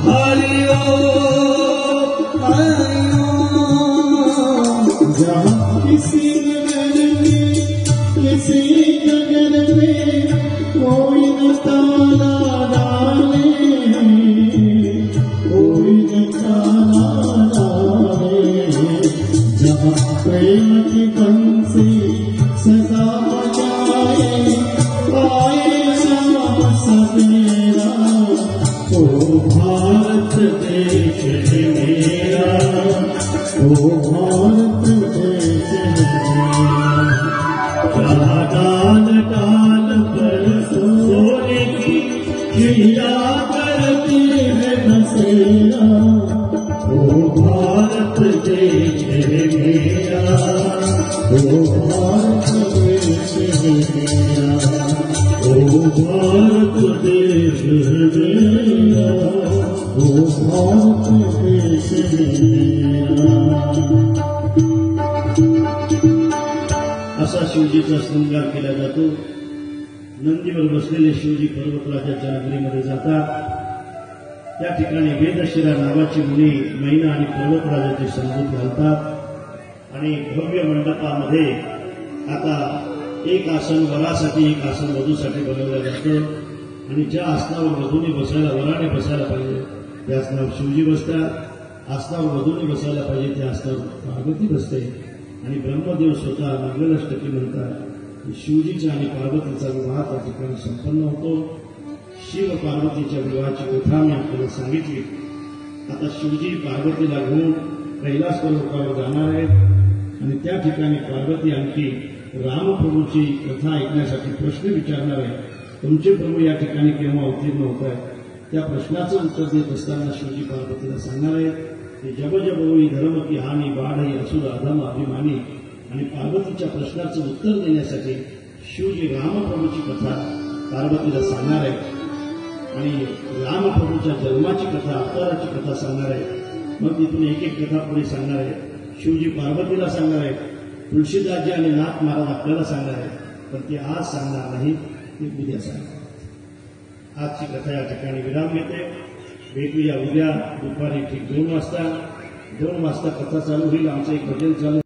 हरि ओम हरि ओम. जहाँ किसी नगर में किसी नगर में कोई न ताला डाले, जहाँ प्रेम की बंसी सदा बजाए, आए शाम सवेरा, ओ भारत देश मेरा, ओ भारत देश मेरा. डाल डाल पर सोने की चिड़िया करती है तेरा ओ भारत देश मेरा ओ भारत देश मेरा ओ भारत देश मेरा ओ भारत देश मेरा असा शिवजीचा शृंगार केला जातो. नंदीवर बसलेले शिवजी पर्वतराजाच्या नगरीमध्ये जातात. त्या ठिकाणी वेदशिरा नावाची मुनी मैना आणि पर्वतराजाची समजूत घालतात आणि भव्य मंडपामध्ये आता एक आसन वरासाठी एक आसन वधूसाठी बनवलं जातं आणि ज्या आसनावर वधूने बसायला वराने बसायला पाहिजे त्या आसनावर शिवजी बसतात. आसनावर वधूने बसायला पाहिजे त्या आसनावर पार्वती बसते आणि ब्रह्मदेव स्वतः मंगलाष्टकी म्हणतात. शिवजीचा आणि पार्वतीचा विवाह त्या ठिकाणी संपन्न होतो. शिव पार्वतीच्या विवाहाची कथा मी आपल्याला सांगितली. आता शिवजी पार्वतीला घेऊन कैलास पर्वतावर जाणार आहेत आणि त्या ठिकाणी पार्वती आणखी रामप्रभूची कथा ऐकण्यासाठी प्रश्न विचारणार आहे. तुमचे प्रभू या ठिकाणी केव्हा अवतीर्ण होत आहेत? त्या प्रश्नाचं उत्तर देत असताना शिवजी पार्वतीला सांगणार आहेत की जब जब होई धर्म की हानी बाढही असुर अधम अभिमानी. आणि पार्वतीच्या प्रश्नाचं उत्तर देण्यासाठी शिवजी रामप्रभूची कथा पार्वतीला सांगणार आहे आणि रामप्रभूच्या जन्माची कथा अवताराची कथा सांगणार आहे. मग तिथून एक एक कथा पुढे सांगणार आहे. शिवजी पार्वतीला सांगणार आहे. तुळशीदासजी आणि नाथ महाराज आपल्याला सांगणार आहे. पण ते आज सांगणार नाही, ते उद्या सांगणार. आजची कथा या ठिकाणी विराम घेते. भेटूया उद्या दुपारी ठीक 2 वाजता. 2 वाजता कथा चालू होईल. आमचं एक भजन चालू